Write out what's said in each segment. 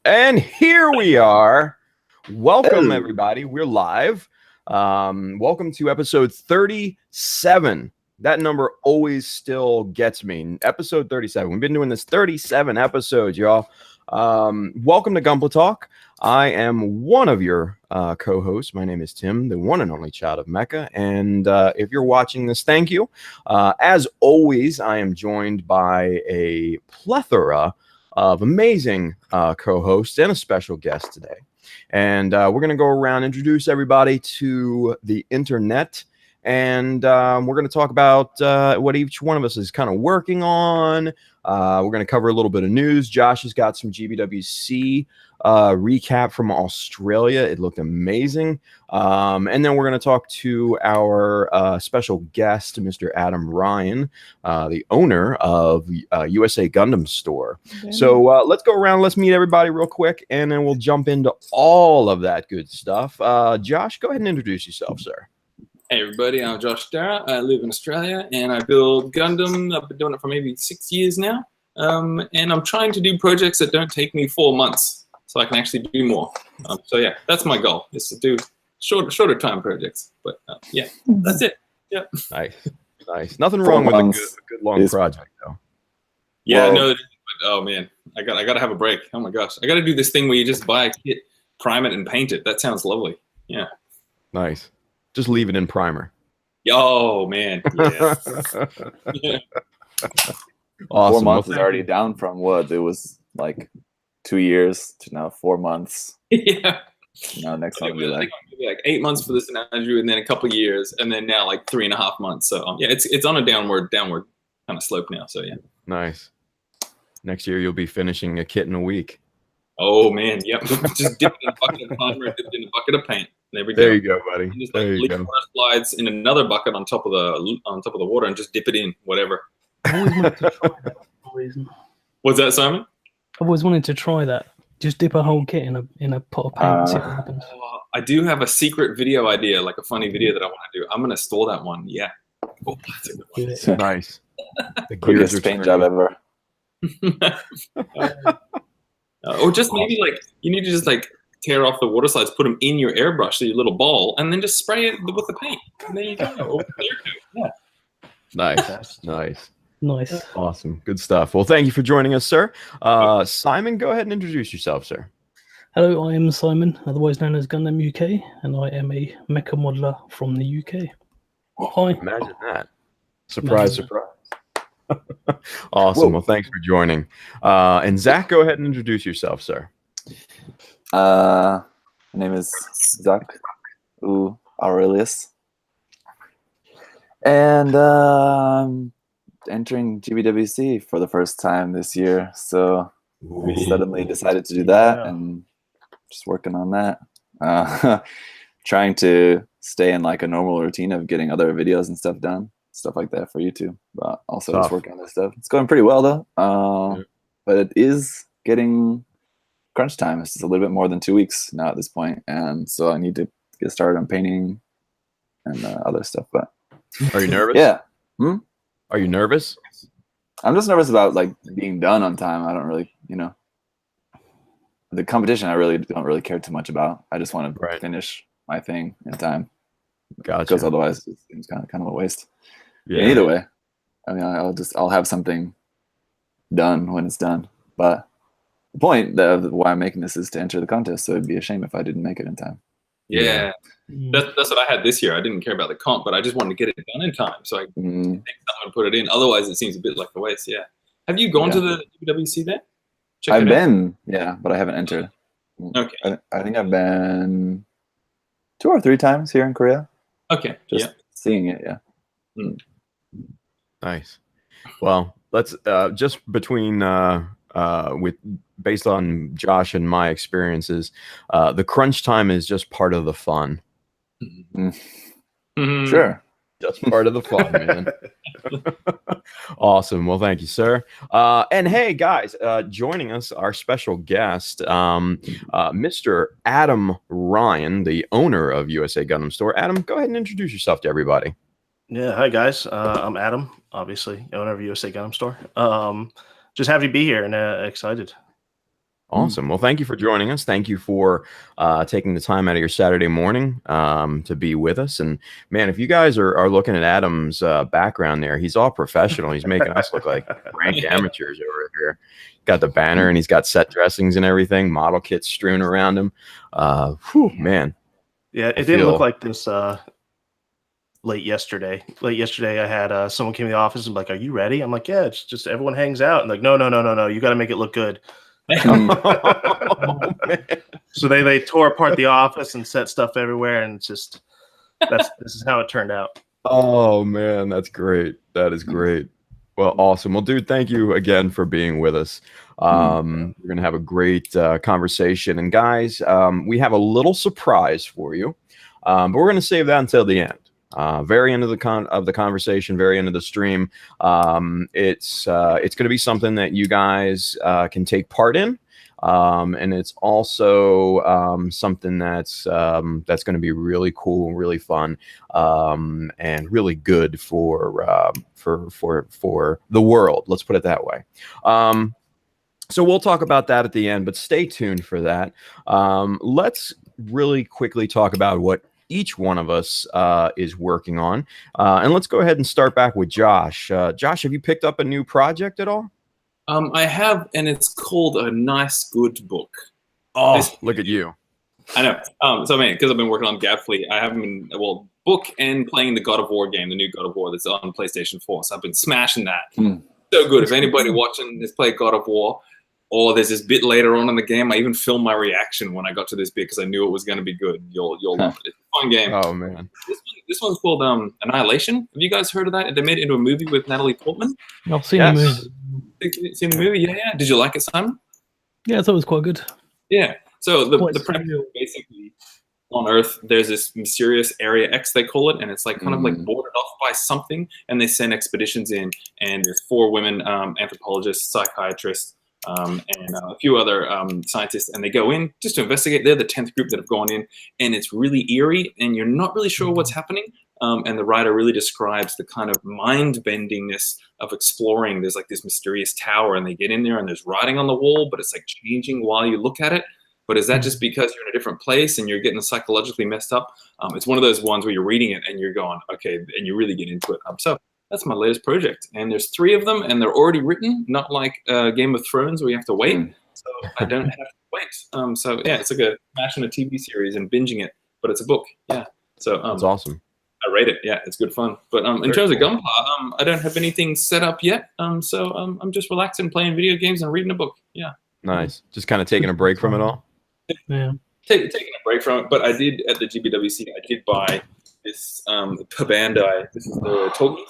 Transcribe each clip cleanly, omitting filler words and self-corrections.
And here we are. Welcome, everybody. We're live. Welcome to episode 37. That number always still gets me. Episode 37. We've been doing this 37 episodes, y'all. Welcome to Gunpla Talk. I am one of your co-hosts. My name is Tim, the one and only child of Mecca. And if you're watching this, thank you. As always, I am joined by a plethora of amazing co-hosts and a special guest today. And we're going to go around, introduce everybody to the internet. And we're going to talk about what each one of us is kind of working on. We're going to cover a little bit of news. Josh has got some GBWC recap from Australia. It looked amazing. And then we're going to talk to our special guest, Mr. Adam Ryan, the owner of USA Gundam Store. Okay. So let's go around. Let's meet everybody real quick, and then we'll jump into all of that good stuff. Josh, go ahead and introduce yourself, sir. Hey everybody, I'm Josh Dara. I live in Australia and I build Gundam. I've been doing it for maybe 6 years now. And I'm trying to do projects that don't take me 4 months so I can actually do more. So yeah, that's my goal, is to do shorter time projects. But yeah, that's it. Yeah. Nice. Nothing wrong with a good long project though. Yeah, well, no, but oh man, I gotta have a break. Oh my gosh. I gotta do this thing where you just buy a kit, prime it and paint it. That sounds lovely. Yeah. Nice. Just leave it in primer. Oh man, yeah. Yeah. Awesome. 4 months is already down from what it was like 2 years to now 4 months. Yeah. Now next time will be like 8 months for this analogy, and then a couple of years, and then now like 3.5 months. So yeah, it's on a downward kind of slope now. So yeah. Nice. Next year you'll be finishing a kit in a week. Oh man, yep. Just dip it in a bucket of primer, dip it in a bucket of paint. There you go, buddy. And just like leave the slides in another bucket on top of the water and just dip it in, whatever. I always wanted to try that. What's that, Simon? I've always wanted to try that. Just dip a whole kit in a pot of paint and see what happens. I do have a secret video idea, like a funny video that I want to do. I'm gonna store that one. Yeah. Oh, that's a good one. Nice. The biggest paint job ever. Or just maybe like you need to just like tear off the water slides, put them in your airbrush, so your little ball, and then just spray it with the paint. And there you go. Yeah. Nice. Awesome. Good stuff. Well, thank you for joining us, sir. Simon, go ahead and introduce yourself, sir. Hello, I am Simon, otherwise known as Gundam UK, and I am a mecha modeler from the UK. Hi. Imagine that. Surprise. Awesome. Whoa. Well, thanks for joining. And Zach, go ahead and introduce yourself, sir. My name is ZakuAurelius. And I'm entering GBWC for the first time this year. So we suddenly decided to do that and just working on that. Trying to stay in like a normal routine of getting other videos and stuff done. Stuff like that for YouTube, but also just working on this stuff. It's going pretty well though, but it is getting crunch time. It's just a little bit more than 2 weeks now at this point, and so I need to get started on painting and other stuff. But are you nervous? Yeah. Are you nervous? I'm just nervous about like being done on time. I don't really, the competition. I really don't really care too much about. I just want to finish my thing in time. Gotcha. Because otherwise, it's kind of a waste. Yeah. Either way, I mean, I'll have something done when it's done. But the point of why I'm making this is to enter the contest, so it'd be a shame if I didn't make it in time. Yeah. That's what I had this year. I didn't care about the comp, but I just wanted to get it done in time, so I take someone and put it in. Otherwise, it seems a bit like a waste. Yeah. Have you gone to the WC then? I've been, but I haven't entered. Okay. I think I've been 2 or 3 times here in Korea. Okay. Just seeing it. Yeah. Nice. Well, let's just between based on Josh and my experiences, the crunch time is just part of the fun. Sure. Just part of the fun, man. Awesome. Well, thank you, sir. And hey, guys, joining us, our special guest, Mr. Adam Ryan, the owner of USA Gundam Store. Adam, go ahead and introduce yourself to everybody. Yeah, hi guys. I'm Adam, obviously owner of USA Gundam Store. Just happy to be here and excited. Awesome. Well, thank you for joining us. Thank you for taking the time out of your Saturday morning to be with us. And man, if you guys are looking at Adam's background there, he's all professional. He's making us look like rank amateurs over here. Got the banner and he's got set dressings and everything, model kits strewn around him. Man. Yeah, it didn't look like this late yesterday. Late yesterday, I had someone came to the office and like, "Are you ready?" I'm like, "Yeah, it's just everyone hangs out." And like, no. You got to make it look good. So they tore apart the office and set stuff everywhere, and it's just this is how it turned out. Oh man, that's great. That is great. Well, awesome. Well, dude, thank you again for being with us. We're gonna have a great conversation, and guys, we have a little surprise for you, but we're gonna save that until the end. Very end of the conversation, very end of the stream. It's going to be something that you guys can take part in, and it's also something that's going to be really cool, really fun, and really good for the world. Let's put it that way. So we'll talk about that at the end, but stay tuned for that. Let's really quickly talk about what each one of us is working on. And let's go ahead and start back with Josh. Josh, have you picked up a new project at all? I have, and it's called A Nice Good Book. Oh, look at you. I know. So, man, because I've been working on Gabfleet, I haven't been, book and playing the God of War game, the new God of War that's on PlayStation 4. So I've been smashing that. So good. If anybody watching has played God of War, or there's this bit later on in the game, I even filmed my reaction when I got to this bit because I knew it was going to be good. You'll love it. It's a fun game. Oh, man. This one's called Annihilation. Have you guys heard of that? They made it into a movie with Natalie Portman. I've seen the movie. Seen the movie? Yeah. Did you like it, Simon? Yeah, I thought it was quite good. Yeah. So the premise is basically on Earth, there's this mysterious Area X, they call it, and it's like kind of like boarded off by something, and they send expeditions in, and there's 4 women, anthropologists, psychiatrists, and a few other scientists, and they go in just to investigate. They're the 10th group that have gone in, and it's really eerie, and you're not really sure what's happening. And the writer really describes the kind of mind-bendingness of exploring. There's like this mysterious tower, and they get in there, and there's writing on the wall, but it's like changing while you look at it. But is that just because you're in a different place and you're getting psychologically messed up? It's one of those ones where you're reading it and you're going, okay, and you really get into it. So that's my latest project. And there's 3 of them, and they're already written, not like Game of Thrones where you have to wait. So I don't have to wait. So yeah, it's like a smashing a TV series and binging it, but it's a book. Yeah. So that's awesome. I rate it. Yeah, it's good fun. But in terms of Gunpla, I don't have anything set up yet. So I'm just relaxing, playing video games and reading a book. Yeah. Nice. Just kind of taking a break from it all. Yeah. Taking a break from it, but I did at the GBWC. I did buy this Bandai. This is the Toby,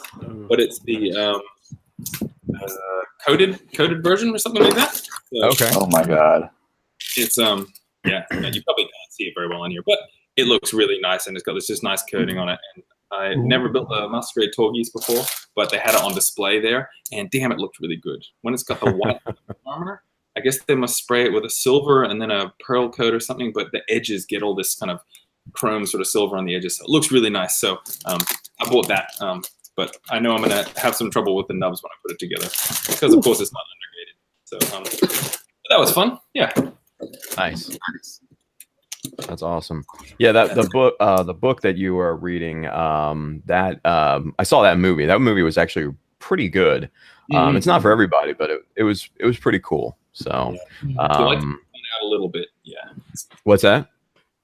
but it's the coded version or something like that. So, okay. Oh my god. It's yeah. You probably can't see it very well in here, but it looks really nice, and it's got this just nice coating on it. And I never built a Master Grade Torgis before, but they had it on display there, and damn, it looked really good. When it's got the white armor, I guess they must spray it with a silver and then a pearl coat or something, but the edges get all this kind of chrome sort of silver on the edges. So it looks really nice. So I bought that, but I know I'm going to have some trouble with the nubs when I put it together because, of course, it's not undergraded. So that was fun. Yeah. Nice. That's awesome. Yeah, the book that you were reading, I saw that movie. That movie was actually pretty good. It's not for everybody, but it was pretty cool. So, you like to be spun out a little bit, yeah. What's that?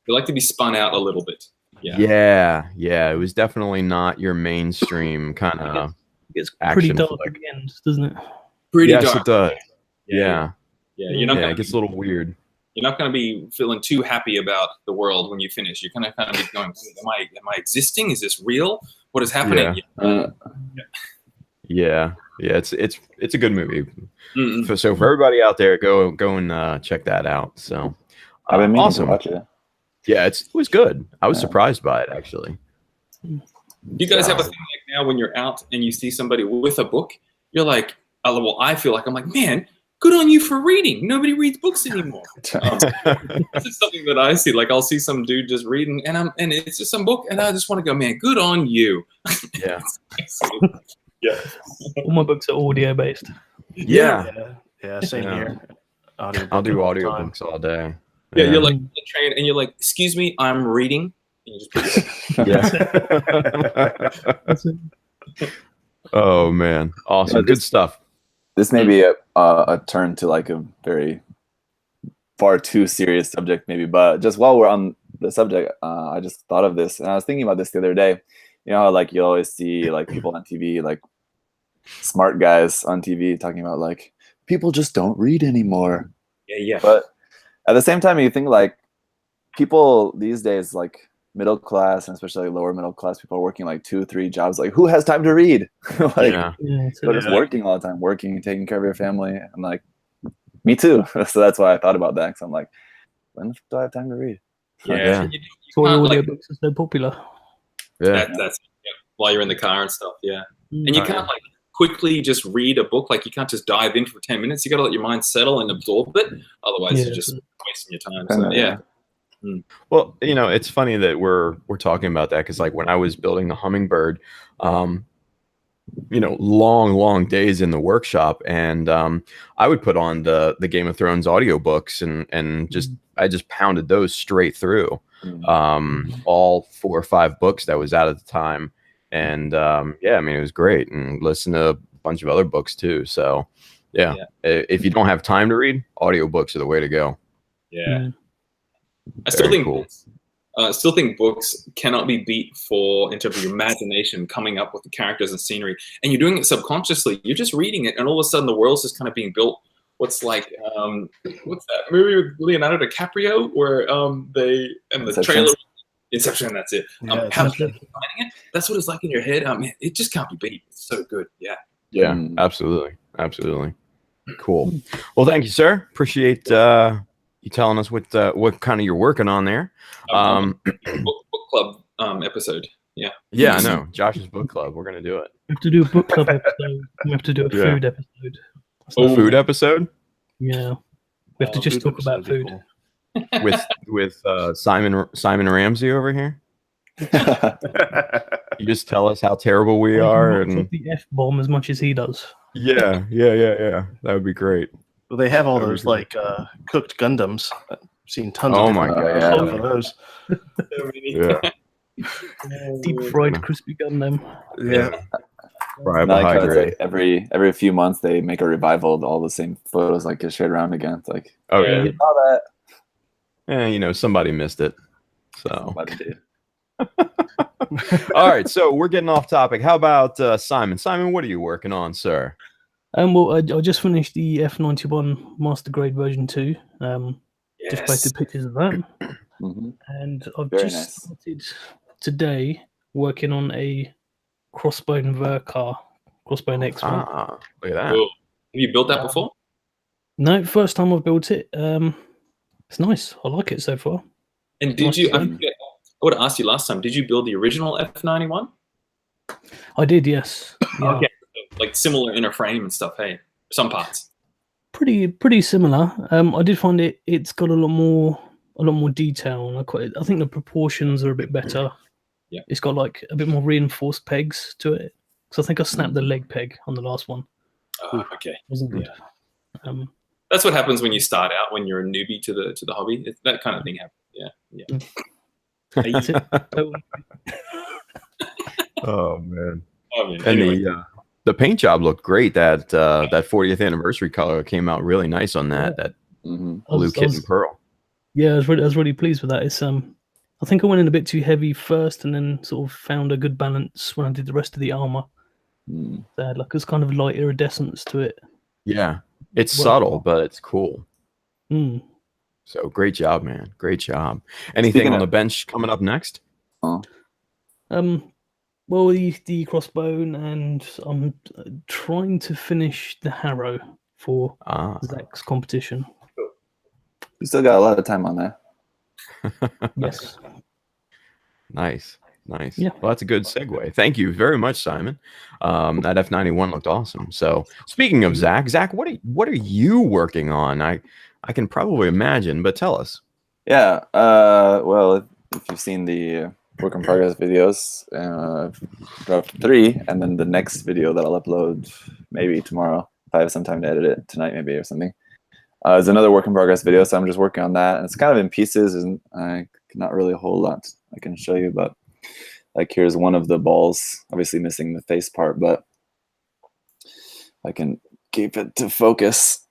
You like to be spun out a little bit, yeah. It was definitely not your mainstream kind of. It's pretty dark at the end, doesn't it? Pretty dark. Yes, it does. Yeah. You're not. It gets a little weird. You're not going to be feeling too happy about the world when you finish. You're going to kind of be going, "Am I existing? Is this real? What is happening?" Yeah. It's a good movie. So for everybody out there, go and check that out. So I've been meaning awesome. to watch it. Yeah, it was good. I was surprised by it actually. You guys have a thing like now when you're out and you see somebody with a book, you're like, well, I feel like I'm like, man, good on you for reading. Nobody reads books anymore. This is something that I see. Like I'll see some dude just reading, and it's just some book, and I just want to go, man, good on you. Yeah. Yeah. All my books are audio based. Yeah, same here. audiobook. I'll do all the time. audiobooks all day. Yeah, you're like on the train and you're like, "Excuse me, I'm reading." And you just Oh man, awesome, Yeah, good stuff. This may be a turn to like a very far too serious subject, maybe. But just while we're on the subject, I just thought of this, and I was thinking about this the other day. You know how like you always see like people on TV, like smart guys on TV talking about like people just don't read anymore. Yeah. But at the same time, you think like people these days, like middle class and especially lower middle class people, are working like 2-3 jobs. Like, who has time to read? Like, they're just working all the time, working, taking care of your family. I'm like, me too. So that's why I thought about that. Because I'm like, when do I have time to read? Yeah. Yeah. So why audiobooks are so popular. Yeah. That's while you're in the car and stuff. Yeah. Mm. And you can't like quickly just read a book. Like you can't just dive in for 10 minutes. You got to let your mind settle and absorb it. Otherwise, you're just wasting your time. So yeah. Well, you know, it's funny that we're talking about that because like when I was building the Hummingbird, you know, long days in the workshop, and I would put on the Game of Thrones audiobooks and I just pounded those straight through, all 4 or 5 books that was out at the time, and yeah, I mean it was great, and listened to a bunch of other books too. So yeah, if you don't have time to read, audiobooks are the way to go. Yeah. I still think books cannot be beat in terms of your imagination, coming up with the characters and scenery, and you're doing it subconsciously. You're just reading it, and all of a sudden the world's just kind of being built. What's that movie with Leonardo DiCaprio where the trailer Inception? That's it. How finding it? That's what it's like in your head. Man, it just can't be beat. It's so good. Yeah. Absolutely. Cool. Well, thank you, sir. Appreciate you telling us what kind of you're working on there. Book club episode. Yeah, I know. Josh's book club. We're gonna do it. We have to do a book club episode. We have to do a food episode. Food episode? Yeah, we have to just talk about food. Cool. with Simon Ramsey over here. You just tell us how terrible we are and the F-bomb as much as he does. Yeah. That would be great. Well, they have all those like cooked Gundams. I've seen tons of those. Yeah. Deep fried crispy Gundam. Yeah. Like, every few months they make a revival of all the same photos, like get shared around again. It's like, yeah. You saw that. Yeah, you know, somebody missed it. So Somebody did. All right, so we're getting off topic. How about Simon? Simon, what are you working on, sir? Well, I just finished the F91 Master Grade version 2. Just posted pictures of that. And I've started today working on a Crossbone Vercar, Crossbone X1. Look at that. Cool. Have you built that before? No, first time I've built it. It's nice. I like it so far. And did you? I would have asked you last time. Did you build the original F91? I did, yes. Yeah. Okay, like similar inner frame and stuff. Hey, some parts. Pretty similar. I did find it's got a lot more detail, and I think the proportions are a bit better. Yeah, it's got like a bit more reinforced pegs to it. So I think I snapped the leg peg on the last one. Okay, wasn't good. Yeah. That's what happens when you start out, when you're a newbie to the hobby. That kind of thing happens. Yeah. That's it. Oh man. And the paint job looked great. That 40th anniversary color came out really nice on that. That blue kitten pearl. Yeah, I was really pleased with that. It's I think I went in a bit too heavy first, and then sort of found a good balance when I did the rest of the armor. They had like this kind of light iridescence to it. Yeah, it's subtle, but it's cool. So great job, man. Great job. Anything on the bench coming up next? Well, the crossbone, and I'm trying to finish the harrow for Zach's competition. You still got a lot of time on that. Yes. Nice. Yeah. Well, that's a good segue. Thank you very much, Simon. That F91 looked awesome. So, speaking of Zach, what are you working on? I can probably imagine, but tell us. Yeah. Well, if you've seen the work in progress videos, I've dropped 3, and then the next video that I'll upload maybe tomorrow if I have some time to edit it tonight, maybe or something. It's another work in progress video, so I'm just working on that. And it's kind of in pieces, and not really a whole lot I can show you, but like here's one of the balls, obviously missing the face part, but I can keep it to focus.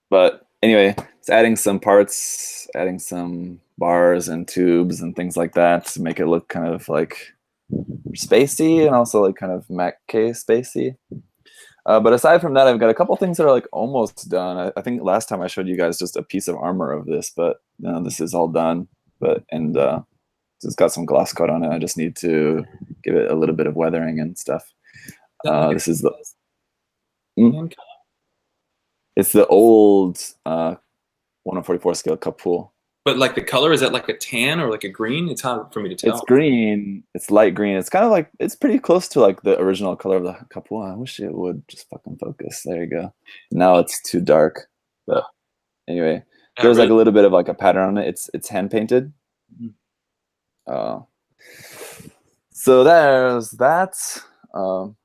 But anyway, it's adding some parts, adding some bars and tubes and things like that to make it look kind of like spacey and also like kind of Mac K spacey. But aside from that, I've got a couple things that are like almost done. I think last time I showed you guys just a piece of armor of this, but this is all done. And it's got some gloss coat on it. I just need to give it a little bit of weathering and stuff. This is the it's the old 144 scale Kapul. But like the color, is that like a tan or like a green? It's hard for me to tell. It's green. It's light green. It's kind of like, it's pretty close to like the original color of the Kapul. I wish it would just fucking focus. There you go. Now it's too dark. But anyway, there's like a little bit of like a pattern on it. It's hand painted. So there's that.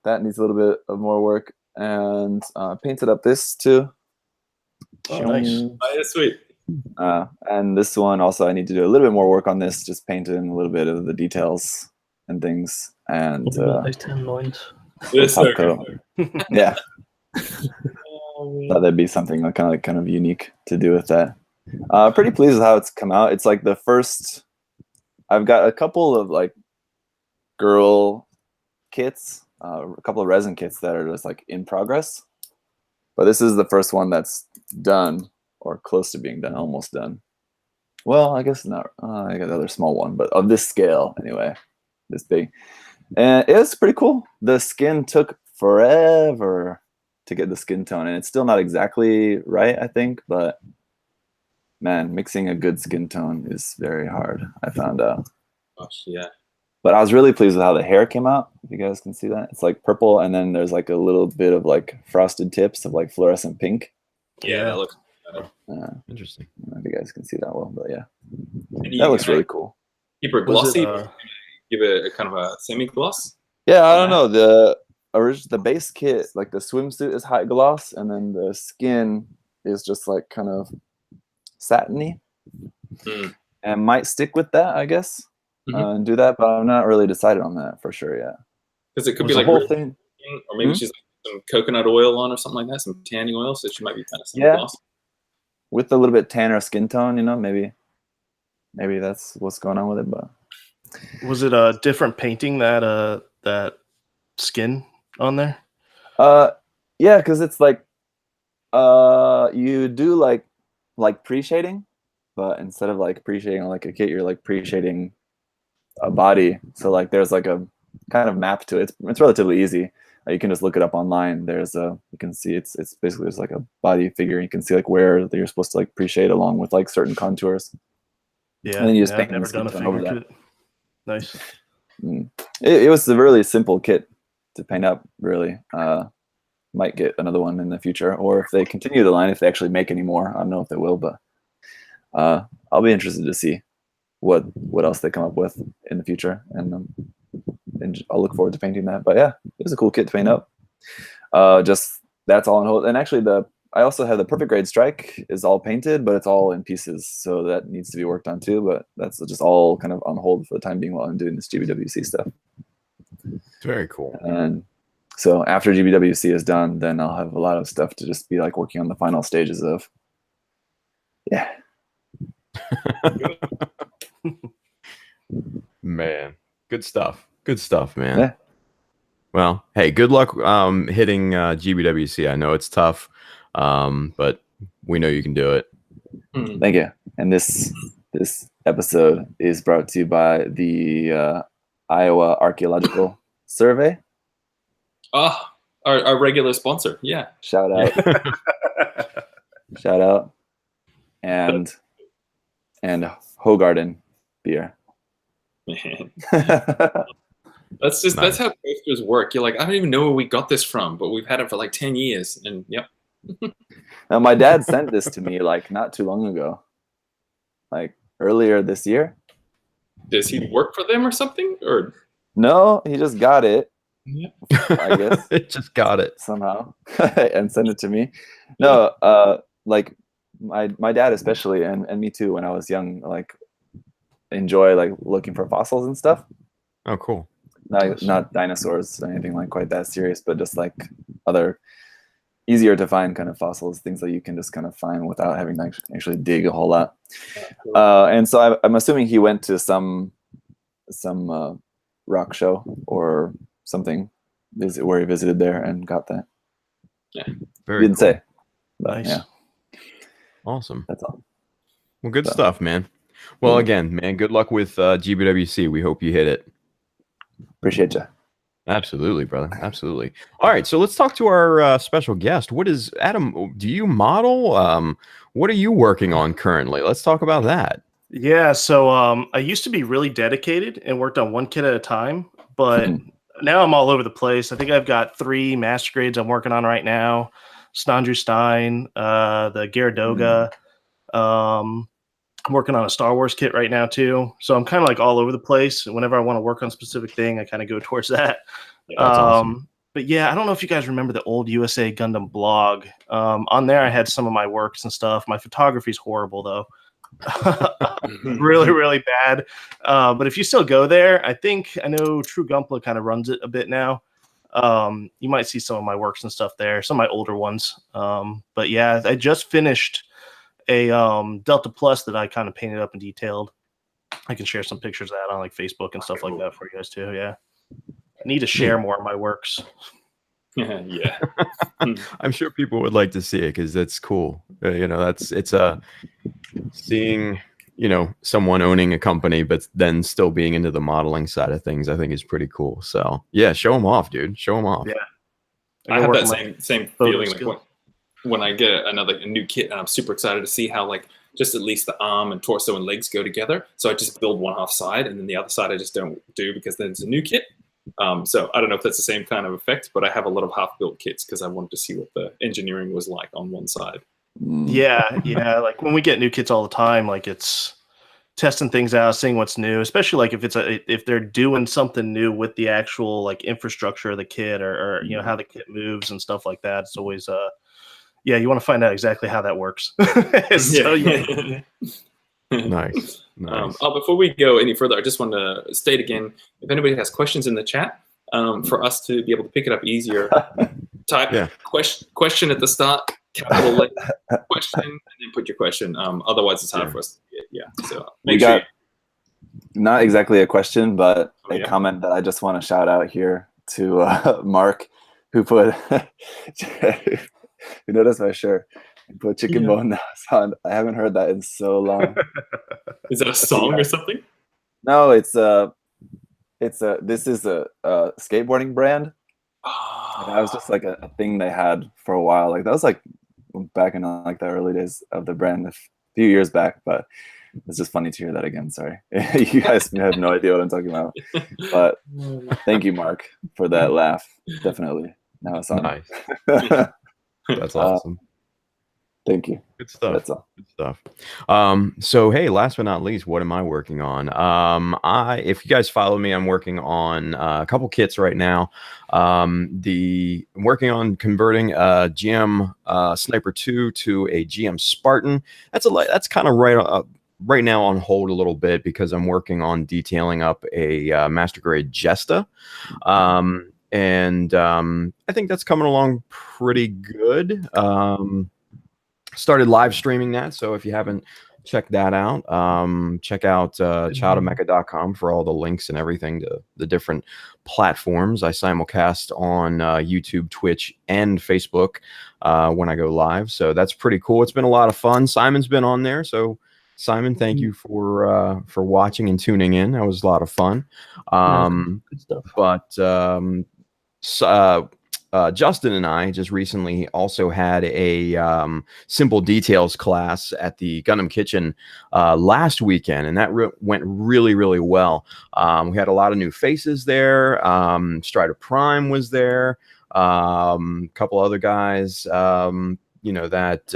That needs a little bit of more work. And painted up this too. Oh, nice. Oh, yeah, sweet. And this one also, I need to do a little bit more work on this, just paint in a little bit of the details and things. And those 10 lines. Yes, sir. Yeah. Thought that'd be something like kind of unique to do with that. Pretty pleased with how it's come out. It's like the first. I've got a couple of like girl kits, a couple of resin kits that are just like in progress, but this is the first one that's done. Or close to being done, almost done. Well, I guess not. I got another small one, but of this scale anyway, this big. And it was pretty cool. The skin took forever to get the skin tone, and it's still not exactly right, I think. But man, mixing a good skin tone is very hard, I found out. Gosh, yeah. But I was really pleased with how the hair came out. If you guys can see that, it's like purple, and then there's like a little bit of like frosted tips of like fluorescent pink. Yeah, that looks interesting. I don't know if you guys can see that well, but yeah, and that looks really cool. Keep her glossy. Give it a kind of a semi-gloss. Yeah, I don't know. The base kit, like the swimsuit, is high gloss, and then the skin is just like kind of satiny, and might stick with that, I guess, and do that. But I'm not really decided on that for sure yet. Because it could be like the whole thing, or maybe she's like some coconut oil on or something like that, some tanning oil, so she might be kind of semi-gloss. With a little bit tanner skin tone, maybe that's what's going on with it. But was it a different painting that skin on there? Yeah, because it's like you do like pre-shading, but instead of like pre-shading like a kit, you're like pre-shading a body. So like there's like a kind of map to it. It's relatively easy. You can just look it up online. There's you can see it's basically just like a body figure. You can see like where you're supposed to like pre-shade along with like certain contours. Yeah, and then you just I've never done a figure kit. Nice. It was a really simple kit to paint up. Really, might get another one in the future, or if they continue the line, if they actually make any more. I don't know if they will, but I'll be interested to see what else they come up with in the future, and I'll look forward to painting that. But yeah, it was a cool kit to paint up. Just that's all on hold. And actually, I also have the Perfect Grade Strike is all painted, but it's all in pieces, so that needs to be worked on too. But that's just all kind of on hold for the time being while I'm doing this GBWC stuff. Very cool. And so after GBWC is done, then I'll have a lot of stuff to just be like working on the final stages of. Yeah. Man, good stuff. Good stuff, man. Yeah. Well, hey, good luck hitting GBWC. I know it's tough, but we know you can do it. Thank you. And this episode is brought to you by the Iowa Archaeological Survey. Oh, our regular sponsor. Yeah. Shout out. Shout out. And Hogarden beer. Man. That's how posters work. You're like, I don't even know where we got this from, but we've had it for like 10 years. And yep. Now, my dad sent this to me like not too long ago, like earlier this year. Does he work for them or something? Or no, he just got it I guess. It just got it somehow and send it to me. No, like my dad especially, and me too, when I was young, like enjoy like looking for fossils and stuff. Oh, cool. Not dinosaurs or anything like quite that serious, but just like other easier to find kind of fossils, things that you can just kind of find without having to actually dig a whole lot. And so I'm assuming he went to some rock show or something where he visited there and got that. Yeah, very. He didn't cool. say. But, Nice. Yeah. Awesome. That's all. Well, good stuff, man. Well, again, man, good luck with GBWC. We hope you hit it. Appreciate you. Absolutely, brother. Absolutely. All right, so let's talk to our special guest. What is Adam? Do you model? What are you working on currently? Let's talk about that. Yeah, so I used to be really dedicated and worked on one kit at a time, but now I'm all over the place. I think I've got 3 master grades I'm working on right now. Snandru Stein, the Gyaradoga. I'm working on a Star Wars kit right now too. So I'm kind of like all over the place. Whenever I want to work on a specific thing, I kind of go towards that. That's awesome. But yeah, I don't know if you guys remember the old USA Gundam blog. On there, I had some of my works and stuff. My photography's horrible though. Really, really bad. But if you still go there, I know True Gunpla kind of runs it a bit now. You might see some of my works and stuff there, some of my older ones. But yeah, I just finished a Delta Plus that I kind of painted up and detailed. I can share some pictures of that on like Facebook and stuff like that for you guys too. Yeah, I need to share more of my works. Yeah. I'm sure people would like to see it because that's cool. It's seeing someone owning a company, but then still being into the modeling side of things. I think is pretty cool. So yeah, show them off, dude. Show them off. Yeah, I have that same feeling like when I get a new kit, and I'm super excited to see how like just at least the arm and torso and legs go together. So I just build one half side, and then the other side I just don't do because then it's a new kit. So I don't know if that's the same kind of effect, but I have a lot of half-built kits because I wanted to see what the engineering was like on one side. Yeah. Like when we get new kits all the time, like it's testing things out, seeing what's new, especially like if they're doing something new with the actual like infrastructure of the kit or how the kit moves and stuff like that. It's always you want to find out exactly how that works. So, yeah. Nice. Before we go any further, I just want to state again, if anybody has questions in the chat, for us to be able to pick it up easier, type question at the start, capital letter question, and then put your question. Otherwise, it's hard for us to get. Yeah. So we got not exactly a question, but a comment that I just want to shout out here to Mark, who put who noticed my shirt and put chicken bone now on. I haven't heard that in so long. Is that a song or something? No, this is a skateboarding brand. And that was just like a thing they had for a while. Like that was like back in like the early days of the brand, a few years back. But it's just funny to hear that again. Sorry, you guys have no idea what I'm talking about. But thank you, Mark, for that laugh. Definitely, now it's on. Nice. That's awesome. Thank you. Good stuff. That's all. Good stuff. So hey, last but not least, what am I working on? If you guys follow me, I'm working on a couple kits right now. I'm working on converting a GM Sniper 2 to a GM Spartan. That's kind of right now on hold a little bit because I'm working on detailing up a master grade Jesta. And I think that's coming along pretty good. Started live streaming that, so if you haven't checked that out, check out childofmecha.com for all the links and everything to the different platforms. I simulcast on YouTube, Twitch, and Facebook when I go live, so that's pretty cool. It's been a lot of fun. Simon's been on there, so Simon, thank you for watching and tuning in. That was a lot of fun. Good stuff. But Justin and I just recently also had a simple details class at the Gundam Kitchen last weekend, and that went really, really well. We had a lot of new faces there. Strider Prime was there. A couple other guys. you know, that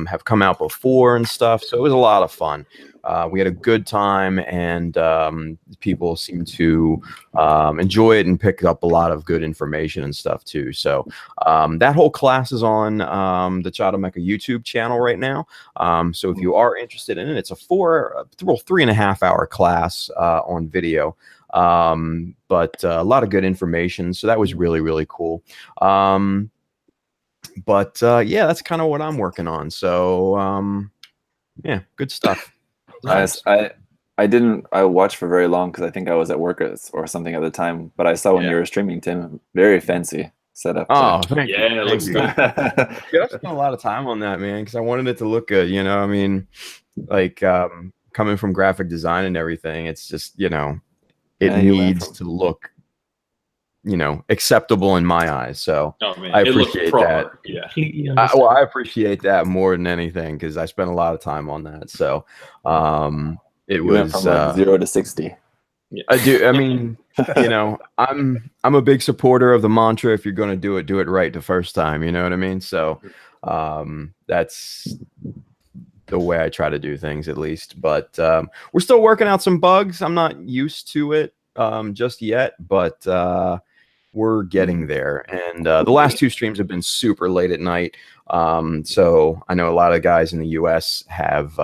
have come out before and stuff. So it was a lot of fun. We had a good time, and people seem to enjoy it and pick up a lot of good information and stuff too. So that whole class is on the Chadamecha YouTube channel right now. So if you are interested in it, it's a 3.5 hour class on video. But a lot of good information. So that was really, really cool. But yeah, that's kind of what I'm working on. So yeah, good stuff. Nice. I watched for very long because I think I was at work or something at the time. But I saw when you were streaming, Tim, very fancy setup. Oh, yeah, it looks good. Yeah, I spent a lot of time on that, man, because I wanted it to look good. You know, I mean, like coming from graphic design and everything, it's just, you know, it needs to look, you know, acceptable in my eyes. So I appreciate that. Yeah. Well, I appreciate that more than anything because I spent a lot of time on that. So it was from like 0 to 60. Yeah. I do. I mean, you know, I'm a big supporter of the mantra. If you're going to do it right the first time. You know what I mean? So that's the way I try to do things, at least. But we're still working out some bugs. I'm not used to it just yet, but we're getting there. And the last 2 streams have been super late at night. So I know a lot of guys in the US have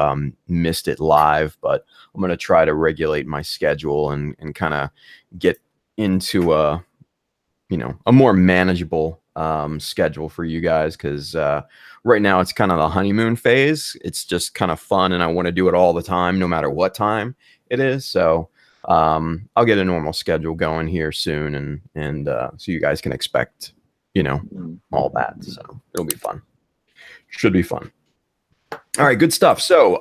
missed it live, but I'm going to try to regulate my schedule and kind of get into a more manageable schedule for you guys. Cause right now it's kind of the honeymoon phase. It's just kind of fun. And I want to do it all the time, no matter what time it is. So I'll get a normal schedule going here soon, and so you guys can expect, you know, all that. So it'll be fun. Should be fun. All right, good stuff. So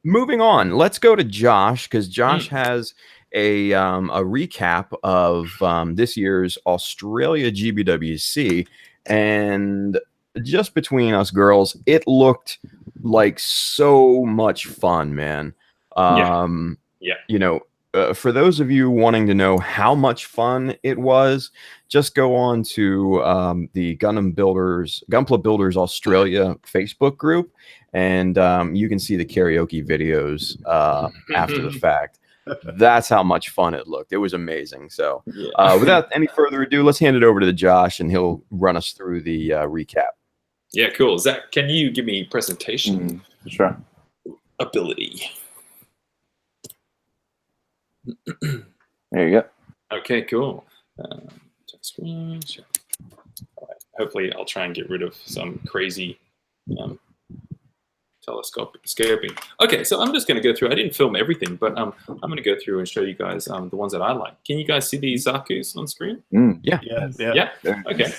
moving on, let's go to Josh, because Josh has a recap of this year's Australia GBWC, and just between us girls, it looked like so much fun, man. You know, for those of you wanting to know how much fun it was, just go on to the Gunpla Builders Australia Facebook group, and you can see the karaoke videos after the fact. That's how much fun it looked. It was amazing. So without any further ado, let's hand it over to Josh, and he'll run us through the recap. Yeah, cool. Zach, can you give me presentation Sure. ability? There you go. Okay, cool. Screen. Sure. All right. Hopefully, I'll try and get rid of some crazy telescoping. Okay, so I'm just going to go through. I didn't film everything, but I'm going to go through and show you guys the ones that I like. Can you guys see these Zakus on screen? Yeah. Okay.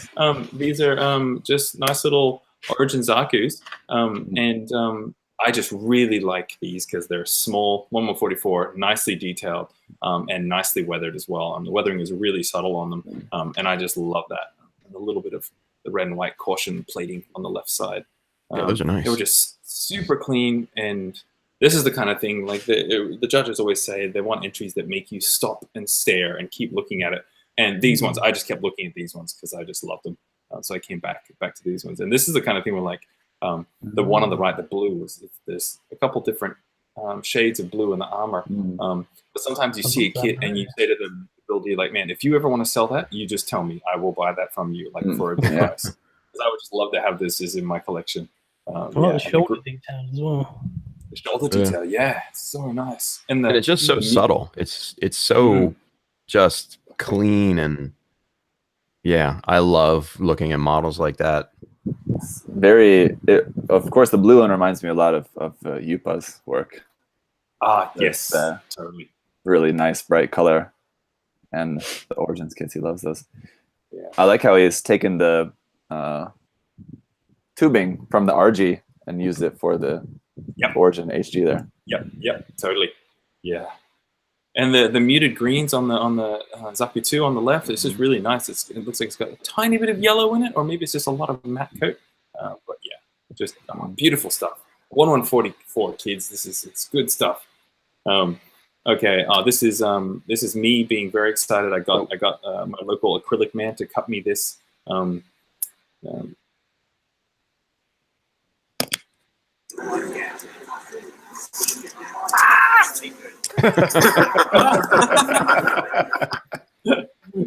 These are just nice little Origin Zakus, and I just really like these because they're small, 1/144, nicely detailed, and nicely weathered as well. The weathering is really subtle on them, and I just love that. And a little bit of the red and white caution plating on the left side. Yeah, those are nice. They were just super clean, and this is the kind of thing, like the judges always say, they want entries that make you stop and stare and keep looking at it. And these ones, I just kept looking at these ones because I just loved them. So I came back to these ones. And this is the kind of thing where, like, the one on the right, the blue, there's a couple different shades of blue in the armor. But sometimes you see a kit and you say to the builder, like, man, if you ever want to sell that, you just tell me. I will buy that from you, like, for a good price. Because I would just love to have this as in my collection. The shoulder detail as well. The shoulder detail, it's so nice. And it's just so subtle. It's so just clean, and I love looking at models like that. Of course, the blue one reminds me a lot of Yupa's work. Yes, totally. Really nice, bright color, and the Origins kits, he loves those. I like how he's taken the tubing from the RG and used it for the Origin HG there. Yep, totally. Yeah. And the muted greens on the Zaku 2 on the left, it's just really nice. It looks like it's got a tiny bit of yellow in it, or maybe it's just a lot of matte coat. But yeah, just beautiful stuff. 1/144, kids. It's good stuff. Okay. This is me being very excited. I got my local acrylic man to cut me this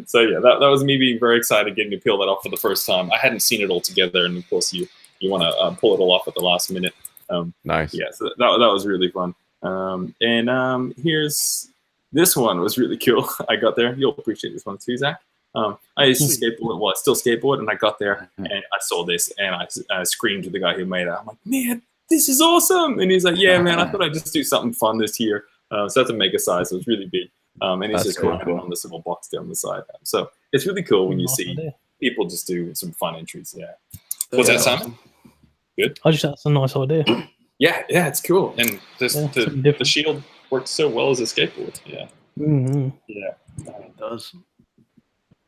So yeah, that was me being very excited getting to peel that off for the first time. I hadn't seen it all together, and of course you want to pull it all off at the last minute. Nice. Yeah, so that was really fun. Here's this one was really cool. I got there. You'll appreciate this one too, Zach. I used to skateboard. Well, I still skateboard, and I got there and I saw this, and I screamed to the guy who made it. I'm like, man, this is awesome! And he's like, yeah, man, I thought I'd just do something fun this year. So that's a mega size. So it's really big. And it's just cool on this little box down the side. So it's really cool when you see people just do some fun entries. Yeah. What's that, Simon? Good. I just that's a nice idea. Yeah, it's cool. And the shield works so well as a skateboard. Yeah. Mm-hmm. Yeah. It does.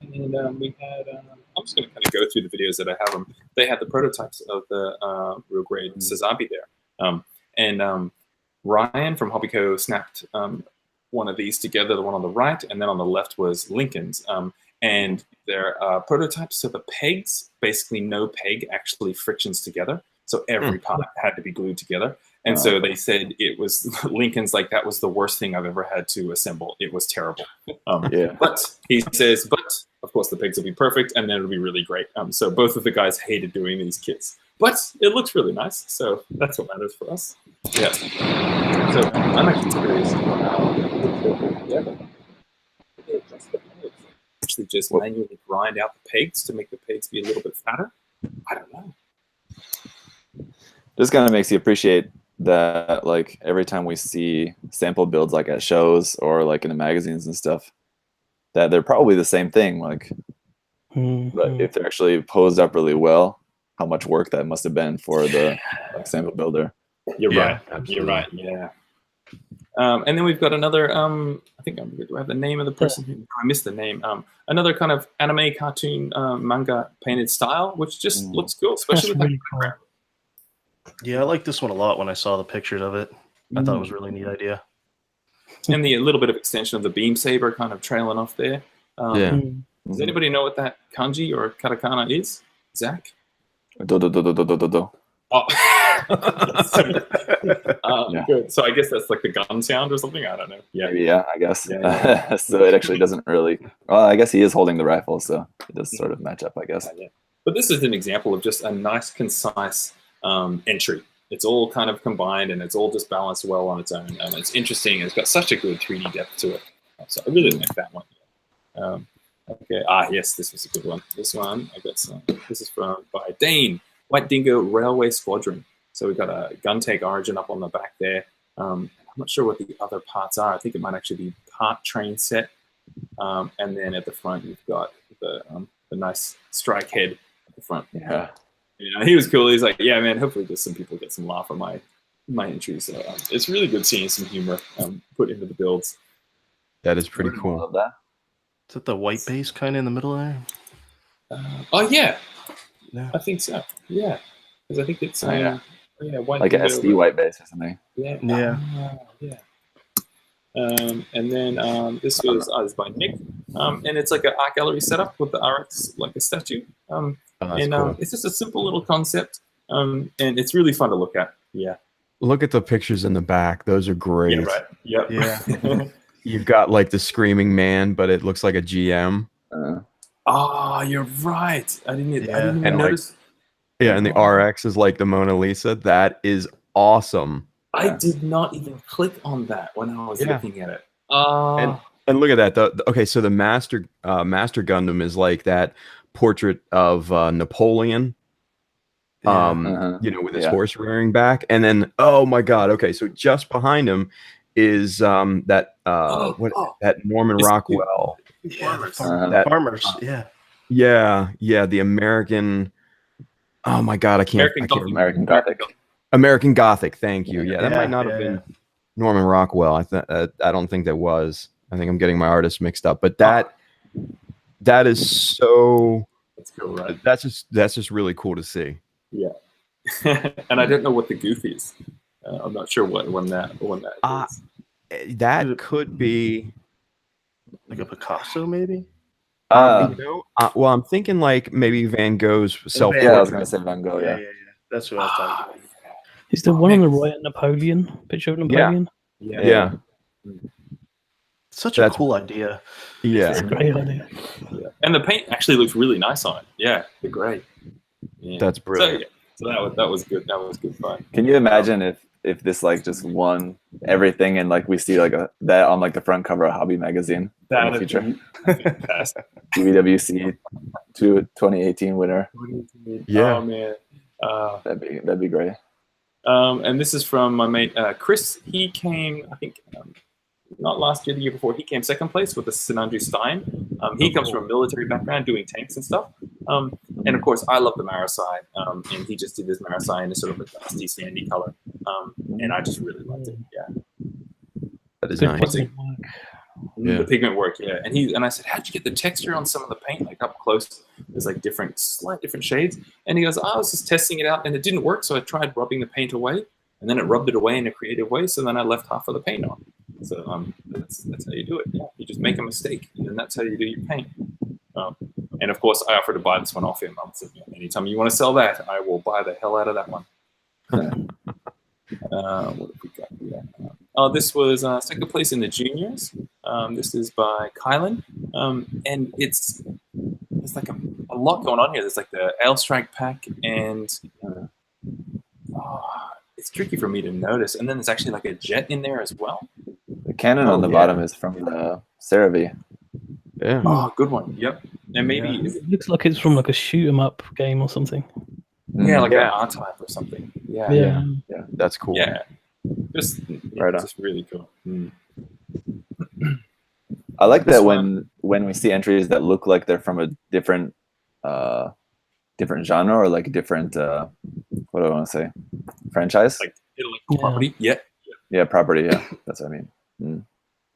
And we had, I'm just going to kind of go through the videos that I have them. They had the prototypes of the real grade Sazabi there. And Ryan from Hobbyco snapped one of these together, the one on the right, and then on the left was Lincoln's. And they're prototypes, so the pegs, basically no peg actually frictions together. So every part had to be glued together. And so they said it was Lincoln's, like that was the worst thing I've ever had to assemble. It was terrible. But he says, but of course the pegs will be perfect and then it'll be really great. So both of the guys hated doing these kits, but it looks really nice. So that's what matters for us. Yeah. So I'm actually curious actually just manually grind out the pegs to make the pegs be a little bit fatter. I don't know. Just kind of makes you appreciate that, like every time we see sample builds like at shows or like in the magazines and stuff, that they're probably the same thing. Like, but if they're actually posed up really well, how much work that must have been for the sample builder. You're right. Absolutely. You're right. Yeah. And then we've got another. I think do I have the name of the person? Who, I missed the name. Another kind of anime cartoon manga painted style, which just looks cool, especially with that. Yeah, I like this one a lot when I saw the pictures of it. I thought it was a really neat idea. And the little bit of extension of the beam saber kind of trailing off there. Does anybody know what that kanji or katakana is? Zach? Oh. Good. So I guess that's like the gun sound or something. I don't know. Yeah, I guess. Yeah. So it actually doesn't really. Well, I guess he is holding the rifle, so it does sort of match up, I guess. But this is an example of just a nice, concise entry. It's all kind of combined and it's all just balanced well on its own. It's interesting. It's got such a good 3D depth to it. So I really like that one. Okay. Yes, this was a good one. This one I got some. This is by Dane. White Dingo Railway Squadron. So we've got a gun take origin up on the back there. I'm not sure what the other parts are. I think it might actually be part train set. And then at the front, you've got the nice strike head at the front. Yeah. He was cool. He's like, yeah, man, hopefully just some people get some laugh at my entries. So it's really good seeing some humor put into the builds. That is pretty cool. Love that. Is it the white base kind of in the middle there? Yeah. I think so. Yeah, because I think it's white like an SD white base or something. Yeah. And then this was by Nick, and it's like an art gallery setup with the RX like a statue. Cool. It's just a simple little concept, and it's really fun to look at. Yeah. Look at the pictures in the back; those are great. Yeah. Right. Yep. Yeah. You've got like the screaming man, but it looks like a GM. You're right. I didn't even notice. And the RX is like the Mona Lisa. That is awesome. I did not even click on that when I was looking at it. And look at that. Okay, so the Master Gundam is like that portrait of Napoleon. With his horse rearing back, and then oh my god. Okay, so just behind him is that Norman Rockwell. Farmers. The American. Oh my god, I can't. American Gothic. American Gothic. Thank you. Yeah, that might not have been Norman Rockwell. I don't think that was. I think I'm getting my artists mixed up. But that is so. That's cool, right? That's just really cool to see. Yeah, and I don't know what the goof is. I'm not sure when that is. That could be like a Picasso, maybe. Well, I'm thinking like maybe Van Gogh's self-portrait. Yeah, I was gonna say Van Gogh. Yeah. That's what I was talking about. Is the one on the right Napoleon? Picture of Napoleon? Yeah. Such a cool idea. Yeah. It's a great idea. Yeah. And the paint actually looks really nice on it. Yeah, they're great. Yeah. That's brilliant. So that was good. That was good fun. Can you imagine if this like just won everything and like we see like that on like the front cover of Hobby Magazine in the future? Fantastic. GWC 2018 winner. Yeah. Oh man. That'd be great. And this is from my mate Chris. He came, I think, not last year, the year before. He came second place with the Sinanju Stein. He comes from a military background, doing tanks and stuff. And of course, I love the Marasai. And he just did this Marasai in a sort of a dusty, sandy color. And I just really liked it. Yeah. That is Good nice. pigment work. Yeah. The pigment work, yeah. And I said, how'd you get the texture on some of the paint? Like up close, there's like slight different shades. And he goes, I was just testing it out and it didn't work. So I tried rubbing the paint away, and then it rubbed it away in a creative way. So then I left half of the paint on. So that's how you do it. Yeah. You just make a mistake, and then that's how you do your paint. And of course, I offered to buy this one off him. I said, anytime you want to sell that, I will buy the hell out of that one. What have we got here? This was second place in the juniors. This is by Kylan. And it's like a lot going on here. There's like the Ale Strike pack, and it's tricky for me to notice. And then there's actually like a jet in there as well. The cannon on the bottom is from the Cerebi. Yeah. Oh, good one. Yep. And maybe It looks like it's from like a shoot 'em up game or something. like an R-Type or something. Yeah. That's cool. Yeah. Just really cool. I like that when we see entries that look like they're from a different genre or like different what do I want to say, franchise, Like property. Yeah. Property. That's what I mean.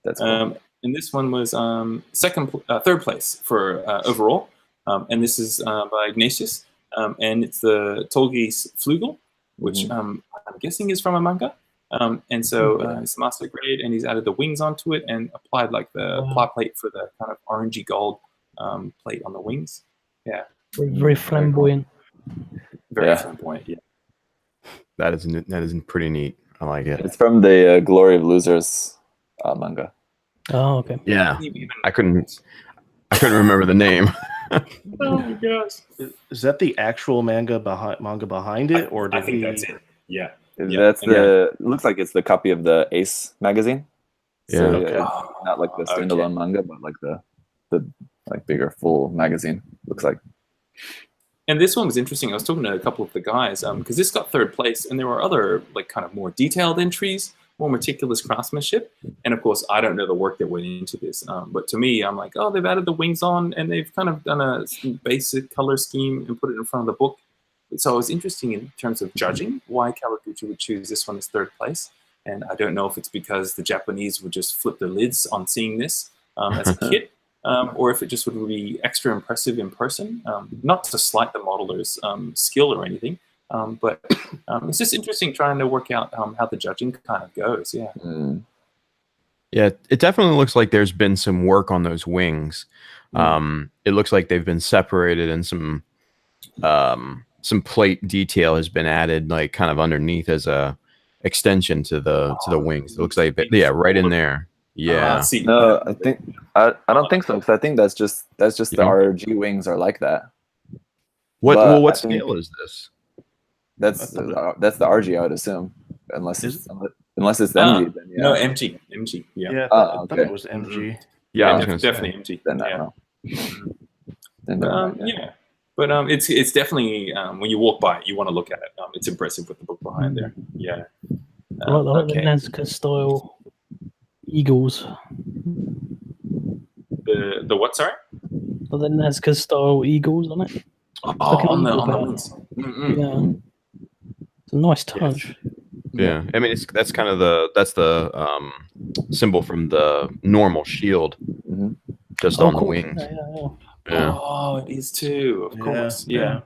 That's cool. And this one was third place for overall, and this is by Ignatius, and it's the Tolgi's Flugel, which I'm guessing is from a manga. And so it's master grade, and he's added the wings onto it and applied like the ply plate for the kind of orangey gold plate on the wings. Yeah, very flamboyant. Very flamboyant. Yeah. That is pretty neat. I like it. It's from the Glory of Losers manga. Oh, okay. Yeah. I couldn't remember the name. Oh my gosh. Is that the actual manga behind it, or did I think that's it. Yeah. That's looks like it's the copy of the Ace magazine. Yeah. So, Okay. not like the standalone manga, but like the like bigger full magazine. Looks like. And this one was interesting. I was talking to a couple of the guys because this got third place, and there were other like kind of more detailed entries, more meticulous craftsmanship. And of course, I don't know the work that went into this, but to me, I'm like, oh, they've added the wings on, and they've kind of done a basic color scheme and put it in front of the book. So it was interesting in terms of judging why Kawaguchi would choose this one as third place. And I don't know if it's because the Japanese would just flip their lids on seeing this as a kid. Or if it just would be extra impressive in person, not to slight the modeler's skill or anything, but it's just interesting trying to work out how the judging kind of goes. Yeah. Yeah, it definitely looks like there's been some work on those wings. It looks like they've been separated, and some plate detail has been added, like kind of underneath as a extension to the wings. It looks like right in there. Yeah. No, I think I don't think so, because I think that's just the RG wings are like that. What scale is this? That's the RG, I would assume, unless it's the MG. Then, No, MG. Yeah. Yeah, I thought it was MG. Yeah, I definitely was MG. Then I don't know. Yeah. But it's definitely when you walk by it, you want to look at it. It's impressive with the book behind there. Yeah. I like the Nazca style eagles. The what? Sorry. Like the Nazca style eagles on it. On the wings. Yeah. It's a nice touch. Yeah, I mean that's kind of the symbol from the normal shield, just on the wings. Yeah. Oh, it is too. Of course. Yeah.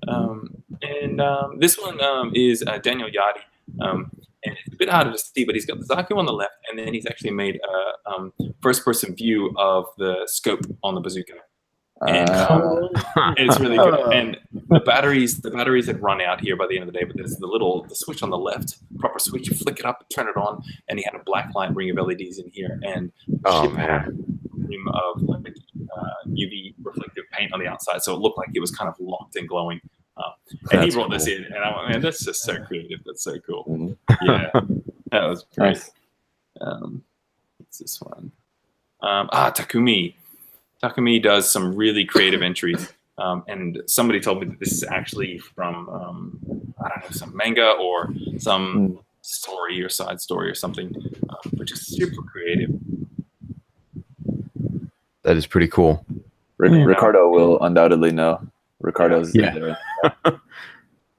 And this one is Daniel Yadi. And it's a bit harder to see, but he's got the Zaku on the left, and then he's actually made a first-person view of the scope on the bazooka. And it's really good. And the batteries had run out here by the end of the day, but there's the switch on the left, proper switch. You flick it up, turn it on, and he had a black light ring of LEDs in here, and had a rim of like UV reflective paint on the outside, so it looked like it was kind of locked and glowing. And he brought this in, and I went, man, that's just so creative. That's so cool. Mm-hmm. Yeah, that was great. Nice. What's this one? Takumi. Takumi does some really creative entries, and somebody told me that this is actually from I don't know, some manga or some story or side story or something, but just super creative. That is pretty cool. Ricardo will undoubtedly know. Ricardo's there.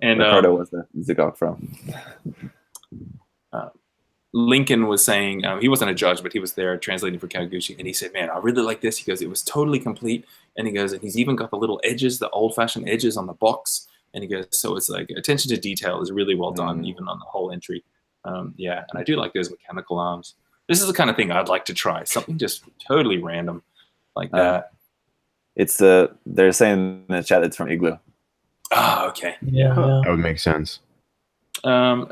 And Ricardo was the Zagok from. Lincoln was saying, he wasn't a judge, but he was there translating for Kawaguchi, and he said, man, I really like this. He goes, it was totally complete. And he goes, and he's even got the little edges, the old-fashioned edges on the box. And he goes, so it's like attention to detail is really well done, even on the whole entry. Yeah, and I do like those mechanical arms. This is the kind of thing I'd like to try, something just totally random like that. It's they're saying in the chat it's from Igloo. Oh, okay. Yeah. That would make sense.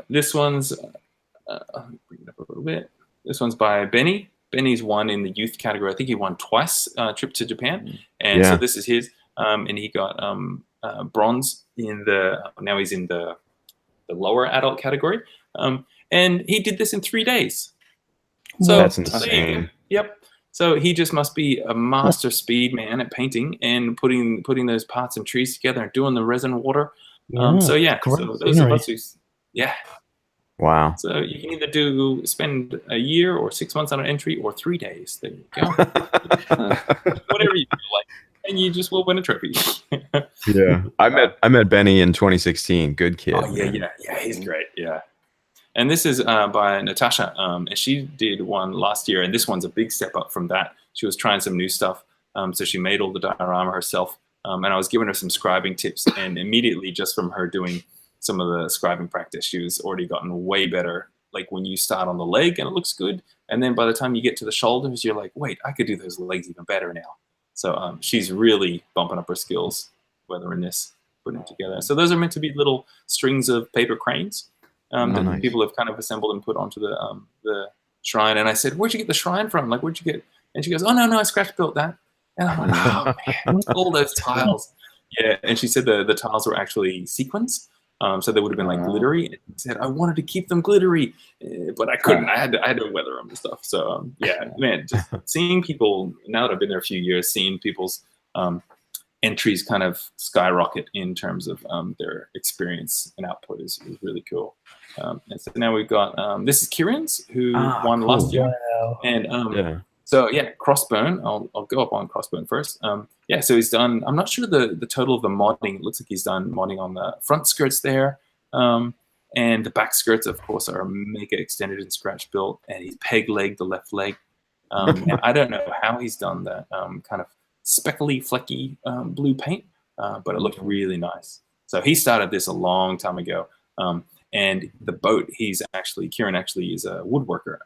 This one's... let me bring it up a little bit. This one's by Benny. Benny's won in the youth category. I think he won twice, trip to Japan. And so this is his. And he got bronze in now he's in the lower adult category. And he did this in 3 days. So that's insane. Yep. So he just must be a master speed man at painting and putting those parts and trees together and doing the resin water. So those are us who's, Wow. So you can either spend a year or 6 months on an entry or 3 days. There you go. Whatever you feel like. And you just will win a trophy. Yeah. I met Benny in 2016. Good kid. Oh, yeah, he's great. Yeah. And this is by Natasha. And she did one last year, and this one's a big step up from that. She was trying some new stuff. So she made all the diorama herself. And I was giving her some scribing tips, and immediately just from her doing some of the scribing practice, she was already gotten way better. Like when you start on the leg and it looks good, and then by the time you get to the shoulders, you're like, wait, I could do those legs even better now. So she's really bumping up her skills, whether in this, putting it together. So those are meant to be little strings of paper cranes that people have kind of assembled and put onto the shrine. And I said, where'd you get the shrine from? Like, where'd you get? And she goes, oh, no, I scratch built that. And I'm like, oh, man, all those tiles. Yeah, and she said the tiles were actually sequins. So they would have been like glittery. And he said, I wanted to keep them glittery, but I couldn't. I had to weather them and stuff. So man, just seeing people, now that I've been there a few years, seeing people's entries kind of skyrocket in terms of their experience and output is really cool. And so now we've got, this is Kieran's, who won last year. Wow. And so Crossbone, I'll go up on Crossbone first. So he's done, I'm not sure the total of the modding. It looks like he's done modding on the front skirts there. And the back skirts, of course, are mega extended and scratch built. And he's peg-legged the left leg. And I don't know how he's done that kind of speckly, flecky blue paint, but it looked really nice. So he started this a long time ago. And the boat, Kieran actually is a woodworker.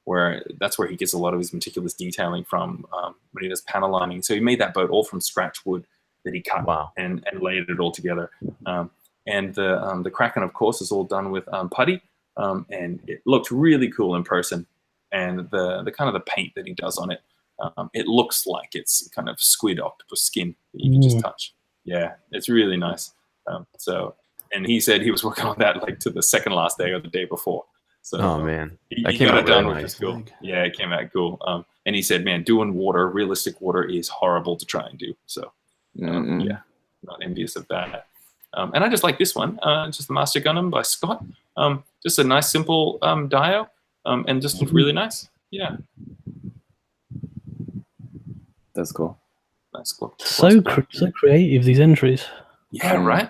Where that's where he gets a lot of his meticulous detailing from when he does panel lining. So he made that boat all from scratch wood that he cut and laid it all together. And the Kraken, of course, is all done with putty, and it looked really cool in person. And the kind of the paint that he does on it, it looks like it's kind of squid octopus skin that you can just touch. Yeah, it's really nice. And he said he was working on that like to the second last day or the day before. So, man, he got it done, which is cool. Yeah, it came out cool. And he said, man, doing realistic water is horrible to try and do. So, not envious of that. And I just like this one, just the Master Gundam by Scott. Just a nice, simple dio, and just looked really nice. Yeah. That's cool. Nice cool. So creative, these entries. Yeah, right?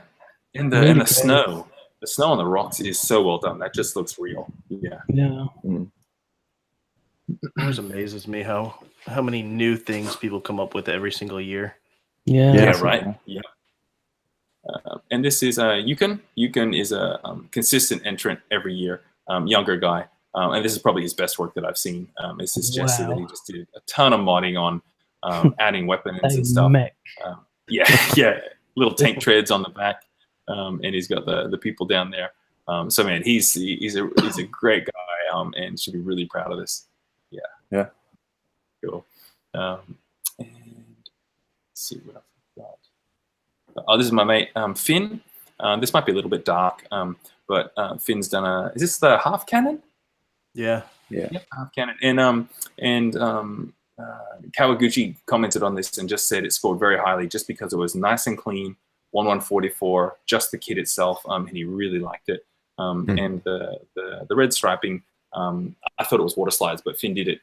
And the snow. The snow on the rocks is so well done. That just looks real. Yeah. Yeah. It always amazes me how many new things people come up with every single year. Yeah. Yeah, right. Yeah. And this is Yukon. Yukon is a consistent entrant every year, younger guy. And this is probably his best work that I've seen. It suggested that he just did a ton of modding adding weapons and stuff. Yeah, little tank treads on the back, and he's got the people down there. So man, he's a great guy, and should be really proud of this. Yeah. Cool. And let's see what I've got. Oh, this is my mate Finn. This might be a little bit dark, but Finn's done is this the half cannon? Yeah. Yep, half cannon. And Kawaguchi commented on this and just said it scored very highly just because it was nice and clean, 1144, just the kit itself, and he really liked it. And the red striping, I thought it was water slides, but Finn did it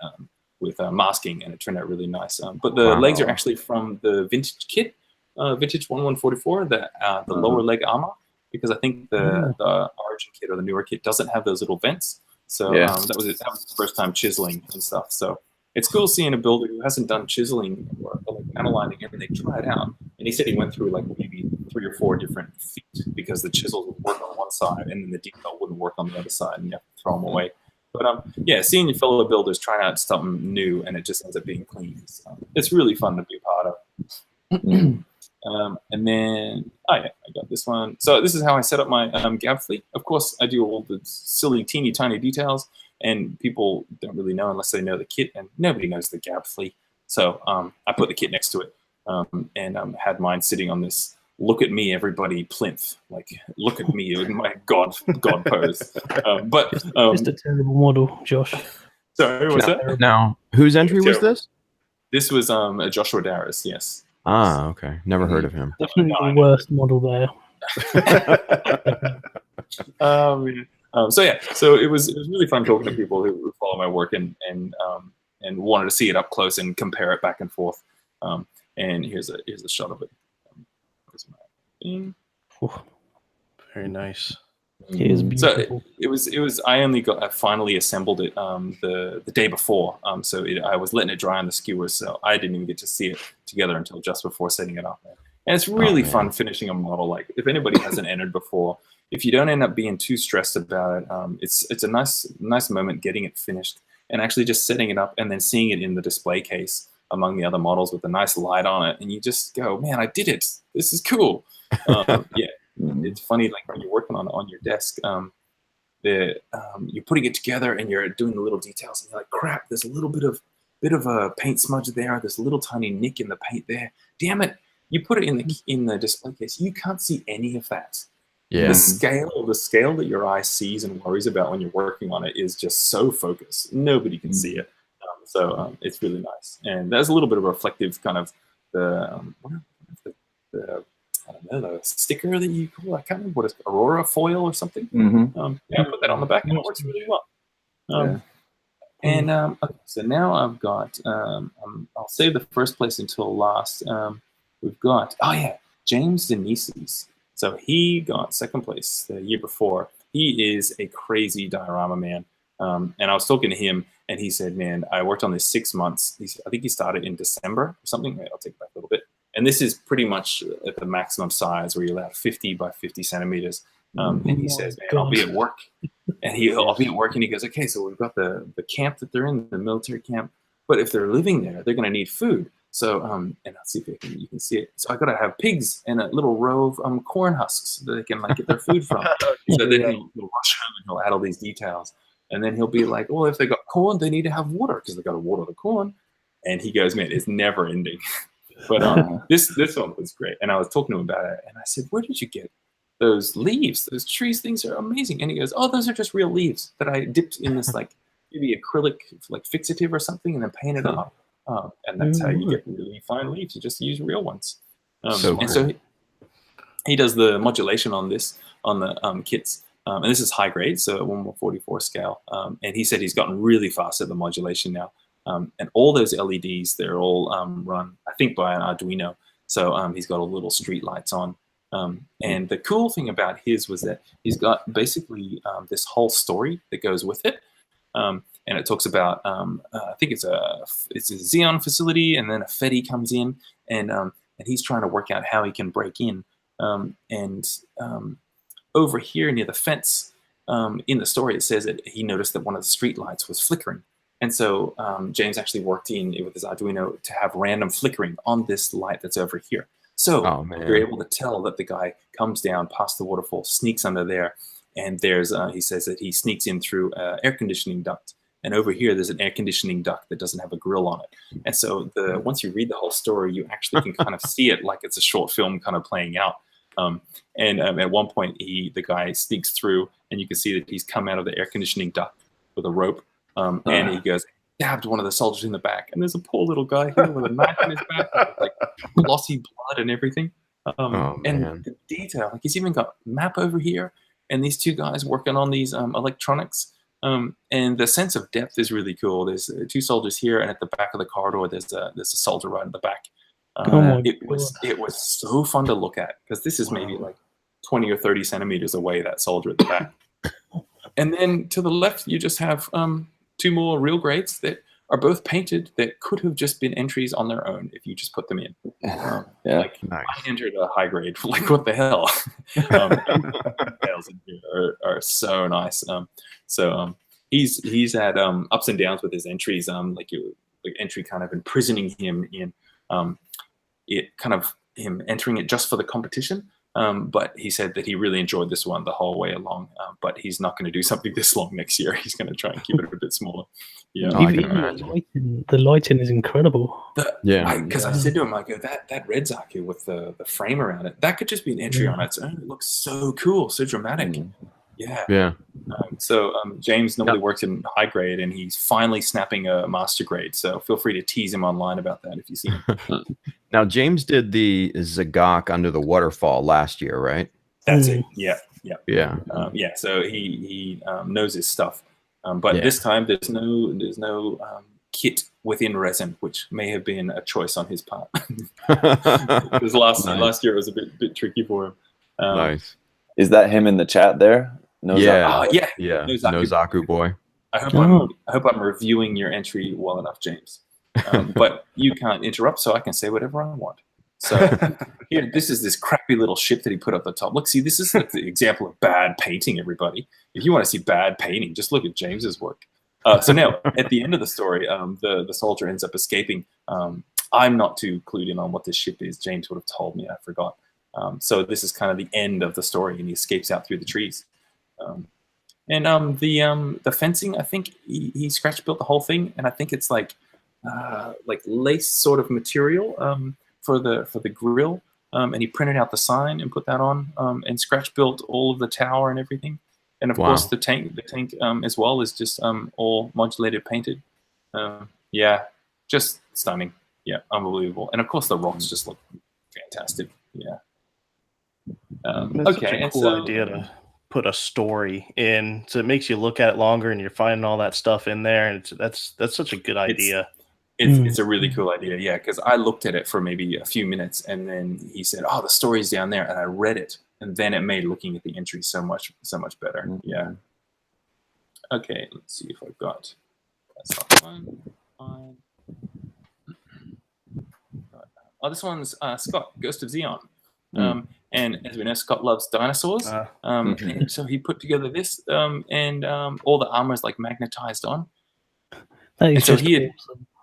with masking, and it turned out really nice. But the legs are actually from the vintage kit, vintage 1144, the lower leg armor, because I think the origin kit or the newer kit doesn't have those little vents. So that was the first time chiseling and stuff. So it's cool seeing a builder who hasn't done chiseling or like panelining and they try it out. And he said he went through like maybe 3 or 4 different feet because the chisels would work on one side and then the detail wouldn't work on the other side, and you have to throw them away. But yeah, seeing your fellow builders trying out something new and it just ends up being clean, it's really fun to be part of. And then, I got this one. So this is how I set up my gab fleet. Of course, I do all the silly, teeny tiny details, and people don't really know unless they know the kit, and nobody knows the gab fleet. So I put the kit next to it, and had mine sitting on this "look at me, everybody" plinth. Like, look at me in my god pose. But just a terrible model, Josh. Sorry, what's that? Now, whose entry was this? This was Joshua Darris. Yes. Ah, okay. Never heard of him. Definitely the worst model there. So yeah, so it was really fun talking to people who follow my work and wanted to see it up close and compare it back and forth. And here's a shot of it. Here's my thing. Very nice. It is beautiful. So it was. I finally assembled it the day before. So I was letting it dry on the skewers, so I didn't even get to see it together until just before setting it up. And it's really fun finishing a model. Like, if anybody hasn't entered before, if you don't end up being too stressed about it, it's a nice moment getting it finished and actually just setting it up and then seeing it in the display case among the other models with a nice light on it, and you just go, man, I did it. This is cool. Yeah. It's funny, like when you're working on your desk, you're putting it together and you're doing the little details, and you're like, crap, there's a little bit of a paint smudge there. There's a little tiny nick in the paint there. Damn it! You put it in the display case, you can't see any of that. Yeah. The scale that your eye sees and worries about when you're working on it is just so focused. Nobody can see it. So it's really nice, and there's a little bit of a reflective kind of the I don't know, the sticker that you call, I can't remember what it's, Aurora foil or something. Yeah, I put that on the back and it works really well. And okay, so now I've got, I'll save the first place until last. We've got, James Denise's. So he got second place the year before. He is a crazy diorama man. And I was talking to him and he said, man, I worked on this 6 months. I think he started in December or something. Wait, I'll take it back a little bit. And this is pretty much at the maximum size where you're allowed 50 by 50 centimeters. And he says, man, I'll be at work. And I'll be at work, and he goes, okay, so we've got the camp that they're in, the military camp. But if they're living there, they're going to need food. So, and I'll see if you can see it. So I got to have pigs and a little row of corn husks that they can like get their food from. So then he'll rush home and he'll add all these details. And then he'll be like, well, if they got corn, they need to have water because they got to water the corn. And he goes, man, it's never ending. But this one was great, and I was talking to him about it, and I said, where did you get those leaves? Those trees things are amazing. And he goes, oh, those are just real leaves that I dipped in this like maybe acrylic like fixative or something and then painted up. And that's how you get really fine leaves. You just use real ones. So he does the modulation on the kits. And this is high grade, so 1/44 scale. And he said he's gotten really fast at the modulation now. And all those LEDs, they're all run, I think, by an Arduino. So he's got all little street lights on. And the cool thing about his was that he's got basically this whole story that goes with it. And it talks about, I think it's a Xeon facility, and then a Fedi comes in, and he's trying to work out how he can break in. And over here near the fence, in the story, it says that he noticed that one of the street lights was flickering. And so James actually worked in with his Arduino to have random flickering on this light that's over here. So you're able to tell that the guy comes down past the waterfall, sneaks under there, and there's he says that he sneaks in through air conditioning duct. And over here, there's an air conditioning duct that doesn't have a grill on it. And so once you read the whole story, you actually can kind of see it like it's a short film kind of playing out. At one point, the guy sneaks through, and you can see that he's come out of the air conditioning duct with a rope, and he goes, stabbed one of the soldiers in the back. And there's a poor little guy here with a knife in his back, with, like glossy blood and everything. And the detail, like he's even got map over here, and these two guys working on these electronics. And the sense of depth is really cool. There's two soldiers here, and at the back of the corridor, there's a soldier right at the back. It was so fun to look at, because this is maybe like 20 or 30 centimeters away, that soldier at the back. And then to the left, you just have two more real grades that are both painted that could have just been entries on their own if you just put them in. Like nice. I entered a high grade. Like, what the hell? Details in here are so nice. He's had ups and downs with his entries. Like entry kind of imprisoning him in it, kind of him entering it just for the competition. But he said that he really enjoyed this one the whole way along. But he's not going to do something this long next year. He's going to try and keep it a bit smaller. Yeah, the lighting is incredible. Because I said to him, I go, that red Zaku with the frame around it, that could just be an entry on its own. It looks so cool, so dramatic. James normally works in high grade, and he's finally snapping a master grade. So feel free to tease him online about that if you see him. Now, James did the Zagok under the waterfall last year, right? That's it. Yeah. So he knows his stuff. But this time there's no kit within resin, which may have been a choice on his part. Because last year it was a bit tricky for him. Nice. Is that him in the chat there? No Zaku. No Zaku boy. I hope I'm reviewing your entry well enough, James. But you can't interrupt, so I can say whatever I want. So here, this is this crappy little ship that he put up the top. Look, see, this is like the example of bad painting, everybody. If you want to see bad painting, just look at James's work. So now, at the end of the story, the soldier ends up escaping. I'm not too clued in on what this ship is. James would have told me. I forgot. So this is kind of the end of the story, and he escapes out through the trees. The fencing, I think he scratch built the whole thing, and I think it's like lace sort of material for the grill, and he printed out the sign and put that on, and scratch built all of the tower and everything, and of course the tank as well is just all modulated painted. Just stunning. Unbelievable. And of course the rocks just look fantastic. That's such a cool idea to put a story in, so it makes you look at it longer, and you're finding all that stuff in there, and that's such a good idea. It's a really cool idea, because I looked at it for maybe a few minutes, and then he said, "Oh, the story's down there," and I read it, and then it made looking at the entry so much better. Okay, let's see if I've got. That's not one. Fine. Oh, this one's Scott, Ghost of Xeon. And as we know, Scott loves dinosaurs. And so he put together this, and all the armor is like magnetized on. That is awesome.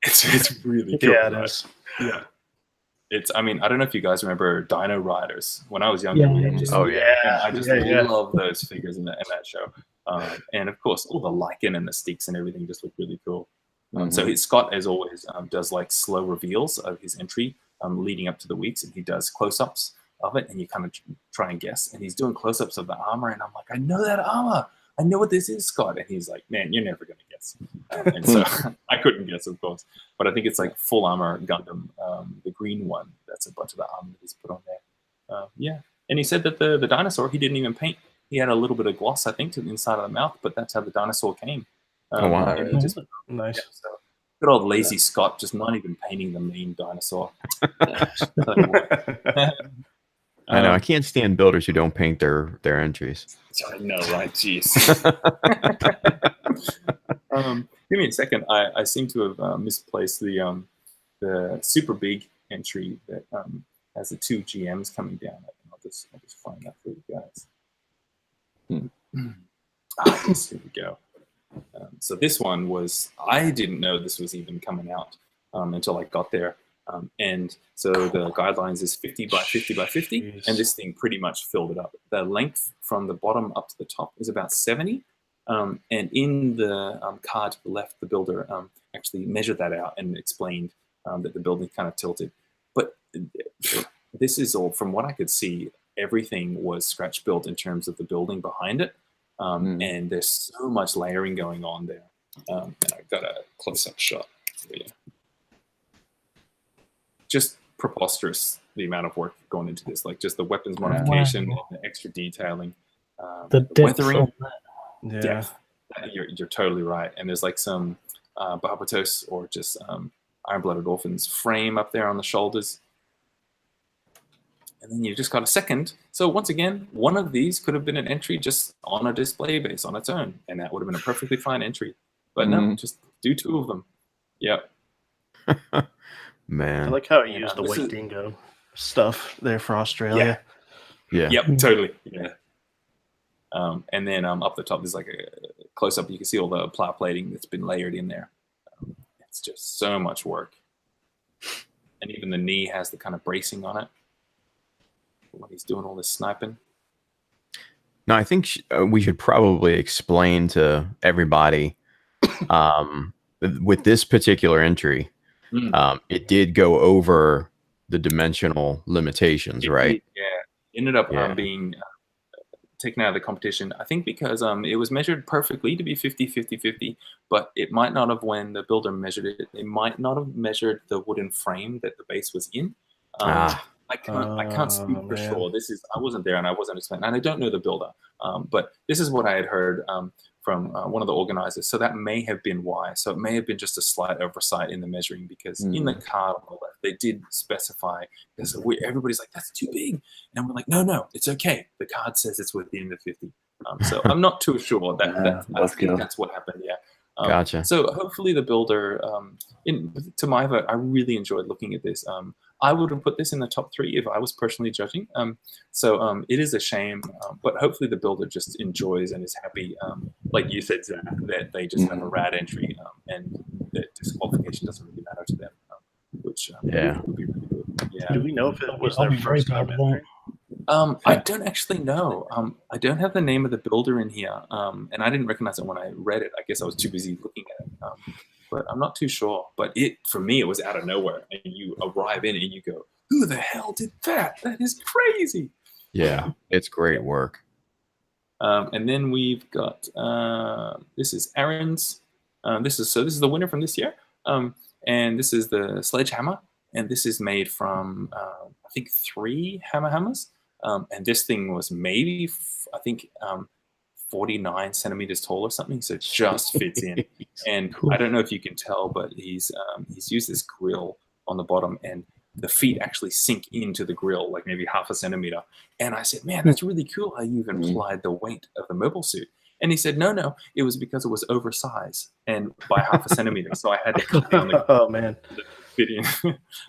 It's really cool. Yeah, it is. Yeah. I mean, I don't know if you guys remember Dino Riders. When I was younger, I just love those figures in that show. And of course, all the lichen and the sticks and everything just look really cool. So Scott, as always, does like slow reveals of his entry leading up to the weeks, and he does close-ups of it, and you kind of try and guess. And he's doing close-ups of the armor, and I'm like, I know that armor. I know what this is, Scott. And he's like, man, you're never going to guess. And so I couldn't guess, of course. But I think it's like full armor Gundam, the green one. That's a bunch of the armor that he's put on there. And he said that the dinosaur, he didn't even paint. He had a little bit of gloss, I think, to the inside of the mouth, but that's how the dinosaur came. And he just, nice. So good old lazy Scott, just not even painting the main dinosaur. I know. I can't stand builders who don't paint their entries. I know, right? Jeez. Give me a second. I seem to have misplaced the super big entry that has the two GMs coming down. I'll just find that for you guys. Yes, here we go. So this one was, I didn't know this was even coming out until I got there. And so the guidelines is 50 by 50 by 50, Jeez. and this thing pretty much filled it up. The length from the bottom up to the top is about 70. And in the card to the left, the builder actually measured that out and explained that the building kind of tilted. But this is all, from what I could see, everything was scratch built in terms of the building behind it. And there's so much layering going on there. And I've got a close-up shot for you. Just preposterous, the amount of work going into this, like just the weapons modification, and the extra detailing, The weathering. on that. Yeah. Depth. You're totally right. And there's like some Barbatos or just Iron-Blooded Orphans frame up there on the shoulders. And then you just got a second. So once again, one of these could have been an entry just on a display base on its own, and that would have been a perfectly fine entry. But no, just do two of them. Yep. Man. I like how you use the white dingo stuff there for Australia. Yeah. Yep, totally. Yeah. And then up the top, there's like a close-up. You can see all the plow plating that's been layered in there. It's just so much work. And even the knee has the kind of bracing on it when he's doing all this sniping. No, I think we should probably explain to everybody with this particular entry, it did go over the dimensional limitations, right? Yeah. Ended up being taken out of the competition, I think because it was measured perfectly to be 50-50-50, but it might not have, when the builder measured it, it might not have measured the wooden frame that the base was in. I can't speak for sure. I wasn't there and I wasn't explaining, and I don't know the builder, but this is what I had heard from one of the organizers. So that may have been why. So it may have been just a slight oversight in the measuring, because in the card on the left, they did specify, because everybody's like, that's too big. And we're like, no, it's okay. The card says it's within the 50. So I'm not too sure that I think that's what happened. Yeah. Gotcha. So hopefully the builder, to my vote, I really enjoyed looking at this. I would have put this in the top 3 if I was personally judging. So it is a shame, but hopefully the builder just enjoys and is happy, like you said, Zach, that they just have a rad entry and that disqualification doesn't really matter to them, which would be really good. Yeah. Do we know if it was their first time entry? I don't actually know. I don't have the name of the builder in here, and I didn't recognize it when I read it. I guess I was too busy looking at it, but I'm not too sure. But for me, it was out of nowhere. And you arrive in it and you go, who the hell did that? That is crazy. Yeah, it's great work. And then we've got, this is Aaron's. This is the winner from this year. And this is the Sledgehammer. And this is made from, I think, 3 hammers. And this thing was maybe, I think, 49 centimeters tall or something, so it just fits in. And cool. I don't know if you can tell, but he's used this grill on the bottom, and the feet actually sink into the grill, like maybe half a centimeter. And I said, man, that's really cool how you've implied the weight of the mobile suit. And he said, no, it was because it was oversized and by half a centimeter, so I had to cut down the oh man. Fit in.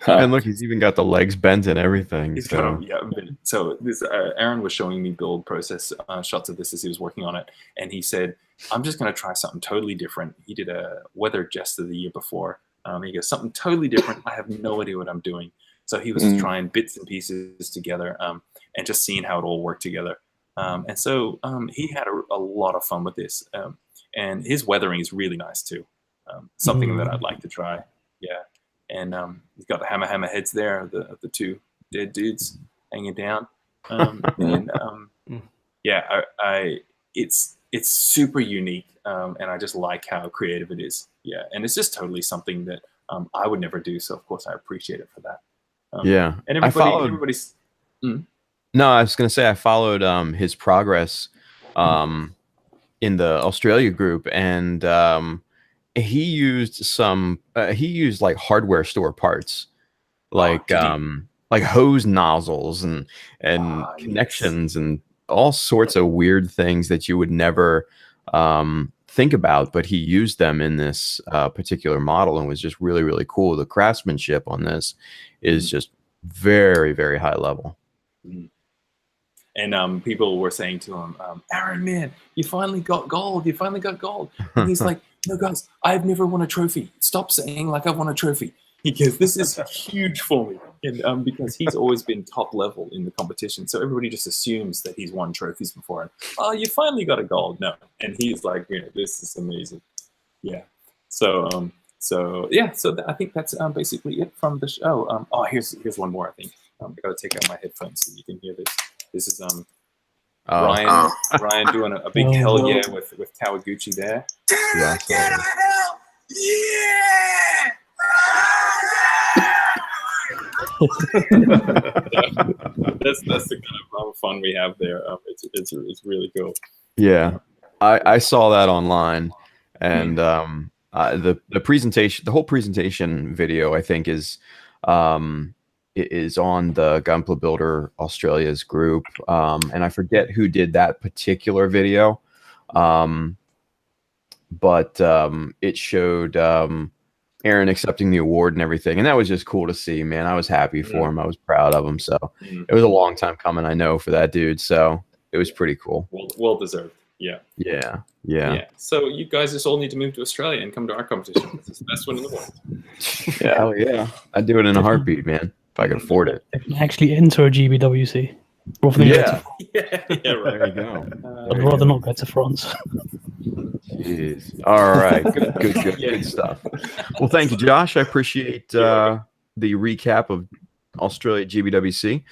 And look, he's even got the legs bent and everything. So this Aaron was showing me build process shots of this as he was working on it, and he said, I'm just going to try something totally different. He did a weather jester the year before. He goes, something totally different. I have no idea what I'm doing. So he was trying bits and pieces together and just seeing how it all worked together. And so he had a lot of fun with this. And his weathering is really nice too. Something that I'd like to try. Yeah. And he's got the hammer heads there, the 2 dead dudes hanging down. It's super unique, and I just like how creative it is. Yeah, and it's just totally something that I would never do. So of course I appreciate it for that. And everybody's. No, I was going to say I followed his progress in the Australia group, and he used like hardware store parts, like hose nozzles and connections and all sorts of weird things that you would never think about, but he used them in this particular model and was just really, really cool. The craftsmanship on this is just very, very high level. And people were saying to him, Aaron, man, you finally got gold. You finally got gold. And he's like, no, guys, I've never won a trophy. Stop saying like I've won a trophy. He goes, this is huge for me. And because he's always been top level in the competition. So everybody just assumes that he's won trophies before. And, oh, you finally got a gold. No. And he's like, this is amazing. Yeah. So I think that's basically it from the show. Here's one more, I think. I gotta take out my headphones so you can hear this. This is Ryan doing a big hell yeah with Kawaguchi there. Yeah. That's the kind of fun we have there. It's really cool. Yeah, I saw that online, and the presentation, the whole presentation video, I think is on the Gunpla Builder Australia's group, and I forget who did that particular video, but it showed Aaron accepting the award and everything, and that was just cool to see, man. I was happy for him. I was proud of him. So it was a long time coming, I know, for that dude. So it was pretty cool. Well deserved. Yeah. So you guys just all need to move to Australia and come to our competition. It's the best one in the world. Yeah, hell yeah. I'd do it in a heartbeat, man, if I could afford it. Actually enter a GBWC. Right. Right. There you go. I'd rather not go to France. Jeez. All right. Good stuff. Well, thank you, Josh. I appreciate the recap of Australia GBWC.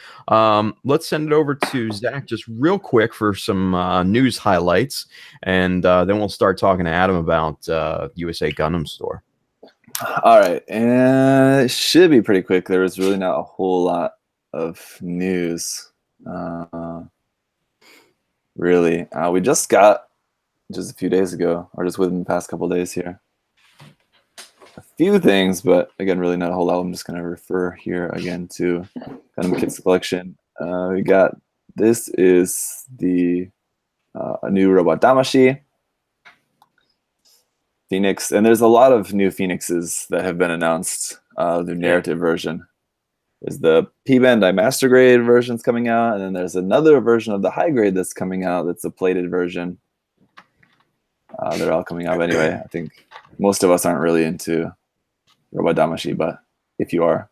Let's send it over to Zach just real quick for some news highlights, and then we'll start talking to Adam about USA Gundam Store. All right, and it should be pretty quick. There was really not a whole lot of news. Really, we just got just a few days ago, or just within the past couple of days here, a few things, but again, really not a whole lot. I'm just going to refer here again to Gundam Kits Collection. We got, this is the a new robot Damashii Phoenix, and there's a lot of new Phoenixes that have been announced. The narrative version. There's the P-Bandai Master Grade versions coming out, and then there's another version of the high grade that's coming out. That's a plated version. They're all coming out anyway. I think most of us aren't really into Robot Damashii, but if you are,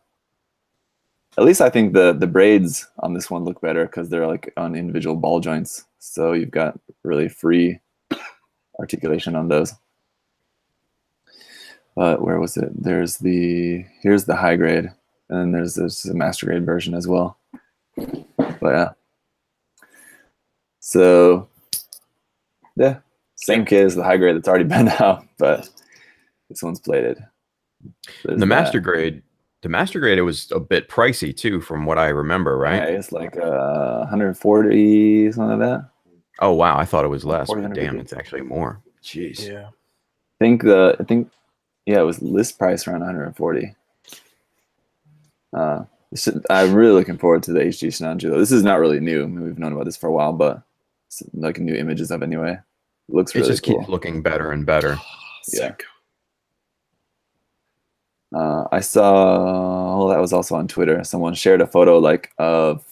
at least I think the braids on this one look better because they're like on individual ball joints. So you've got really free articulation on those. But where was it? Here's the high grade. And then there's a master grade version as well. But yeah. So yeah, same kit as the high grade that's already been out, but this one's plated. The master grade, it was a bit pricey too, from what I remember, right? Yeah, it's like 140, something like that. Oh wow, I thought it was less. But damn, it's actually more. Jeez. Yeah. I think it was list price around 140. I'm really looking forward to the HG Shinanju. This is not really new. I mean, we've known about this for a while, but it's like new images of anyway. It looks really cool. It just keeps looking better and better. Yeah. I saw, that was also on Twitter. Someone shared a photo of,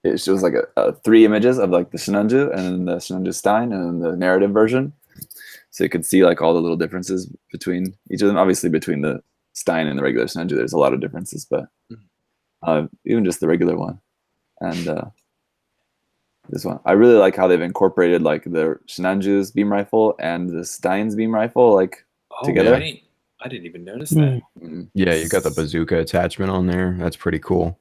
it shows like a 3 images of like the Shinanju and then the Shinanju Stein and then the narrative version. So you could see like all the little differences between each of them. Obviously between the Stein and the regular Shinanju, there's a lot of differences, but even just the regular one and this one, I really like how they've incorporated like the Shinanju's beam rifle and the Stein's beam rifle together. I didn't even notice that. Yeah, you got the bazooka attachment on there. That's pretty cool.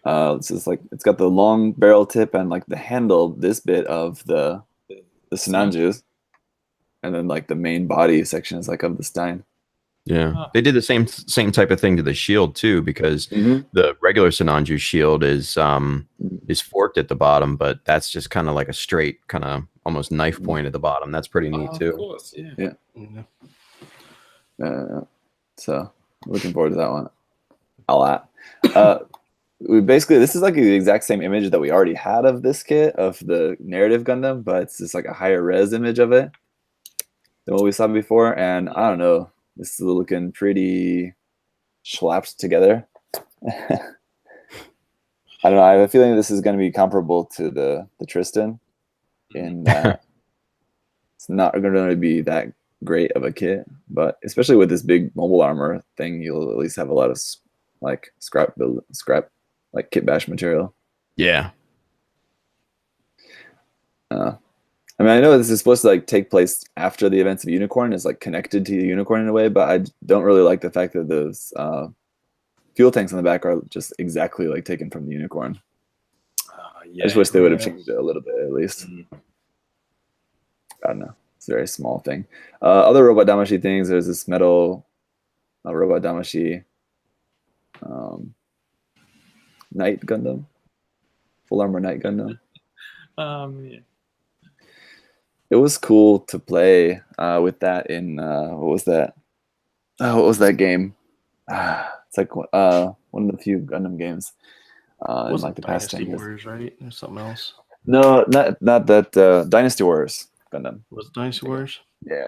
It's just like it's got the long barrel tip and like the handle, this bit of the Shinanju's, and then like the main body section is like of the Stein. Yeah, they did the same type of thing to the shield too, because the regular Shinanju shield is forked at the bottom, but that's just kind of like a straight, kind of almost knife point at the bottom. That's pretty neat too. Of course, yeah. So looking forward to that one a lot. This is like the exact same image that we already had of this kit of the narrative Gundam, but it's just like a higher res image of it than what we saw before. And I don't know, this is looking pretty slapped together. I don't know. I have a feeling this is going to be comparable to the Tristan, in that it's not going to be that great of a kit, but especially with this big mobile armor thing, you'll at least have a lot of like scrap like kit bash material. Yeah. I mean, I know this is supposed to like take place after the events of Unicorn, is like connected to Unicorn in a way, but I don't really like the fact that those fuel tanks on the back are just exactly like taken from the Unicorn. Yeah, I just wish they would have changed it a little bit at least. I don't know. It's a very small thing. Other robot Damashii things. There's this metal robot Damashii Knight Gundam, full armor Knight Gundam. Yeah. It was cool to play with that in what was that? Oh, what was that game? It's like one of the few Gundam games in like the past 10 years. Warriors, right? Or something else. No, not that. Dynasty Warriors Gundam. Was it Dynasty Warriors? Yeah.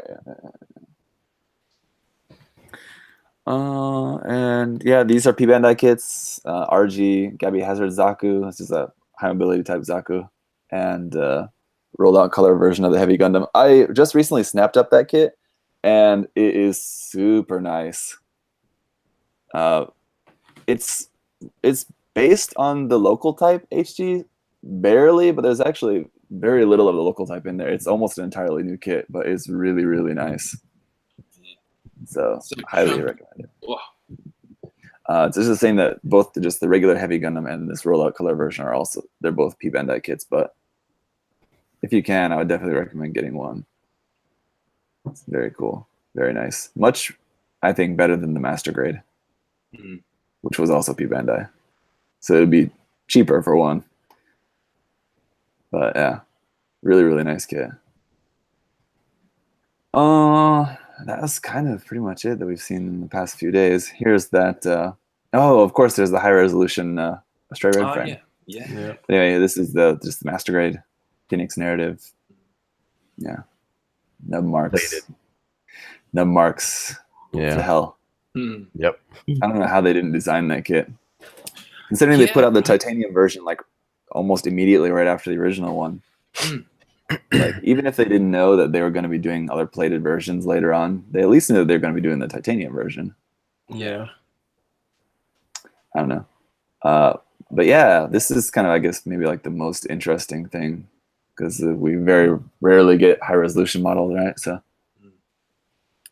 And yeah, these are P Bandai kits. RG, Gabby Hazard Zaku. This is a high mobility type Zaku, and rolled out color version of the Heavy Gundam. I just recently snapped up that kit, and it is super nice. It's based on the local type HG barely, but there's actually very little of the local type in there. It's almost an entirely new kit, but it's really, really nice. So highly recommend it. It's just saying that both just the regular Heavy Gundam and this rollout color version are also, they're both P Bandai kits, but if you can, I would definitely recommend getting one. It's very cool, very nice. Much, I think, better than the Master Grade, which was also P Bandai. So it'd be cheaper for one. But yeah, really, really nice kit. That's kind of pretty much it that we've seen in the past few days. Here's that. Oh, of course, there's the high resolution Stray Red frame. Yeah. Anyway, this is just the Master Grade Phoenix narrative. Yeah, nub marks. Nub marks. Yeah. To hell. Yep. I don't know how they didn't design that kit. Considering they put out the titanium version like almost immediately right after the original one. Like, even if they didn't know that they were going to be doing other plated versions later on, they at least knew that they're going to be doing the titanium version. Yeah. I don't know. But yeah, this is kind of, I guess, maybe like the most interesting thing, because we very rarely get high resolution models, right? So.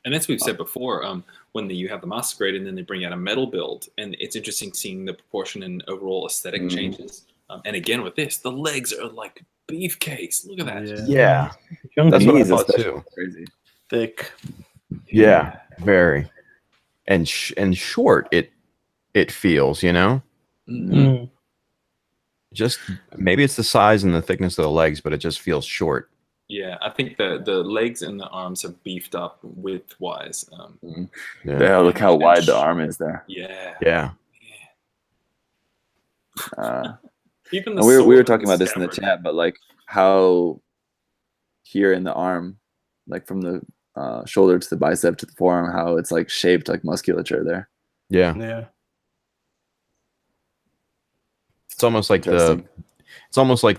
And as we've said before, when you have the Master Grade and then they bring out a metal build, and it's interesting seeing the proportion and overall aesthetic changes. And again, with this, the legs are like beefcakes. Look at that. Yeah. That's what I thought too. Crazy. Thick. Yeah, very. And short it feels, you know? Just maybe it's the size and the thickness of the legs, but it just feels short. Yeah, I think the legs and the arms are beefed up width-wise. Yeah, look how wide the arm is there. Yeah. Even the we were talking about this in the chat, but like how here in the arm, like from the shoulder to the bicep to the forearm, how it's like shaped like musculature there. Yeah. It's almost like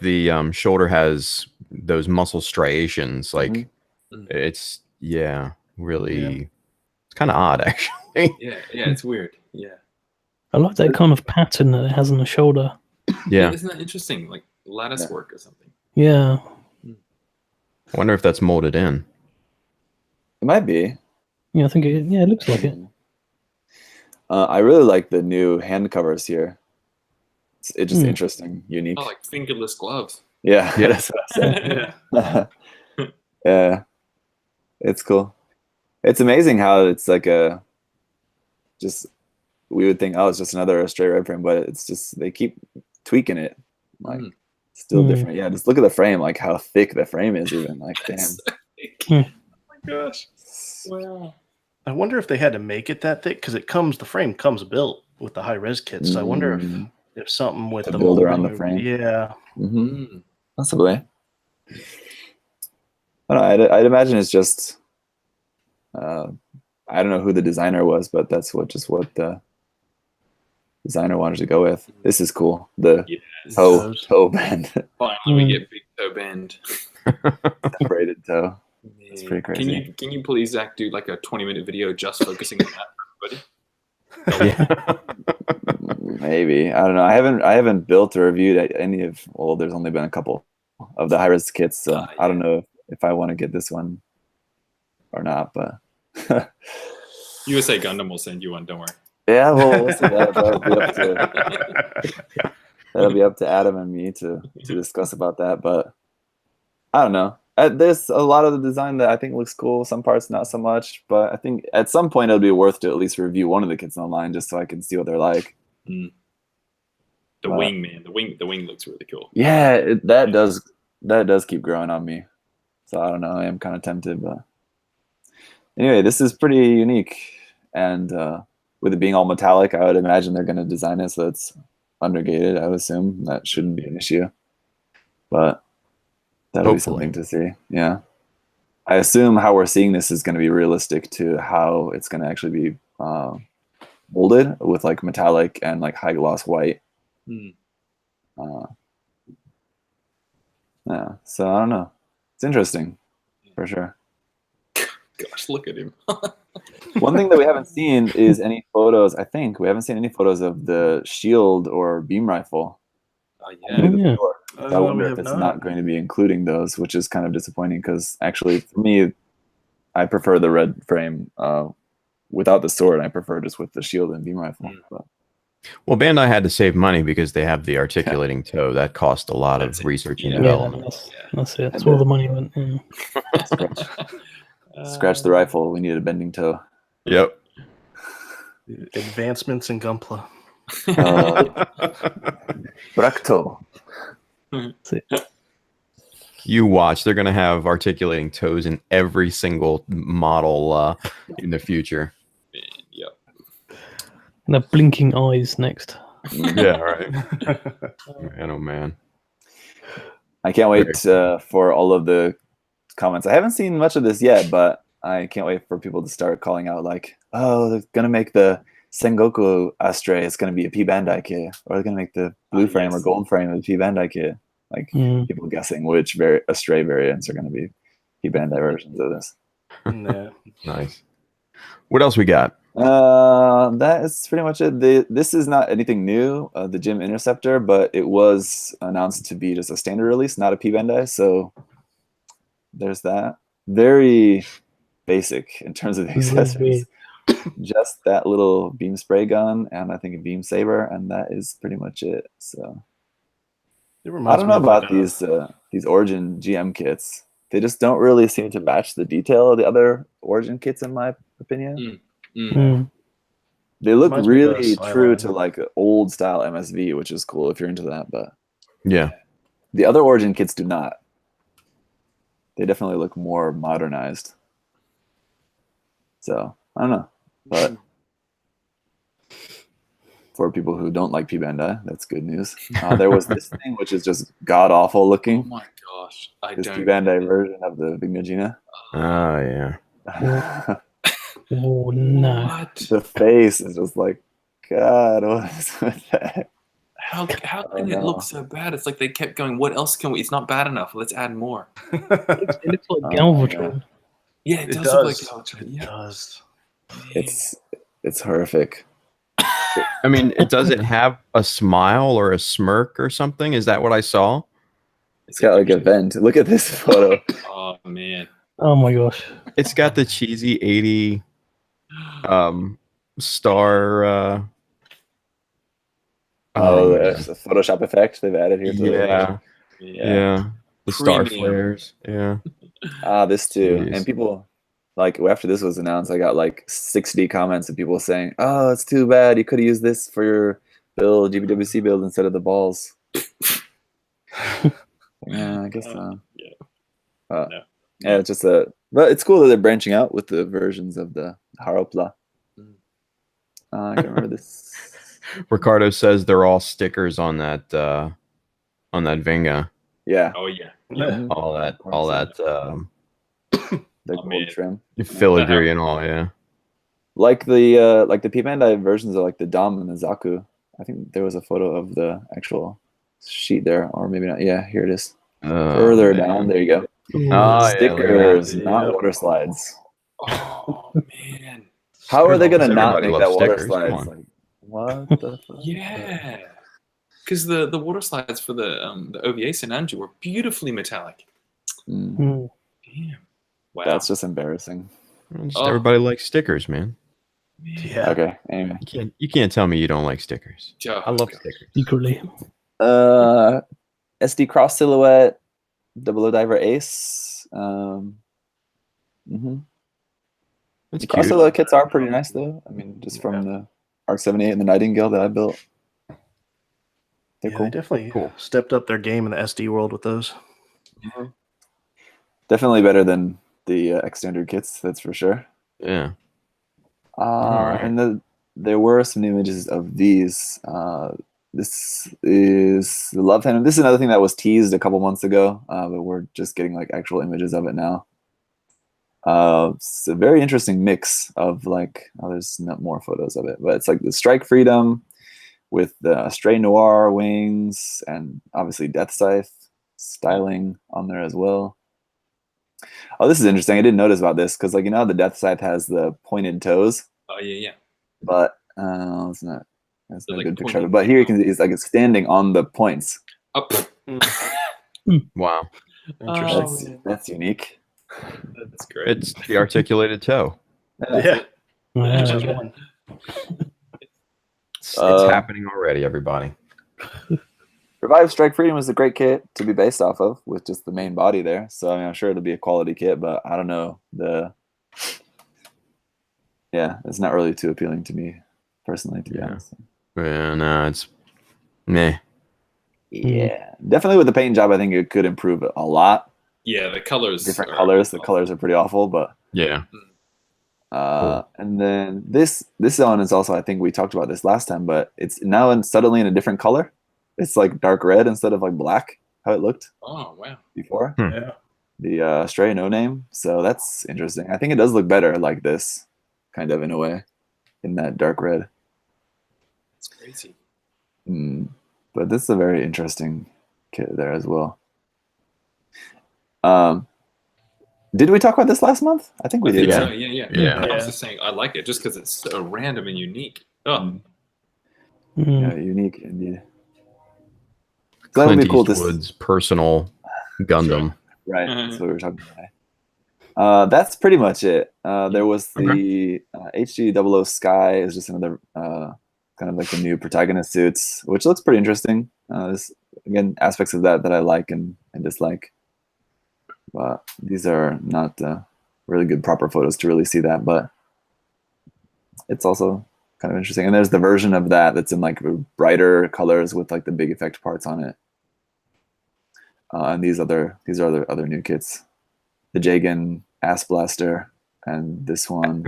the shoulder has those muscle striations. Like it's really it's kind of odd actually. Yeah, it's weird. Yeah. I like that kind of pattern that it has on the shoulder. Yeah, isn't that interesting? Like lattice work or something. Yeah. I wonder if that's molded in. It might be. Yeah, I think it looks like it. I really like the new hand covers here. It's just interesting, unique. Oh, like fingerless gloves. Yeah, that's what I said. Yeah, it's cool. It's amazing how it's like we would think, oh, it's just another Stray Red frame, but it's just they keep tweaking it, like still different. Yeah, just look at the frame, like how thick the frame is, even like damn. Oh my gosh! Wow. I wonder if they had to make it that thick, because the frame comes built with the high res kits. So I wonder if something with the builder on the frame. Yeah. Possibly. I don't know, I'd imagine it's just I don't know who the designer was, but that's what the designer wanted to go with. This is cool. The Yes. toe bend, Finally, we get big toe bend. separated toe. It's pretty Can crazy. you please, Zach, do like a 20-minute video just focusing on that for everybody? Maybe, I don't know. I haven't built or reviewed any of. Well, there's only been a couple of the high-res kits, so I don't know if I want to get this one or not. But USA Gundam will send you one. Don't worry. yeah, well, we'll see. That'll be up to Adam and me to discuss about that. But I don't know. There's a lot of the design that I think looks cool. Some parts not so much. But I think at some point it'll be worth to at least review one of the kits online just so I can see what they're like. The wing, man. The wing looks really cool. Yeah, that does keep growing on me. So I don't know. I am kind of tempted, but anyway, this is pretty unique. And with it being all metallic, I would imagine they're going to design it so it's undergated. I would assume that shouldn't be an issue. But that'll be something to see. Yeah. I assume how we're seeing this is going to be realistic to how it's going to actually be molded with like metallic and like high gloss white. Yeah, so I don't know. It's interesting for sure. Gosh, look at him. One thing that we haven't seen is any photos. I think we haven't seen any photos of the shield or beam rifle. Oh, yeah. I wonder if it's not going to be including those, which is kind of disappointing because actually for me, I prefer the red frame without the sword. I prefer just with the shield and beam rifle. But. Well, Bandai had to save money because they have the articulating toe. That cost a lot of research and development. That's it. That's where all the money went. Scratch the rifle. We need a bending toe. Yep. Advancements in Gunpla. Bracto. You watch. They're going to have articulating toes in every single model in the future. Yep. And the blinking eyes next. Yeah, right. Man, oh man. I can't wait for all of the comments. I haven't seen much of this yet, but I can't wait for people to start calling out like, oh, they're going to make the Sengoku Astray. It's going to be a P Bandai kit. Or they're going to make the blue frame or gold frame of the P Bandai kit. Like people guessing which Astray variants are going to be P Bandai versions of this. Nice. What else we got? That is pretty much it. This is not anything new, the Gym Interceptor, but it was announced to be just a standard release, not a P Bandai. So there's that. Very basic in terms of the accessories. Just that little beam spray gun and I think a beam saber, and that is pretty much it. So I don't know about these Origin GM kits. They just don't really seem to match the detail of the other Origin kits, in my opinion. They look really true to like old style MSV, which is cool if you're into that. But yeah, the other Origin kits do not. They definitely look more modernized. So I don't know, but for people who don't like P Bandai, that's good news. There was this thing which is just god awful looking. Oh my gosh, this P Bandai version of the Big Nogina. Oh yeah. Oh no! What? The face is just like, God, what is with that? How can it look so bad? It's like they kept going, what else can we? It's not bad enough. Let's add more. It looks like Galvatron. Yeah, it does look like Galvatron. Yeah. It does. It's horrific. I mean, does it have a smile or a smirk or something? Is that what I saw? It's got like a vent. Look at this photo. Oh man. Oh my gosh. It's got the cheesy 80 star there's a Photoshop effect they've added here to the star flares. Yeah. This too. Jeez. And people like after this was announced, I got like 60 comments of people saying, oh, it's too bad you could have used this for your build, GBWC build instead of the balls. Yeah, I guess so. Yeah, it's just but it's cool that they're branching out with the versions of the Haropla. I can remember this. Ricardo says they're all stickers on that Venga. Yeah. Oh yeah. All that the gold trim. Filigree and all, yeah. Like the P Bandai versions of like the Dom and the Zaku. I think there was a photo of the actual sheet there, or maybe not. Yeah, here it is. Further down, there you go. Stickers, not water slides. Oh man! How are they gonna not Everybody make loves that water stickers, slides? come on. Like, what the fuck? Yeah, because the water slides for the OVA Senanju were beautifully metallic. Damn! Wow. That's just embarrassing. Just everybody likes stickers, man. Yeah. Okay. Anyway. You can't tell me you don't like stickers. I love stickers. Secretly. SD Cross Silhouette, Double O Diver Ace. The That's Cross cute. Silhouette kits are pretty nice though. I mean, just from the Arc 78 and the Nightingale that I built. They're cool. They definitely stepped up their game in the SD world with those. Definitely better than the X Standard kits, that's for sure. Yeah. Right. And there were some images of these. This is the Love Hand. This is another thing that was teased a couple months ago, but we're just getting like actual images of it now. It's a very interesting mix of like, there's not more photos of it, but it's like the Strike Freedom with the Stray Noir wings and obviously Death Scythe styling on there as well. Oh, this is interesting. I didn't notice about this because, like, you know how the Death Scythe has the pointed toes? Oh yeah. But that's not a like good picture of it. But here you can see it's like it's standing on the points. Up. Wow. Interesting. That's unique. That's great. It's the articulated toe. Yeah. Yeah. One. It's happening already, everybody. Revive Strike Freedom is a great kit to be based off of with just the main body there. So I mean, I'm sure it'll be a quality kit, but I don't know. It's not really too appealing to me personally, to be honest. Yeah, no, it's meh. Yeah, definitely with the paint job, I think it could improve it a lot. Yeah, the colors. Different colors. The colors are pretty awful, but Yeah. And then this one is also, I think we talked about this last time, but it's now suddenly in a different color. It's like dark red instead of like black, how it looked before. Yeah. The Stray No Name. So that's interesting. I think it does look better like this, kind of in a way, in that dark red. It's crazy. But this is a very interesting kit there as well. Did we talk about this last month? I think we did. Yeah. Right? Yeah. I was just saying I like it just because it's so random and unique. Oh. Yeah, unique indeed. That would Clint be cool. Eastwood's personal Gundam. Right. That's what we were talking about. That's pretty much it. There was the HG 00 Sky is just another kind of like the new protagonist suits, which looks pretty interesting. There's again aspects of that I like and dislike. But these are not really good proper photos to really see that, but it's also kind of interesting. And there's the version of that's in like brighter colors with like the big effect parts on it. And these are other new kits. The Jagan Ass Blaster and this one.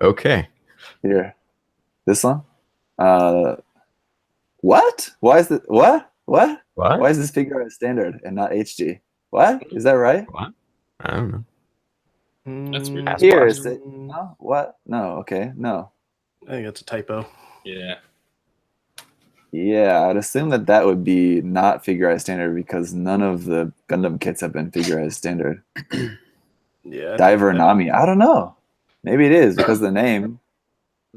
Okay. Here. This one? What? Why is it what? Why is this figure as standard and not HG? What? Is that right? What? I don't know. That's weird. Here is it. No? What? No, okay. No. I think it's a typo. Yeah. Yeah, I'd assume that would be not figurized standard because none of the Gundam kits have been figurized standard. Yeah. Diver Nami. I don't know. Maybe it is because of the name.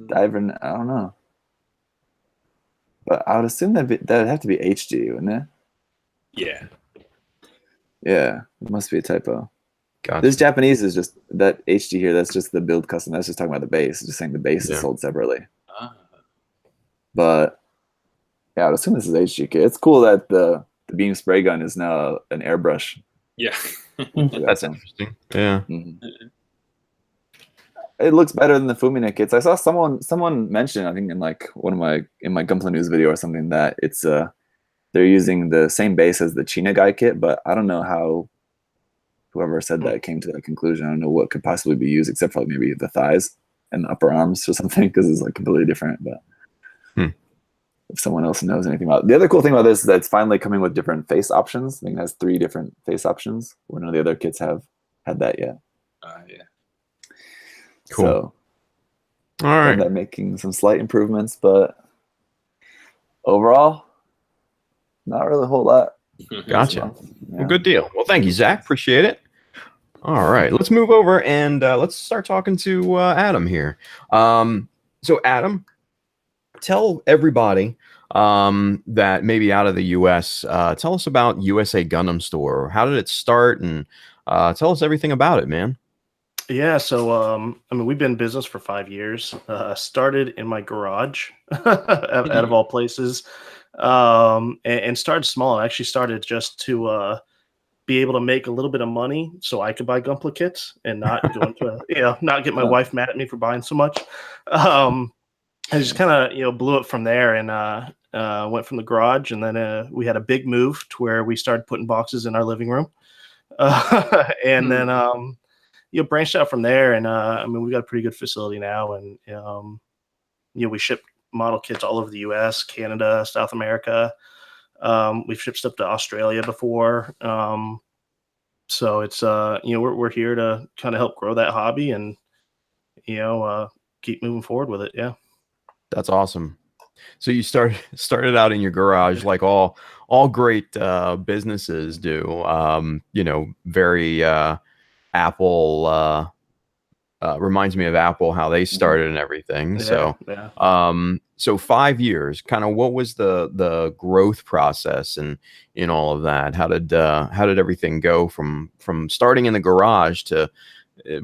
Diver. I don't know. But I would assume that would have to be HG, wouldn't it? Yeah. Yeah, it must be a typo. Gotcha. This Japanese is just that HG here. That's just the build custom. That's just talking about the base. Just saying the base is sold separately. But yeah, I would assume this is HG kit. It's cool that the beam spray gun is now an airbrush. Yeah. That's interesting. Yeah. It looks better than the Fumina kits. I saw someone mention, I think in like in my Gunpla News video or something, that it's they're using the same base as the China Guy kit, but I don't know how whoever said that came to that conclusion. I don't know what could possibly be used except for like maybe the thighs and the upper arms or something, because it's like completely different. But if someone else knows anything about it. The other cool thing about this is that it's finally coming with different face options. I think it has 3 different face options, where none of the other kits have had that yet. Yeah. Cool. So All right. And then making some slight improvements, but overall, not really a whole lot. Gotcha. Well, good deal. Well, thank you, Zach. Appreciate it. All right, let's move over and let's start talking to Adam here. So, Adam, tell everybody that maybe out of the U.S., tell us about USA Gundam Store. How did it start? And tell us everything about it, man. Yeah, so I mean, we've been in business for 5 years. Started in my garage, out of all places, and started small. I actually started just to be able to make a little bit of money, so I could buy Gunpla kits and not go into not get my wife mad at me for buying so much. I just kind of blew it from there, and went from the garage, and then we had a big move to where we started putting boxes in our living room, and then branched out from there. And I mean, we got a pretty good facility now, and we ship model kits all over the U.S., Canada, South America. We've shipped stuff to Australia before, so it's we're here to kind of help grow that hobby and keep moving forward with it. Yeah, that's awesome. So you started out in your garage, like all great businesses do. Very Apple. Reminds me of Apple, how they started and everything. So 5 years, kind of what was the growth process and in all of that? How did everything go from starting in the garage to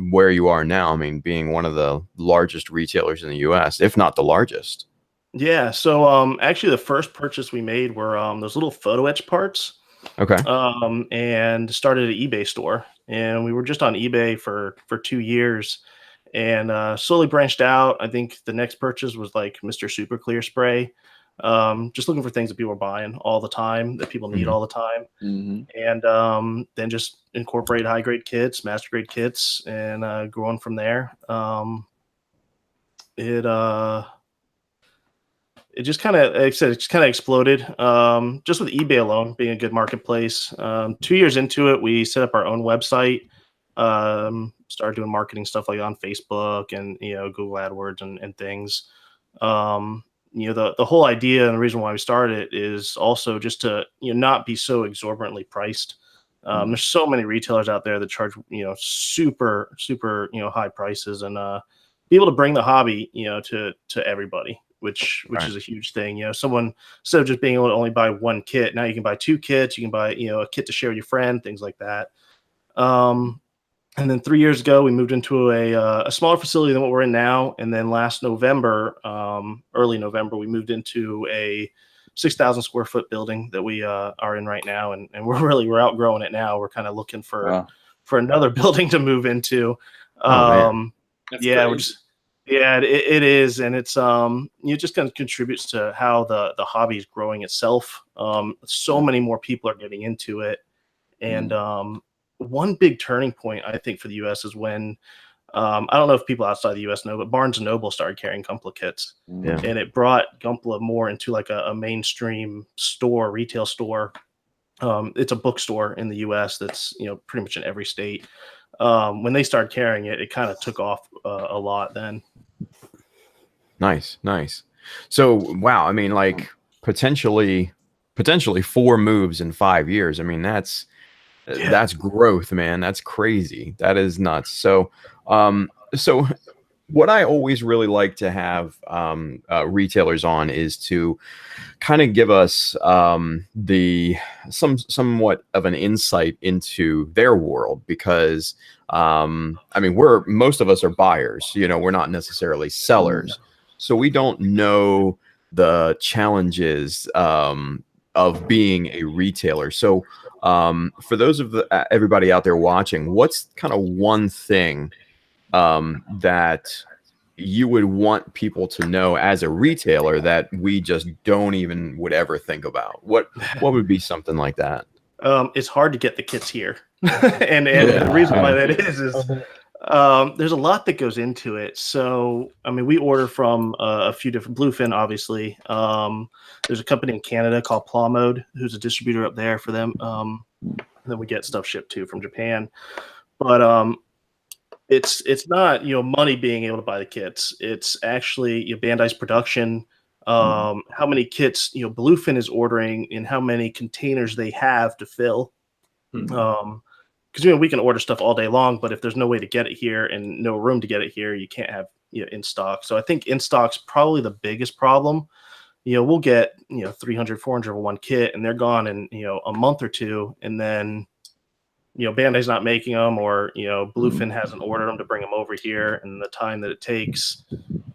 where you are now? I mean, being one of the largest retailers in the US, if not the largest. Yeah. So actually the first purchase we made were those little photo etch parts. Okay. And started an eBay store, and we were just on eBay for 2 years, and slowly branched out. I think the next purchase was like Mr. Super Clear Spray. Just looking for things that people are buying all the time, that people need all the time. And then just incorporate high grade kits, master grade kits, and growing from there. It just kind of, like I said, it just kind of exploded. Just with eBay alone being a good marketplace. 2 years into it, we set up our own website. Started doing marketing stuff like on Facebook and Google AdWords and things. The whole idea and the reason why we started it is also just to not be so exorbitantly priced. There's so many retailers out there that charge super high prices, and be able to bring the hobby to everybody, which is a huge thing. Someone, instead of just being able to only buy one kit, now you can buy 2 kits. You can buy a kit to share with your friend, things like that. And then 3 years ago, we moved into a smaller facility than what we're in now. And then last November, early November, we moved into a 6,000 square foot building that we are in right now. And we're outgrowing it now. We're kind of looking for another building to move into. It is. And it's, it just kind of contributes to how the hobby is growing itself. So many more people are getting into it. And one big turning point, I think, for the U.S. is when, I don't know if people outside the U.S. know, but Barnes & Noble started carrying Gunpla kits. And it brought Gunpla more into like a mainstream store, retail store. It's a bookstore in the U.S. that's, pretty much in every state. When they started carrying it, it kind of took off a lot then. Nice. So, wow. I mean, like potentially 4 moves in 5 years. I mean, that's growth, man. That's crazy. That is nuts. So what I always really like to have retailers on is to kind of give us somewhat of an insight into their world, because I mean, most of us are buyers. We're not necessarily sellers, so we don't know the challenges of being a retailer. So for those of everybody out there watching, what's kind of one thing that you would want people to know as a retailer that we just would ever think about? What would be something like that? It's hard to get the kits here. and the reason why that is there's a lot that goes into it. So, I mean, we order from a few different, Bluefin, obviously. There's a company in Canada called Paw Mode, who's a distributor up there for them. And then we get stuff shipped too from Japan. But it's not money being able to buy the kits. It's actually Bandai's production, how many kits Bluefin is ordering, and how many containers they have to fill. Because we can order stuff all day long, but if there's no way to get it here and no room to get it here, you can't have in stock. So I think in stock's probably the biggest problem. We'll get 300, 400 of one kit, and they're gone in a month or two, and then Bandai's not making them, or Bluefin hasn't ordered them to bring them over here, and the time that it takes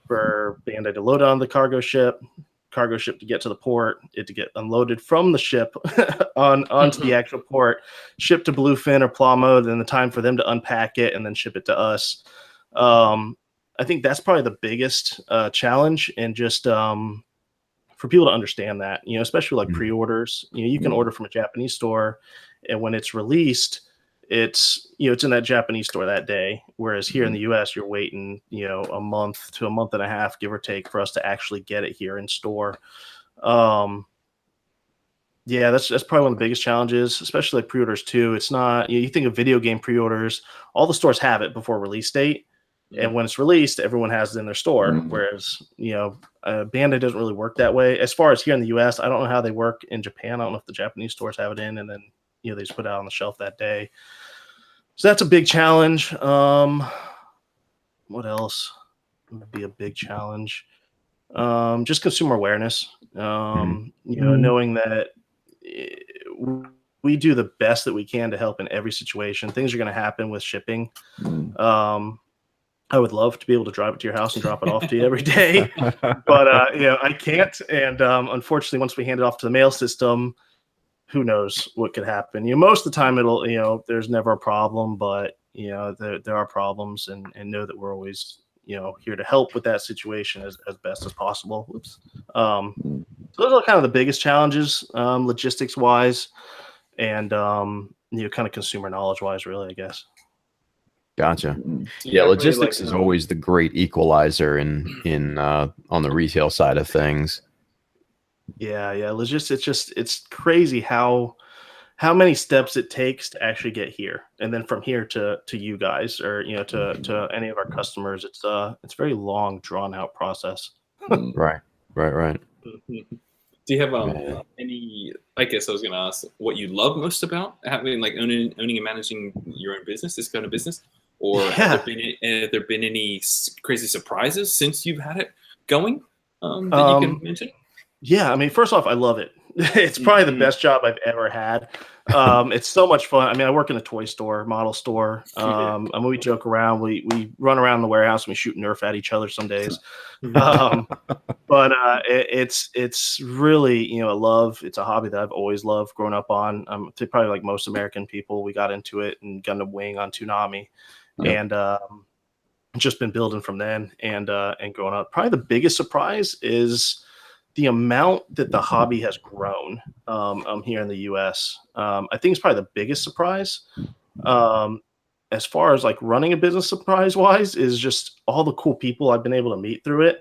for Bandai to load on the cargo ship to get to the port, it to get unloaded from the ship onto the actual port, shipped to Bluefin or Plow Mode, and the time for them to unpack it and then ship it to us. I think that's probably the biggest challenge, and just for people to understand that, especially like pre-orders, you can order from a Japanese store, and when it's released, it's it's in that Japanese store that day, whereas here in the US you're waiting a month to a month and a half, give or take, for us to actually get it here in store. That's probably one of the biggest challenges, especially like pre-orders too. It's not you think of video game pre-orders, all the stores have it before release date, and when it's released, everyone has it in their store, whereas Bandai doesn't really work that way. As far as here in the US, I don't know how they work in Japan. I don't know if the Japanese stores have it in, and then they just put it out on the shelf that day. So that's a big challenge. What else would be a big challenge? Just consumer awareness. Knowing that we do the best that we can to help in every situation. Things are going to happen with shipping. I would love to be able to drive it to your house and drop it off to you every day, but I can't. And unfortunately, once we hand it off to the mail system, who knows what could happen. Most of the time it'll there's never a problem, but there are problems, and know that we're always here to help with that situation as best as possible. So those are kind of the biggest challenges, logistics wise, and kind of consumer knowledge wise, really, I guess. Gotcha. Yeah, logistics is always the great equalizer in on the retail side of things. Yeah. Logistics, it's crazy how many steps it takes to actually get here, and then from here to you guys, or to any of our customers. It's a very long, drawn out process. Right. Do you have any? I guess I was going to ask what you love most about having owning and managing your own business, this kind of business, or have there been any crazy surprises since you've had it going that you can mention? Yeah, I mean, first off, I love it. It's probably the best job I've ever had. It's so much fun. I mean, I work in a toy store, model store. And we joke around. We run around the warehouse and we shoot Nerf at each other some days. But it's really, I love. It's a hobby that I've always loved, grown up on. Probably like most American people, we got into it in Gundam Wing on Toonami, and just been building from then, and growing up. Probably the biggest surprise is the amount that the hobby has grown here in the US. I think it's probably the biggest surprise. As far as like running a business surprise wise, is just all the cool people I've been able to meet through it.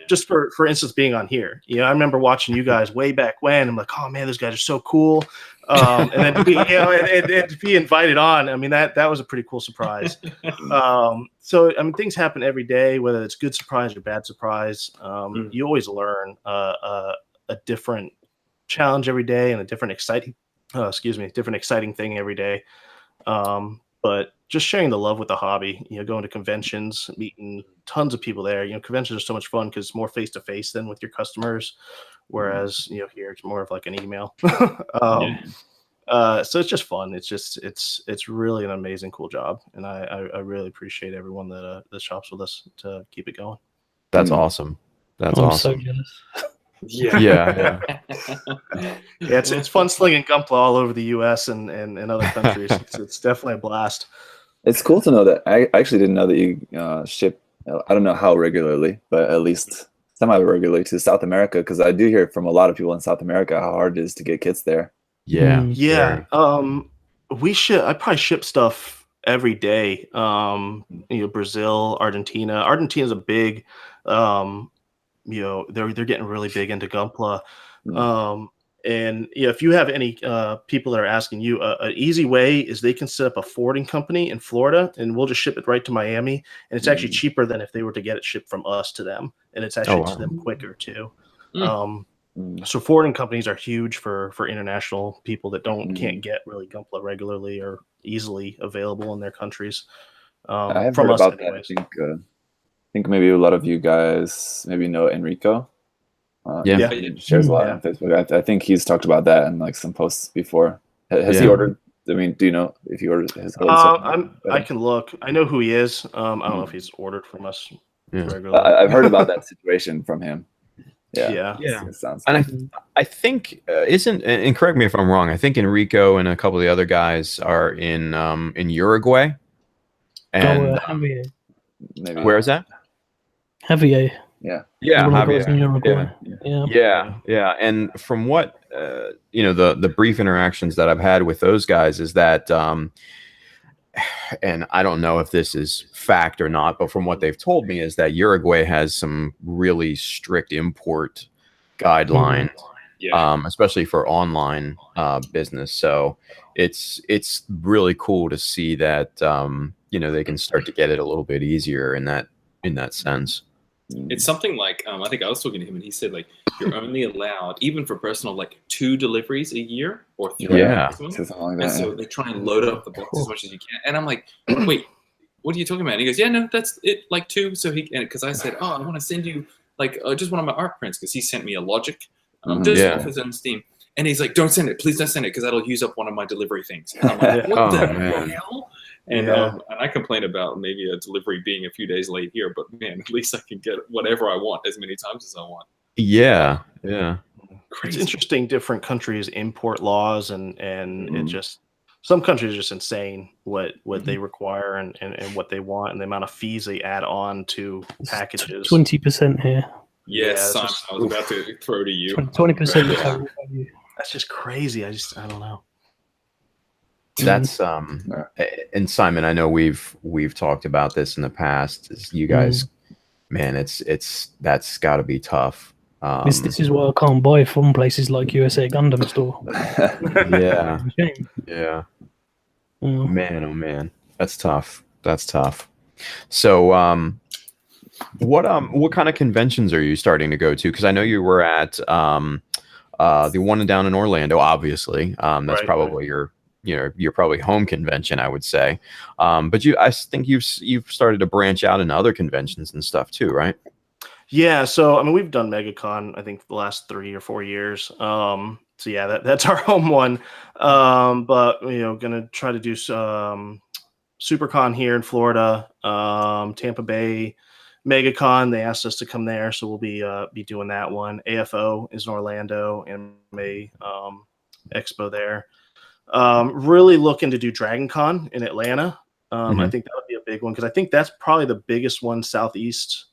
Just for instance, being on here, I remember watching you guys way back when. I'm like, oh man, those guys are so cool. And then to be, and to be invited on, I mean, that was a pretty cool surprise. So I mean, things happen every day, whether it's good surprise or bad surprise. You always learn a different challenge every day, and a different exciting thing every day. But just sharing the love with the hobby, going to conventions, meeting tons of people there. Conventions are so much fun because it's more face to face than with your customers, whereas here it's more of like an email. So it's just fun. It's really an amazing, cool job, and I really appreciate everyone that shops with us to keep it going. That's awesome. That's awesome. I'm so jealous. Yeah. It's fun slinging Gunpla all over the U.S. and other countries. It's definitely a blast. It's cool to know that. I actually didn't know that you ship. I don't know how regularly, but at least semi-regularly to South America, because I do hear from a lot of people in South America how hard it is to get kits there. Yeah. I probably ship stuff every day. Brazil, Argentina. Argentina's a big. They're getting really big into Gunpla. And if you have any people that are asking you, an easy way is they can set up a forwarding company in Florida, and we'll just ship it right to Miami. And it's actually cheaper than if they were to get it shipped from us to them, and it's actually to them quicker too. So forwarding companies are huge for international people that can't get really Gunpla regularly or easily available in their countries. I have heard about that. I think maybe a lot of you guys maybe know Enrico. He shares a lot on Facebook. I think he's talked about that in like some posts before. Has he ordered? I mean, do you know if he ordered his? I can look. I know who he is. I don't know if he's ordered from us regularly. I've heard about that situation from him. Yeah. It sounds. And I think isn't, and correct me if I'm wrong, I think Enrico and a couple of the other guys are in Uruguay. And maybe. Where is that? Javier. Javier. Yeah. And from what the brief interactions that I've had with those guys is that, and I don't know if this is fact or not, but from what they've told me is that Uruguay has some really strict import guidelines, especially for online business. So it's really cool to see that they can start to get it a little bit easier in that sense. It's something like I think I was talking to him, and he said like you're only allowed, even for personal, like 2 deliveries a year or 3 maximum. And so they try and load up the box as much as you can. And I'm like, wait, what are you talking about? And he goes, yeah, no, that's it, like 2. So because I said, I want to send you like just one of my art prints, because he sent me a Logic just off his own Steam. And he's like, don't send it, please don't send it, because that'll use up one of my delivery things. And I'm like, what the hell? And I complain about maybe a delivery being a few days late here, but man, at least I can get whatever I want as many times as I want. Yeah. It's interesting. Different countries' import laws, and it just, some countries are just insane what they require and what they want, and the amount of fees they add on to packages. 20% here. Yes, Simon, I was about to throw to you. 20%. That's just crazy. I don't know. That's and Simon, I know we've talked about this in the past. You guys, man, it's that's got to be tough. This is what I can't buy from places like USA Gundam Store. Man, oh man, that's tough. So, what kind of conventions are you starting to go to? Because I know you were at the one down in Orlando, obviously. That's probably your probably home convention, I would say. But I think you've started to branch out into other conventions and stuff too, right? Yeah. So I mean, we've done MegaCon, I think, the last 3 or 4 years. So yeah, that's our home one. But gonna try to do SuperCon here in Florida, Tampa Bay, MegaCon. They asked us to come there, so we'll be doing that one. AFO is in Orlando, and May Expo there. Really looking to do DragonCon in Atlanta. I think that would be a big one, because I think that's probably the biggest one Southeast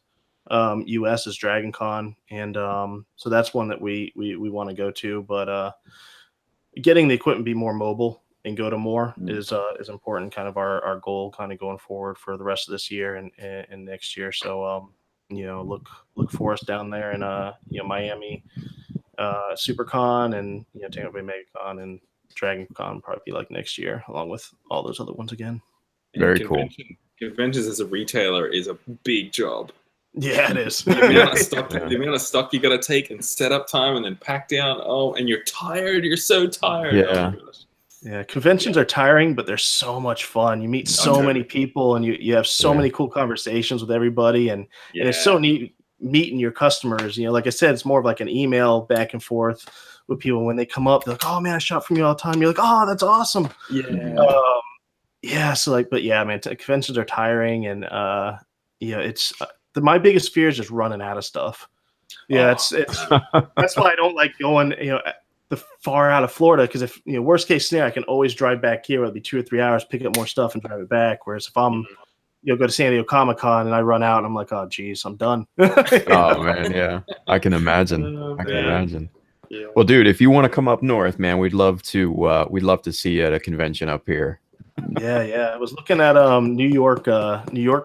US is DragonCon, and so that's one that we want to go to. But getting the equipment be more mobile and go to more is important. Kind of our goal, kind of going forward for the rest of this year and next year. So look for us down there in Miami, SuperCon, and Tampa Bay MegaCon, and DragonCon probably like next year, along with all those other ones again. Very cool. Conventions as a retailer is a big job. Yeah, it is. The amount of stock you got to take, and set up time, and then pack down. Oh, and you're tired. You're so tired. Yeah. Yeah, conventions are tiring, but they're so much fun. You meet so many people, and you have so many cool conversations with everybody, and it's so neat meeting your customers. Like I said, it's more of like an email back and forth with people. When they come up, they're like, "Oh man, I shop from you all the time." You're like, "Oh, that's awesome." So but yeah, man, conventions are tiring, and it's my biggest fear is just running out of stuff. It's that's why I don't like going the far out of Florida, because if worst case scenario, I can always drive back here. It'll be 2 or 3 hours, pick up more stuff, and drive it back. Whereas if I'm go to San Diego Comic-Con and I run out, and I'm like, oh geez, I'm done. Oh man, yeah, I can imagine. Yeah. Well, dude, if you want to come up north, man, we'd love to see you at a convention up here. Yeah. I was looking at New York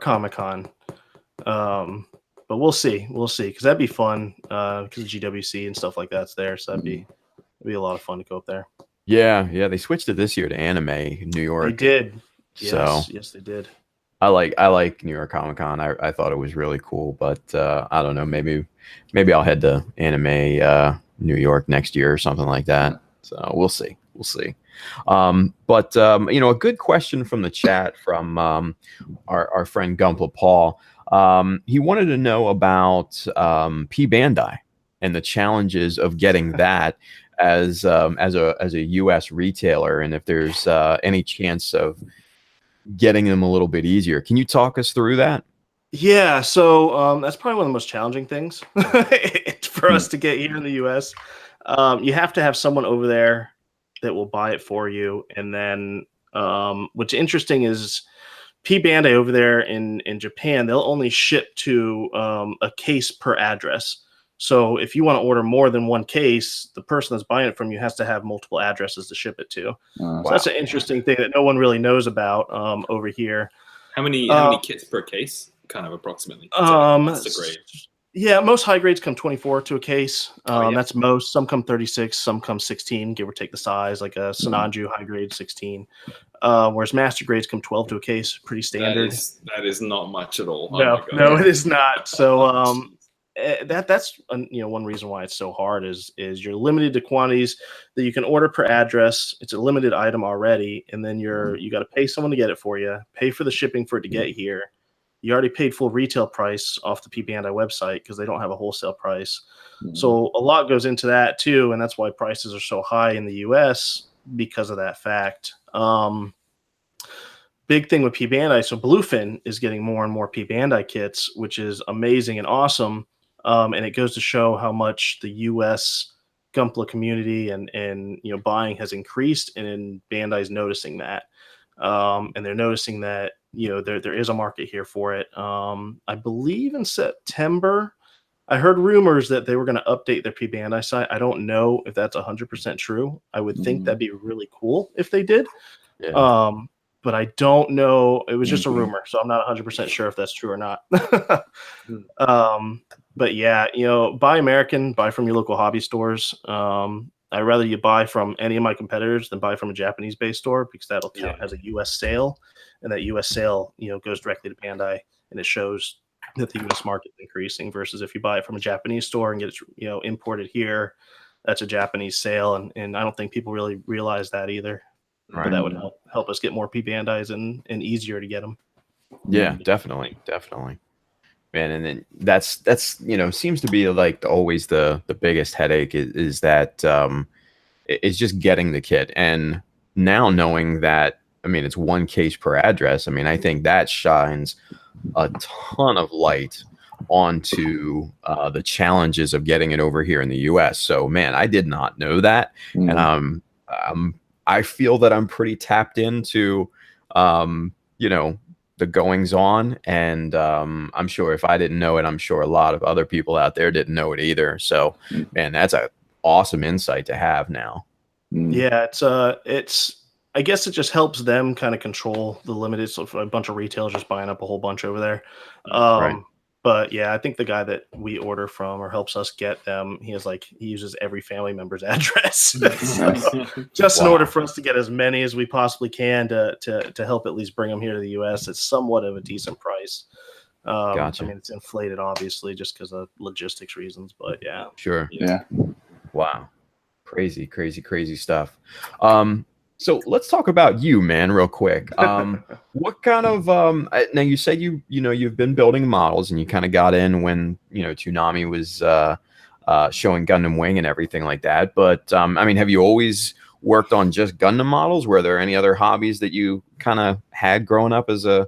Comic-Con, but we'll see, because that'd be fun, because GWC and stuff like that's there, so that'd be It'd be a lot of fun to go up there. Yeah, they switched it this year to Anime in New York. They did. So yes, they did. I like New York Comic Con. I thought it was really cool, but I don't know. Maybe I'll head to Anime New York next year or something like that. So we'll see. But a good question from the chat from our friend Gunpla Paul. He wanted to know about P Bandai and the challenges of getting that as a U.S. retailer, and if there's any chance of getting them a little bit easier. Can you talk us through that? Yeah, so that's probably one of the most challenging things for us to get here in the U.S. You have to have someone over there that will buy it for you, and then what's interesting is P Bandai over there in Japan, they'll only ship to a case per address. So if you want to order more than one case, the person that's buying it from you has to have multiple addresses to ship it to. So that's an interesting thing that no one really knows about over here. How many kits per case, kind of approximately? That's a grade. Yeah, most high grades come 24 to a case. That's most. Some come 36, some come 16, give or take the size, like a Sinanju high grade 16. Whereas master grades come 12 to a case, pretty standard. That is not much at all. No, it is not. So that's one reason why it's so hard is you're limited to quantities that you can order per address. It's a limited item already, and then you got to pay someone to get it for you, pay for the shipping for it to get here. You already paid full retail price off the P Bandai website because they don't have a wholesale price. So a lot goes into that too, and that's why prices are so high in the US because of that fact. Big thing with P Bandai, so Bluefin is getting more and more P Bandai kits, which is amazing and awesome. And it goes to show how much the US Gunpla community and buying has increased, and Bandai's noticing that. And they're noticing that there is a market here for it. I believe in September, I heard rumors that they were going to update their P Bandai site. I don't know if that's 100% true. I would think that'd be really cool if they did. Yeah. But I don't know. It was just a rumor, so I'm not 100% sure if that's true or not. But yeah, buy American, buy from your local hobby stores. I'd rather you buy from any of my competitors than buy from a Japanese-based store because that'll count as a U.S. sale, and that U.S. sale, goes directly to Bandai, and it shows that the U.S. market is increasing. Versus if you buy it from a Japanese store and get it, imported here, that's a Japanese sale, and I don't think people really realize that either. Right. But that would help us get more P Bandais and easier to get them. Yeah, definitely. Man, and then that's seems to be like always the biggest headache is that it's just getting the kit. And now knowing that, it's one case per address, I think that shines a ton of light onto the challenges of getting it over here in the US. So man, I did not know that. And I feel that I'm pretty tapped into the goings on, and I'm sure if I didn't know it, I'm sure a lot of other people out there didn't know it either. So man, that's an awesome insight to have now. Yeah, it's I guess it just helps them kind of control the limited, so a bunch of retailers just buying up a whole bunch over there. Right. But yeah, I think the guy that we order from or helps us get them, he uses every family member's address. Just in order for us to get as many as we possibly can to help at least bring them here to the US, it's somewhat of a decent price. Gotcha. It's inflated obviously just because of logistics reasons, but yeah. Sure. Yeah. Wow. Crazy stuff. So let's talk about you, man, real quick. What kind of now you said you've been building models and you kind of got in when Toonami was showing Gundam Wing and everything like that. But have you always worked on just Gundam models? Were there any other hobbies that you kind of had growing up as a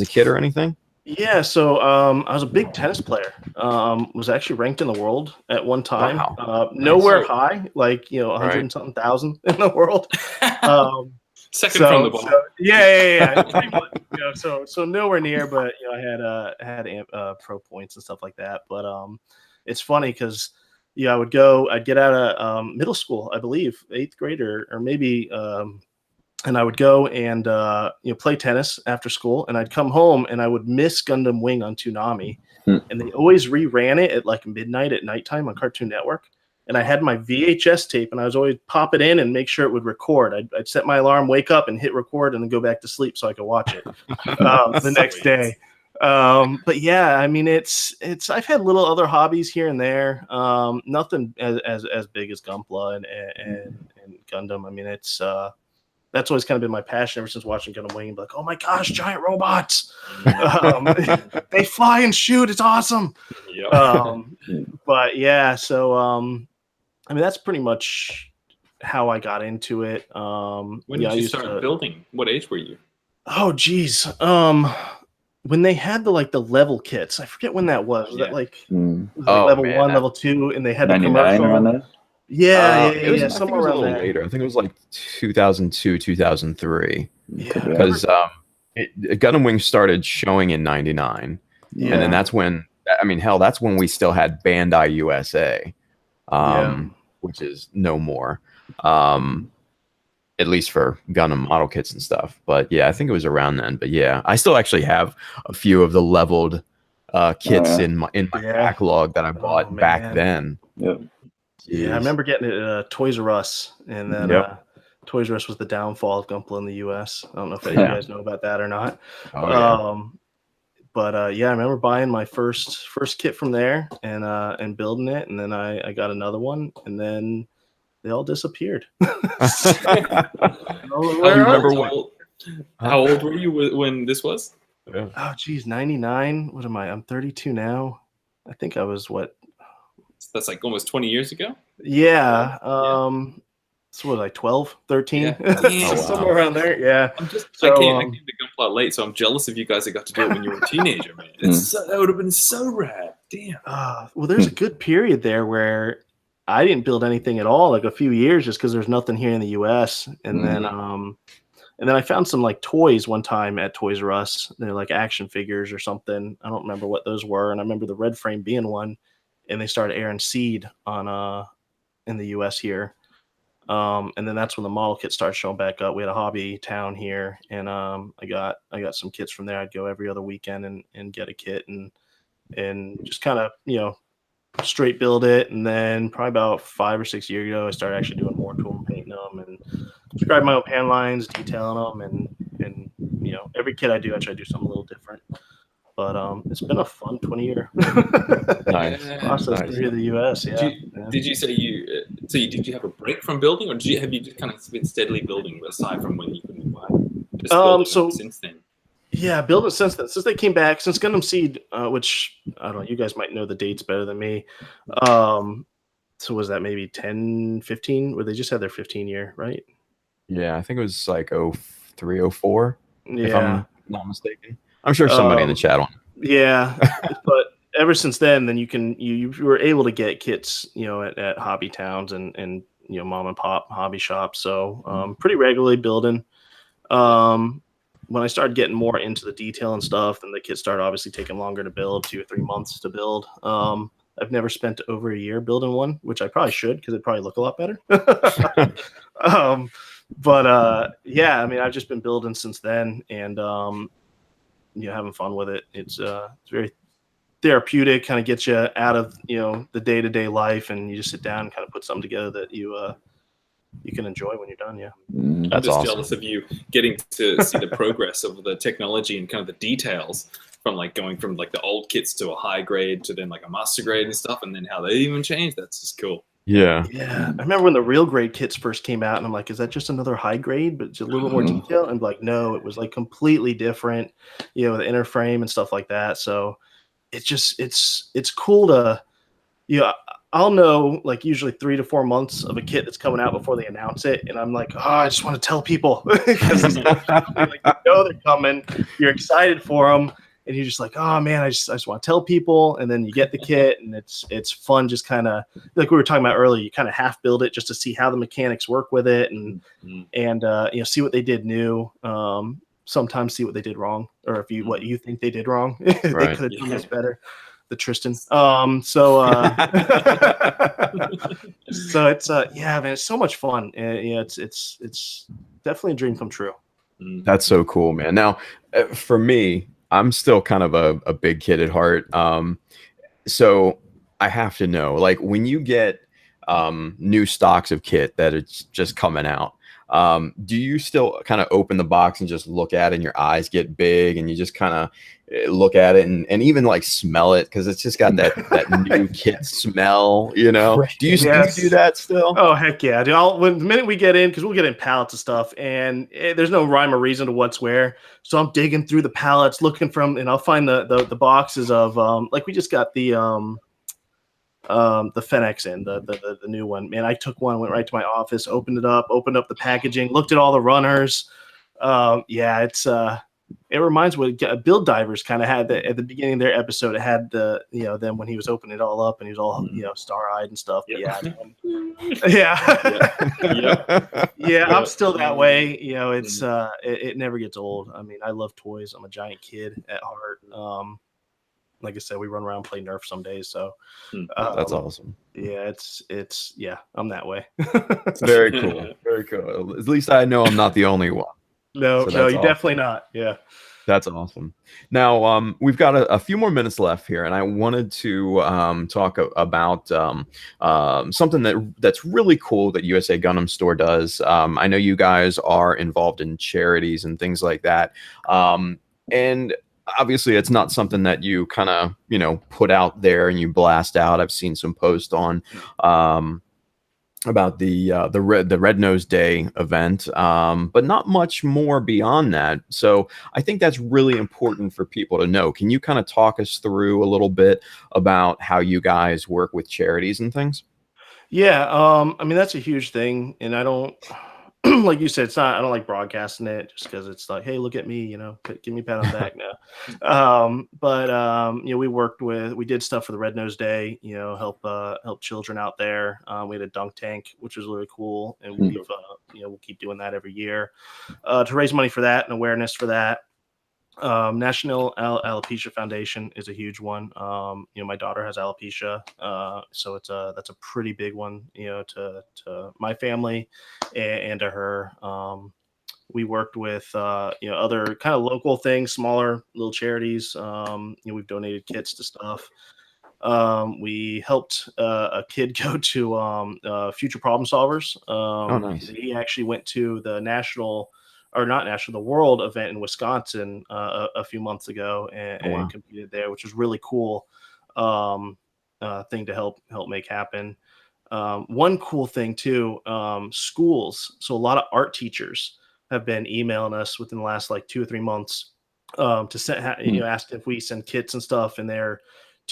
kid or anything? Yeah, so I was a big tennis player. Was actually ranked in the world at one time. Wow. Nowhere high, 100 and something thousand in the world. Second from the ball. Yeah. Pretty much, so nowhere near, but I had pro points and stuff like that. But it's funny because I'd get out of middle school, I believe, 8th grade or maybe. And I would go and play tennis after school, and I'd come home and I would miss Gundam Wing on Toonami, and they always reran it at like midnight at nighttime on Cartoon Network. and I had my VHS tape, and I was always pop it in and make sure it would record. I'd set my alarm, wake up, and hit record, and then go back to sleep so I could watch it the next day. But yeah, I mean, it's I've had little other hobbies here and there. Nothing as big as Gunpla and Gundam. I mean, it's that's always kind of been my passion ever since watching Gundam Wing. Like, oh my gosh, giant robots! They fly and shoot. It's awesome. Yep. But yeah, so I mean, that's pretty much how I got into it. When did you start building? What age were you? Oh, geez. When they had the level kits, I forget when that was. Was that like level 1, level 2, and they had the commercial around that? Yeah, somewhere around there. Later. I think it was like 2002, 2003. Yeah, because Gundam Wing started showing in '99, and then that's when that's when we still had Bandai USA, which is no more. At least for Gundam model kits and stuff. But yeah, I think it was around then. But yeah, I still actually have a few of the leveled kits in my backlog that I bought back then. Yep. Yeah, I remember getting it at Toys R Us, and then Toys R Us was the downfall of Gunpla in the US. I don't know if any of you guys know about that or not. But yeah, I remember buying my first kit from there and building it, and then I got another one, and then they all disappeared. How old were you when this was? Yeah. Oh, geez, 99. What am I? I'm 32 now. I think I was what? That's like almost 20 years ago. Yeah. So what, like 12, 13? Yeah. Somewhere around there. Yeah. I came to Gunpla late, so I'm jealous of you guys that got to do it when you were a teenager, man. That would have been so rad. Damn. Well, there's a good period there where I didn't build anything at all, like a few years, just because there's nothing here in the US. And then I found some like toys one time at Toys R Us. They're like action figures or something. I don't remember what those were. And I remember the red frame being one. And they started airing Seed on in the US here. And then that's when the model kits started showing back up. We had a hobby town here, and I got some kits from there. I'd go every other weekend and get a kit and just kind of, straight build it. And then probably about 5 or 6 years ago, I started actually doing more to them, painting them, and scribing my own pan lines, detailing them, and every kit I do, I try to do something a little different. But it's been a fun 20-year process through the US. Yeah. Did you say did you have a break from building, or have you just kind of been steadily building aside from when you couldn't buy? So since then. Yeah, building since then. Since they came back, since Gundam Seed, which I don't know, you guys might know the dates better than me. So was that maybe 10, 15? Where they just had their 15-year, right? Yeah, I think it was like 03, 04, if I'm not mistaken. I'm sure somebody in the chat on. Yeah, but ever since then you were able to get kits, at hobby towns and mom and pop hobby shops. So pretty regularly building. When I started getting more into the detail and stuff, then the kits started obviously taking longer to build, 2 or 3 months to build. I've never spent over a year building one, which I probably should, because it'd probably look a lot better. But yeah, I mean, I've just been building since then, and having fun with it. It's very therapeutic, kind of gets you out of the day-to-day life, and you just sit down and kind of put something together that you can enjoy when you're done. Yeah, I'm just awesome. Jealous of you getting to see the progress of the technology and kind of the details from going from the old kits to a high grade to then like a master grade and stuff, and then how they even changed. That's just cool. Yeah. I remember when the real grade kits first came out, and I'm like, is that just another high grade, but it's a little more detail? And no, it was like completely different, the inner frame and stuff like that. So it's just it's cool to I'll know usually 3 to 4 months of a kit that's coming out before they announce it, and I'm like, I just want to tell people, because they're coming, you're excited for them. And you're just like, oh man, I just want to tell people. And then you get the kit, and it's fun. Just kind of like we were talking about earlier, you kind of half build it just to see how the mechanics work with it, and see what they did new. Sometimes see what they did wrong, or what you think they did wrong. They could have done this better. The Tristan. So it's man, it's so much fun. It's definitely a dream come true. That's so cool, man. Now, for me, I'm still kind of a big kid at heart. So I have to know, when you get new stocks of kit that it's just coming out. Do you still kind of open the box and just look at it and your eyes get big and you just kind of look at it and even like smell it because it's just got that new kit smell, you know? Do you do that still? Oh, heck yeah, dude. The minute we get in, because we'll get in pallets of stuff and there's no rhyme or reason to what's where. So I'm digging through the pallets looking and I'll find the boxes of like we just got the Fenix in the new one. Man, I took one, went right to my office, opened up the packaging, looked at all the runners. It reminds me what Build Divers kind of had at the beginning of their episode. It had them when he was opening it all up and he was all star-eyed and stuff. Yep. I'm still that way. It's it never gets old. I mean, I love toys. I'm a giant kid at heart. Like I said, we run around and play Nerf some days. So that's awesome. Yeah, it's I'm that way. Very cool. Very cool. At least I know I'm not the only one. No, you're awesome. Definitely not. Yeah. That's awesome. Now, we've got a few more minutes left here, and I wanted to talk about something that's really cool that USA Gundam Store does. I know you guys are involved in charities and things like that. And obviously, it's not something that you kind of, put out there and you blast out. I've seen some posts on about the Red Nose Day event, but not much more beyond that. So I think that's really important for people to know. Can you kind of talk us through a little bit about how you guys work with charities and things? Yeah, I mean that's a huge thing, and I don't like you said, I don't like broadcasting it just because it's like, hey, look at me, give me a pat on the back now. We did stuff for the Red Nose Day, help children out there. We had a dunk tank, which was really cool, and we'll keep doing that every year to raise money for that and awareness for that. National Alopecia Foundation is a huge one. My daughter has alopecia, so that's a pretty big one, to my family and to her. We worked with other kind of local things, smaller little charities. We've donated kits to stuff. We helped a kid go to Future Problem Solvers. Oh, nice. He actually went to the the world event in Wisconsin a few months ago and competed there, which was really cool thing to help make happen. One cool thing too, schools. So a lot of art teachers have been emailing us within the last like 2 or 3 months to send, asked if we send kits and stuff, and they're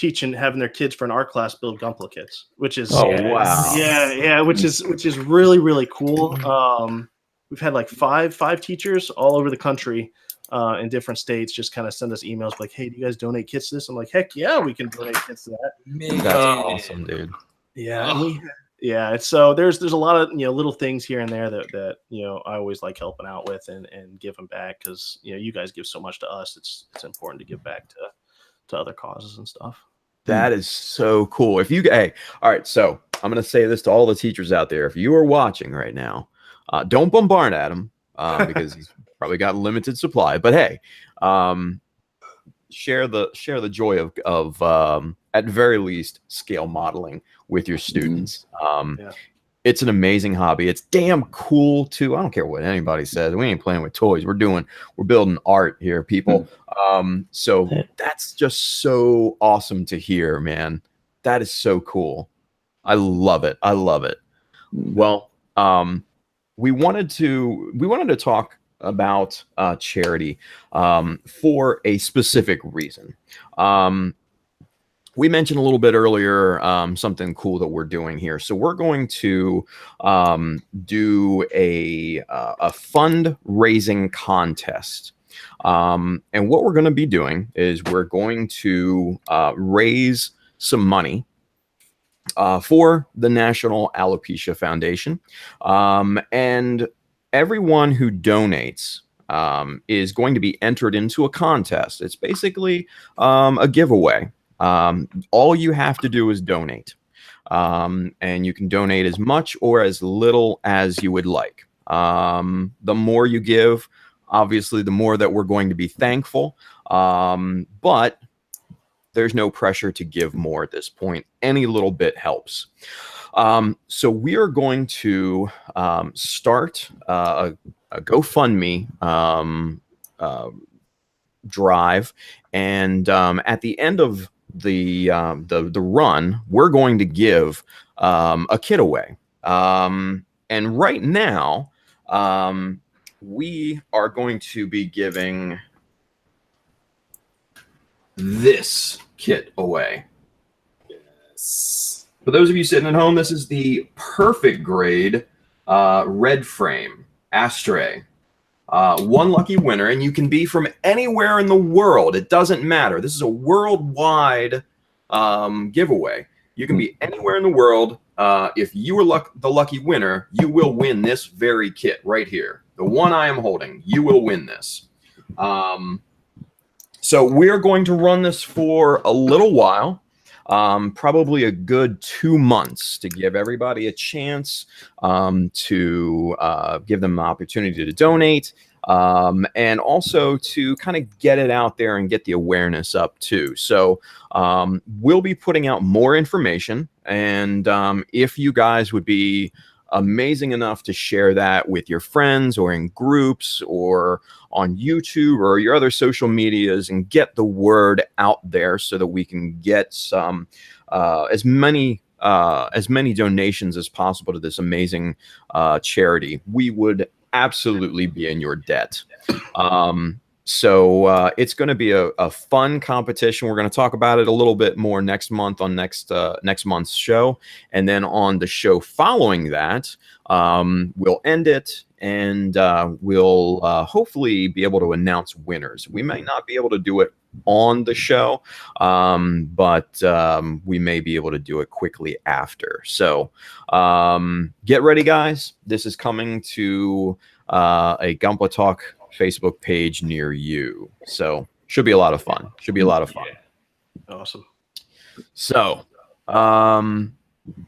having their kids for an art class build Gunpla kits, which is which is really, really cool. We've had like five teachers all over the country in different states just kind of send us emails like, hey, do you guys donate kits to this? I'm like, heck yeah, we can donate kits to that. That's awesome, dude. Yeah. So there's a lot of little things here and there that I always like helping out with and giving back because you guys give so much to us. It's important to give back to other causes and stuff. That is so cool. All right, so I'm gonna say this to all the teachers out there. If you are watching right now, don't bombard Adam because he's probably got limited supply. But hey, share the joy of at very least scale modeling with your students. It's an amazing hobby. It's damn cool too. I don't care what anybody says. We ain't playing with toys. We're building art here, people. So that's just so awesome to hear, man. That is so cool. I love it. Well, we wanted to talk about charity for a specific reason. We mentioned a little bit earlier something cool that we're doing here. So we're going to do a fundraising contest. And what we're going to be doing is we're going to raise some money for the National Alopecia Foundation. And everyone who donates is going to be entered into a contest. It's basically a giveaway. All you have to do is donate. And you can donate as much or as little as you would like. The more you give, obviously, the more that we're going to be thankful. But there's no pressure to give more at this point. Any little bit helps. So we are going to start a GoFundMe drive, and at the end of the run, we're going to give a kit away. And right now, we are going to be giving this kit away. Yes. For those of you sitting at home, this is the perfect grade red frame Astray. One lucky winner, and you can be from anywhere in the world. It doesn't matter. This is a worldwide giveaway. You can be anywhere in the world. If you are the lucky winner, you will win this very kit right here. The one I am holding, you will win this. So we're going to run this for a little while, probably a good 2 months, to give everybody a chance to give them an opportunity to donate, and also to kind of get it out there and get the awareness up too. So we'll be putting out more information, and if you guys would be amazing enough to share that with your friends or in groups or on YouTube or your other social medias and get the word out there so that we can get some as many donations as possible to this amazing charity, we would absolutely be in your debt. So it's going to be a fun competition. We're going to talk about it a little bit more next month on next month's show. And then on the show following that, we'll end it, and we'll hopefully be able to announce winners. We may not be able to do it on the show, but we may be able to do it quickly after. So get ready, guys. This is coming to a Gunpla Talk Facebook page near you. So should be a lot of fun. Awesome. So, Adam,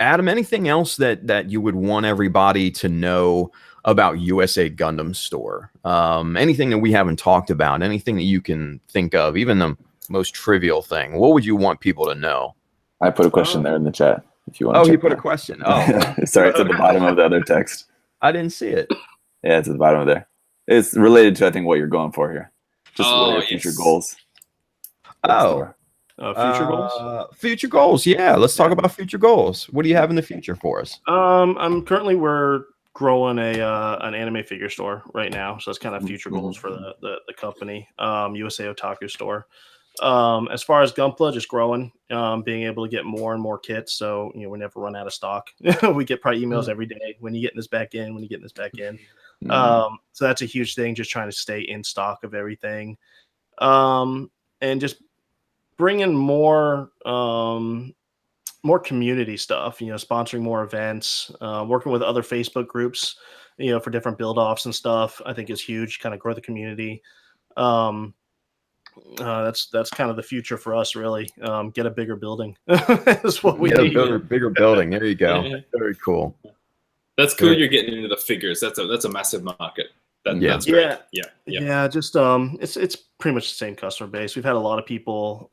anything else that you would want everybody to know about USA Gundam Store? Anything that we haven't talked about? Anything that you can think of? Even the most trivial thing. What would you want people to know? I put a question there in the chat. If you want. Oh, you put a question. Oh, sorry, it's at the bottom of the other text. I didn't see it. Yeah, it's at the bottom of there. It's related to, I think, what you're going for here. Just what are your future goals? Future goals? Future goals, yeah. Let's talk about future goals. What do you have in the future for us? We're growing an anime figure store right now. So that's kind of future goals for the company, USA Otaku Store. As far as Gunpla, just growing, being able to get more and more kits. So, we never run out of stock. We get probably emails every day. When you getting this back in? When you getting this back in? So that's a huge thing, just trying to stay in stock of everything. And just bringing more community stuff, sponsoring more events, working with other Facebook groups, for different build offs and stuff, I think is huge, kind of grow the community. That's kind of the future for us, really. Get a bigger building. That's what we need. A bigger building. There you go. Very cool. That's cool. You're getting into the figures. That's a massive market. That's great. Yeah. Just it's pretty much the same customer base. We've had a lot of people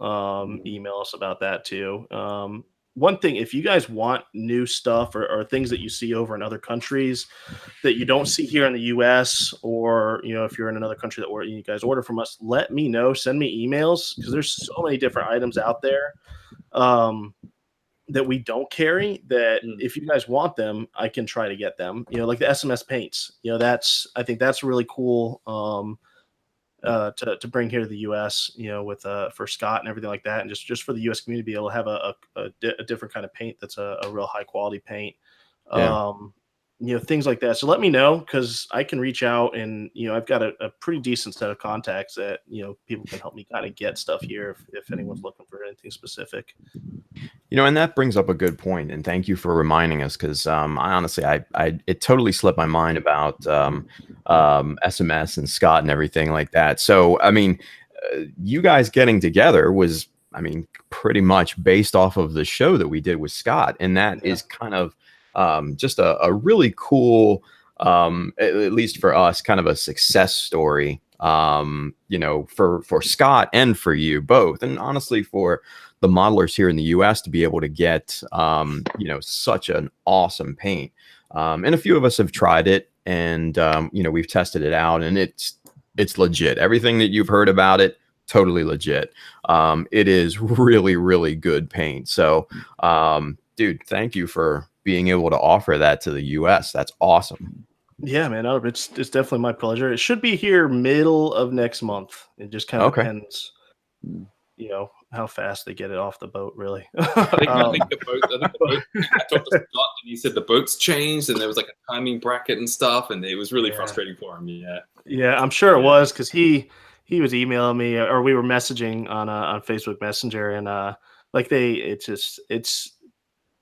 email us about that too. One thing, if you guys want new stuff or things that you see over in other countries that you don't see here in the US, or if you're in another country that you guys order from us, let me know. Send me emails, because there's so many different items out there that we don't carry, that if you guys want them, I can try to get them. Like the SMS paints. I think that's really cool to bring here to the US, with for Scott and everything like that, and just for the US community to be able to have a different kind of paint that's a real high quality paint. Things like that. So let me know, because I can reach out, and I've got a pretty decent set of contacts that people can help me kind of get stuff here if anyone's looking for anything specific. And that brings up a good point, and thank you for reminding us, because I honestly, it totally slipped my mind about SMS and Scott and everything like that. So I mean, you guys getting together was, pretty much based off of the show that we did with Scott, and that is kind of just a really cool, at least for us, kind of a success story you know, for Scott and for you both, and honestly for the modelers here in the US to be able to get, you know, such an awesome paint. And a few of us have tried it, and, you know, we've tested it out, and it's legit. Everything that you've heard about it, totally legit. It is really, really good paint. So, dude, thank you for being able to offer that to the US. That's awesome. Yeah, man, it's definitely my pleasure. It should be here middle of next month. It just kind of depends, you know, how fast they get it off the boat, really. I think the boat, I talked to Scott, and he said the boat's changed, and there was like a timing bracket and stuff, and it was really frustrating for him. Yeah, I'm sure it was, because he was emailing me, or we were messaging on Facebook Messenger, and it's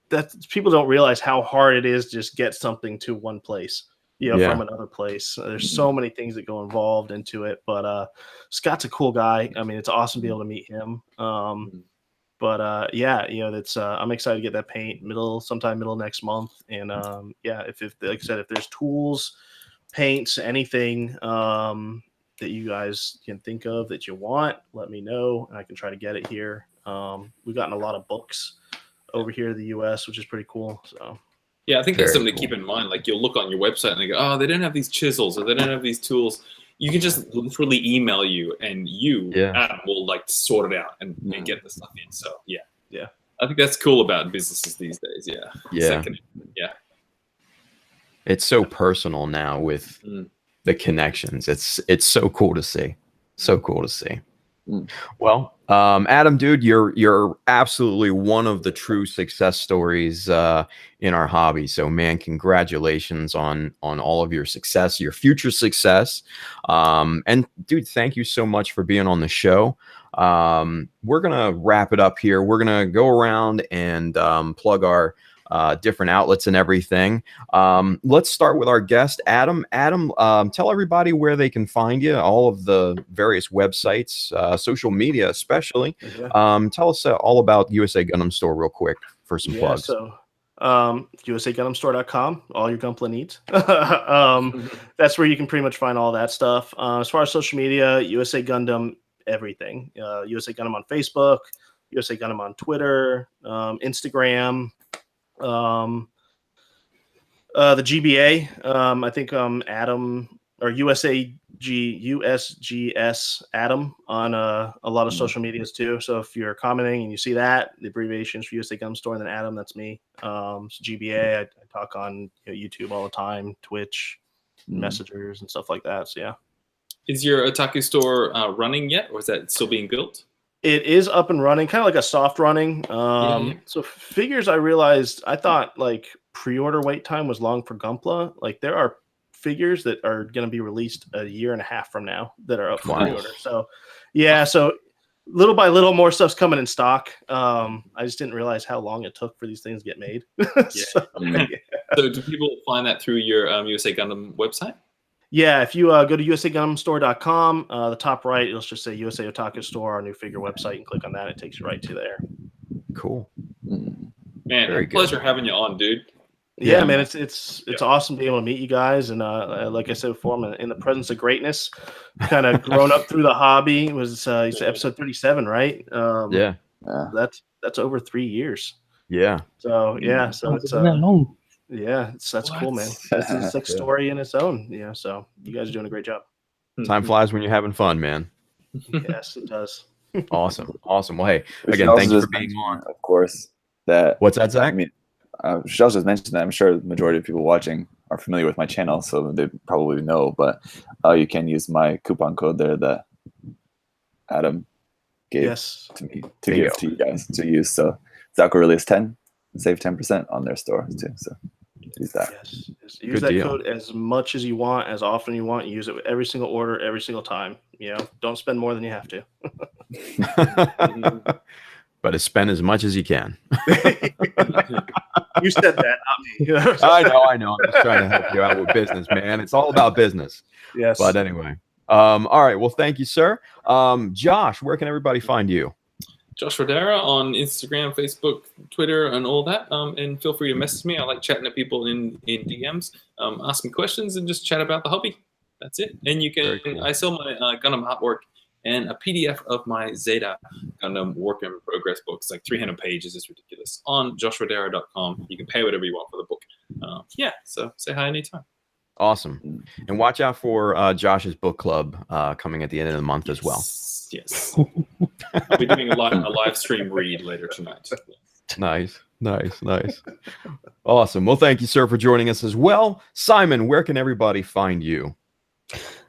that people don't realize how hard it is to just get something to one place, you know, from another place. There's so many things that go involved into it, but Scott's a cool guy. I mean, it's awesome to be able to meet him. But yeah, you know, that's I'm excited to get that paint sometime middle next month. And yeah, if like I said, if there's tools, paints, anything that you guys can think of that you want, let me know, and I can try to get it here. We've gotten a lot of books over here in the US, which is pretty cool. So yeah, I think that's something to keep in mind. Like, you'll look on your website and they go, oh, they don't have these chisels, or they don't have these tools. You can just literally email you, and Adam will like sort it out and get the stuff in. So yeah. I think that's cool about businesses these days. Yeah. It's so personal now with the connections. It's so cool to see. So cool to see. Well, Adam, dude, you're absolutely one of the true success stories in our hobby. So, man, congratulations on all of your success, your future success. And dude, thank you so much for being on the show. We're gonna wrap it up here. We're gonna go around and plug our different outlets and everything. Let's start with our guest, Adam. Adam, tell everybody where they can find you, all of the various websites, social media especially. Tell us all about USA Gundam Store real quick for some plugs. So USAGundamStore.com, all your Gunpla needs. That's where you can pretty much find all that stuff. As far as social media, USA Gundam, everything. USA Gundam on Facebook, USA Gundam on Twitter, Instagram. The GBA, I think Adam, or USGS Adam on a lot of social medias too. So if you're commenting and you see that, the abbreviations for USA Gundam Store, and then Adam, that's me. So GBA, I talk on YouTube all the time, Twitch, messengers and stuff like that. So yeah. Is your Otaku store running yet, or is that still being built? It is up and running, kind of like a soft running. So figures, I realized, I thought like pre-order wait time was long for Gunpla. Like, there are figures that are going to be released a year and a half from now that are up for pre-order. So yeah, so little by little more stuff's coming in stock. I just didn't realize how long it took for these things to get made. So do people find that through your USA Gundam website? Yeah, if you go to USAGundamStore.com, the top right, it'll just say USA Otaku Store, our new figure website, and click on that. It takes you right to there. Cool. Man, pleasure having you on, dude. Yeah, man, it's awesome to be able to meet you guys. And like I said before, I'm in the presence of greatness. Kind of grown up through the hobby. It was episode 37, right? That's over 3 years. Yeah. So yeah, so it's that long. Yeah, that's cool, man. This is a story in its own. Yeah, so you guys are doing a great job. Time flies when you're having fun, man. Yes, it does. Awesome. Well, hey, again, thank you for being on. Of course, that. What's that, Zach? I mean, Shell just mentioned that. I'm sure the majority of people watching are familiar with my channel, so they probably know. But you can use my coupon code there that Adam gave to me to give to you guys to use. So ZakuAurelius 10, save 10% on their store too. So use that. Yes. Use that code as much as you want, as often you want. Use it with every single order, every single time. You know, don't spend more than you have to. But spend as much as you can. You said that, not me. I know. I'm just trying to help you out with business, man. It's all about business. Yes. But anyway. All right. Well, thank you, sir. Josh, where can everybody find you? Josh Rodera on Instagram, Facebook, Twitter, and all that. And feel free to message me. I like chatting to people in DMs, ask me questions, and just chat about the hobby. that's it. And you can, Cool. I sell my Gundam artwork and a PDF of my Zeta Gundam work in progress book. It's like 300 pages. It's ridiculous. On joshuadera.com. You can pay whatever you want for the book. Yeah, so say hi anytime. Awesome. And watch out for Josh's book club coming at the end of the month as well. Yes. I'll be doing a live stream read later tonight. Nice. Awesome. Well, thank you, sir, for joining us as well. Simon, where can everybody find you?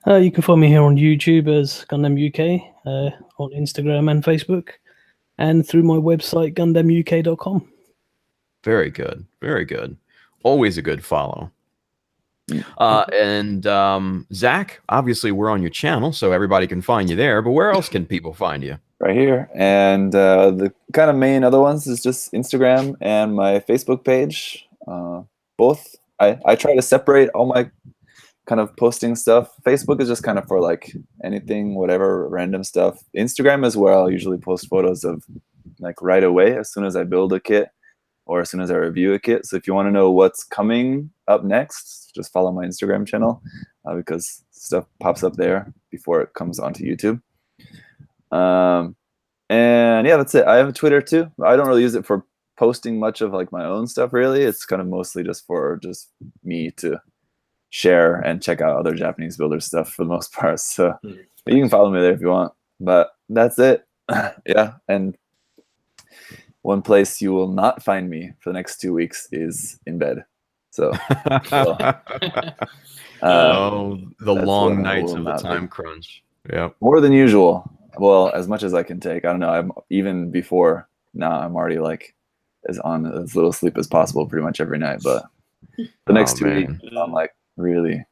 You can find me here on YouTube as Gundam UK, on Instagram and Facebook, and through my website, gundamuk.com. Very good. Always a good follow. And Zach, obviously we're on your channel, so everybody can find you there, but where else can people find you? Right here. And the kind of main other ones is just Instagram and my Facebook page. Both. I try to separate all my kind of posting stuff. Facebook is just kind of for like anything, whatever, random stuff. Instagram is where I'll usually post photos of like right away as soon as I build a kit or as soon as I review a kit. So if you want to know what's coming up next, just follow my Instagram channel because stuff pops up there before it comes onto YouTube. And yeah, that's it. I have a Twitter too. I don't really use it for posting much of like my own stuff really. It's kind of mostly just for just me to share and check out other Japanese builders stuff for the most part. So you can follow me there if you want, but that's it. Yeah. And one place you will not find me for the next 2 weeks is in bed. So the long nights of the time crunch. Yeah. More than usual. Well, as much as I can take. I don't know. I'm even before now, I'm already like on as little sleep as possible pretty much every night. But the next 2 weeks, I'm like really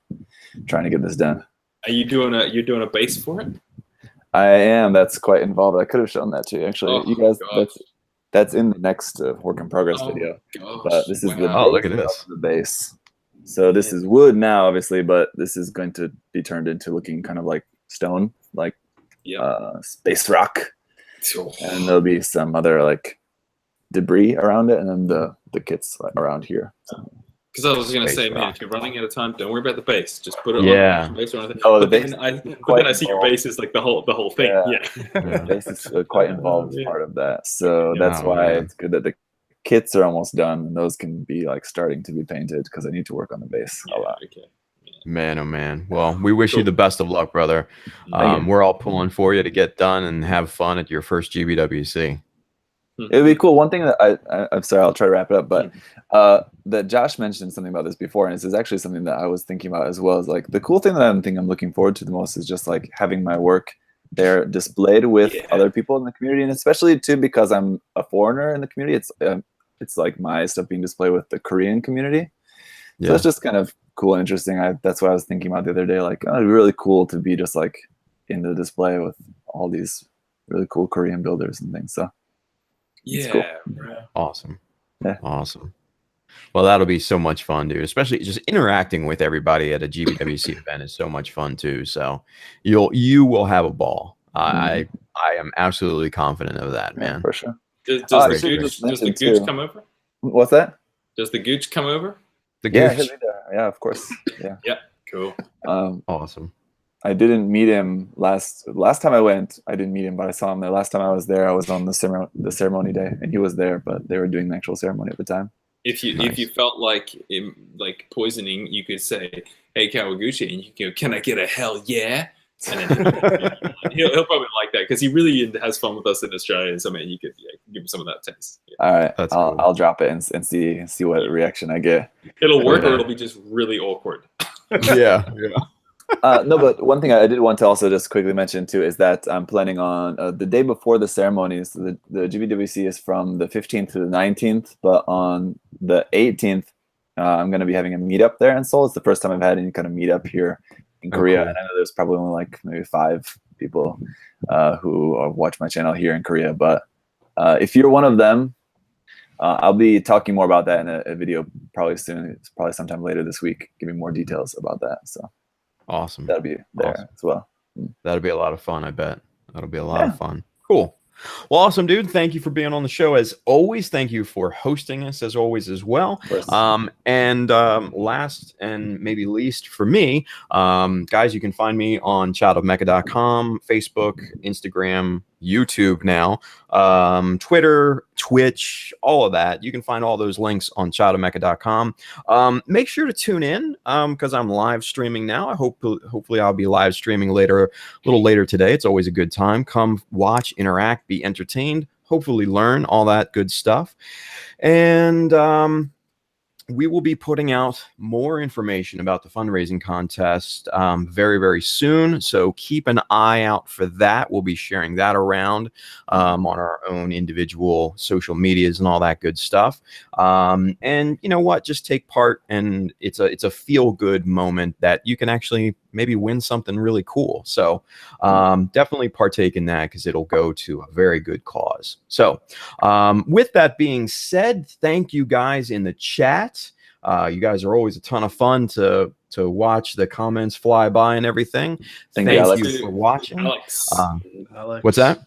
trying to get this done. Are you doing a base for it? I am. That's quite involved. I could have shown that to you actually. Oh, you guys, that's in the next work in progress video. But this is the look at this. The base. So this is wood now, obviously, but this is going to be turned into looking kind of like stone, like space rock. And there'll be some other like debris around it, and then the kit's like around here. Because I was gonna say, man, if you're running out of time, don't worry about the base. Just put it on the base or anything. Oh, the base. But then I see your base is like the whole thing. Yeah. The base is a quite involved part of that. So that's why it's good that the kits are almost done, and those can be like starting to be painted because I need to work on the base a lot. Okay. Man, oh man. Well, we wish you the best of luck, brother. We're all pulling for you to get done and have fun at your first GBWC. It would be cool. One thing that I'm sorry, I'll try to wrap it up, but that Josh mentioned something about this before, and this is actually something that I was thinking about as well. Is like the cool thing that I'm looking forward to the most is just like having my work there displayed with other people in the community, and especially too because I'm a foreigner in the community. It's like my stuff being displayed with the Korean community. So it's just kind of cool and interesting. That's what I was thinking about the other day. Like, it'd be really cool to be just like in the display with all these really cool Korean builders and things. So cool. Awesome. Awesome. Well, that'll be so much fun, dude. Especially just interacting with everybody at a GBWC event is so much fun too. So you will have a ball. I am absolutely confident of that, man. For sure. Does the Gooch come over? What's that? Does the Gooch come over? The Gooch. Yeah, of course. Yeah. Cool. Awesome. I didn't meet him last time I went. I didn't meet him, but I saw him the last time I was there. I was on the ceremony day, and he was there, but they were doing the actual ceremony at the time. If you felt like poisoning, you could say, "Hey, Kawaguchi," and you go, "Can I get a hell yeah?" And then he'll probably like that because he really has fun with us in Australia. So, man, you could give him some of that taste. Yeah. All right, I'll drop it and see what reaction I get. It'll work, or it'll be just really awkward. Yeah. No, but one thing I did want to also just quickly mention too is that I'm planning on the day before the ceremonies. The GBWC is from the 15th to the 19th, but on the 18th, I'm going to be having a meetup there in Seoul. It's the first time I've had any kind of meetup here in Korea, and I know there's probably only like maybe 5 people who watch my channel here in Korea. But if you're one of them, I'll be talking more about that in a video probably soon. It's probably sometime later this week, giving more details about that. So. Awesome. That'll be there as well. That'll be a lot of fun, I bet. That'll be a lot of fun. Cool. Well, awesome, dude. Thank you for being on the show as always. Thank you for hosting us as always as well. And last and maybe least for me, guys, you can find me on childofmecha.com, Facebook, Instagram, YouTube now, Twitter, Twitch, all of that. You can find all those links on childofmecha.com. Make sure to tune in because I'm live streaming now. Hopefully I'll be live streaming later, a little later today. It's always a good time. Come watch, interact, be entertained, hopefully learn all that good stuff. And we will be putting out more information about the fundraising contest very, very soon. So keep an eye out for that. We'll be sharing that around on our own individual social medias and all that good stuff. And you know what? Just take part, and it's a feel-good moment that you can actually maybe win something really cool. So definitely partake in that because it'll go to a very good cause. So with that being said, thank you guys in the chat. You guys are always a ton of fun to watch the comments fly by and everything. Thank you for watching. Alex. What's that?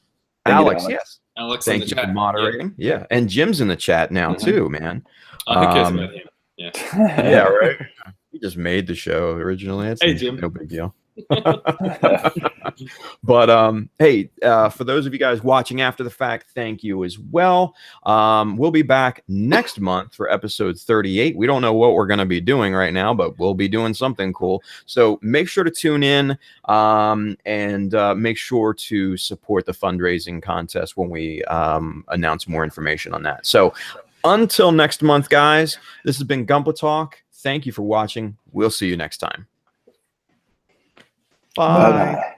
Alex, Alex. Yes. Alex Thank you for moderating. Yeah. And Jim's in the chat now too, man. Who cares about him? Yeah. Yeah, right. He just made the show originally. It's Hey, Jim. no big deal. But hey, for those of you guys watching after the fact, thank you as well. We'll be back next month for episode 38. We don't know what we're going to be doing right now, but we'll be doing something cool. So make sure to tune in and make sure to support the fundraising contest when we announce more information on that. So until next month, guys, this has been Gunpla Talk. Thank you for watching. We'll see you next time. Bye. Bye-bye.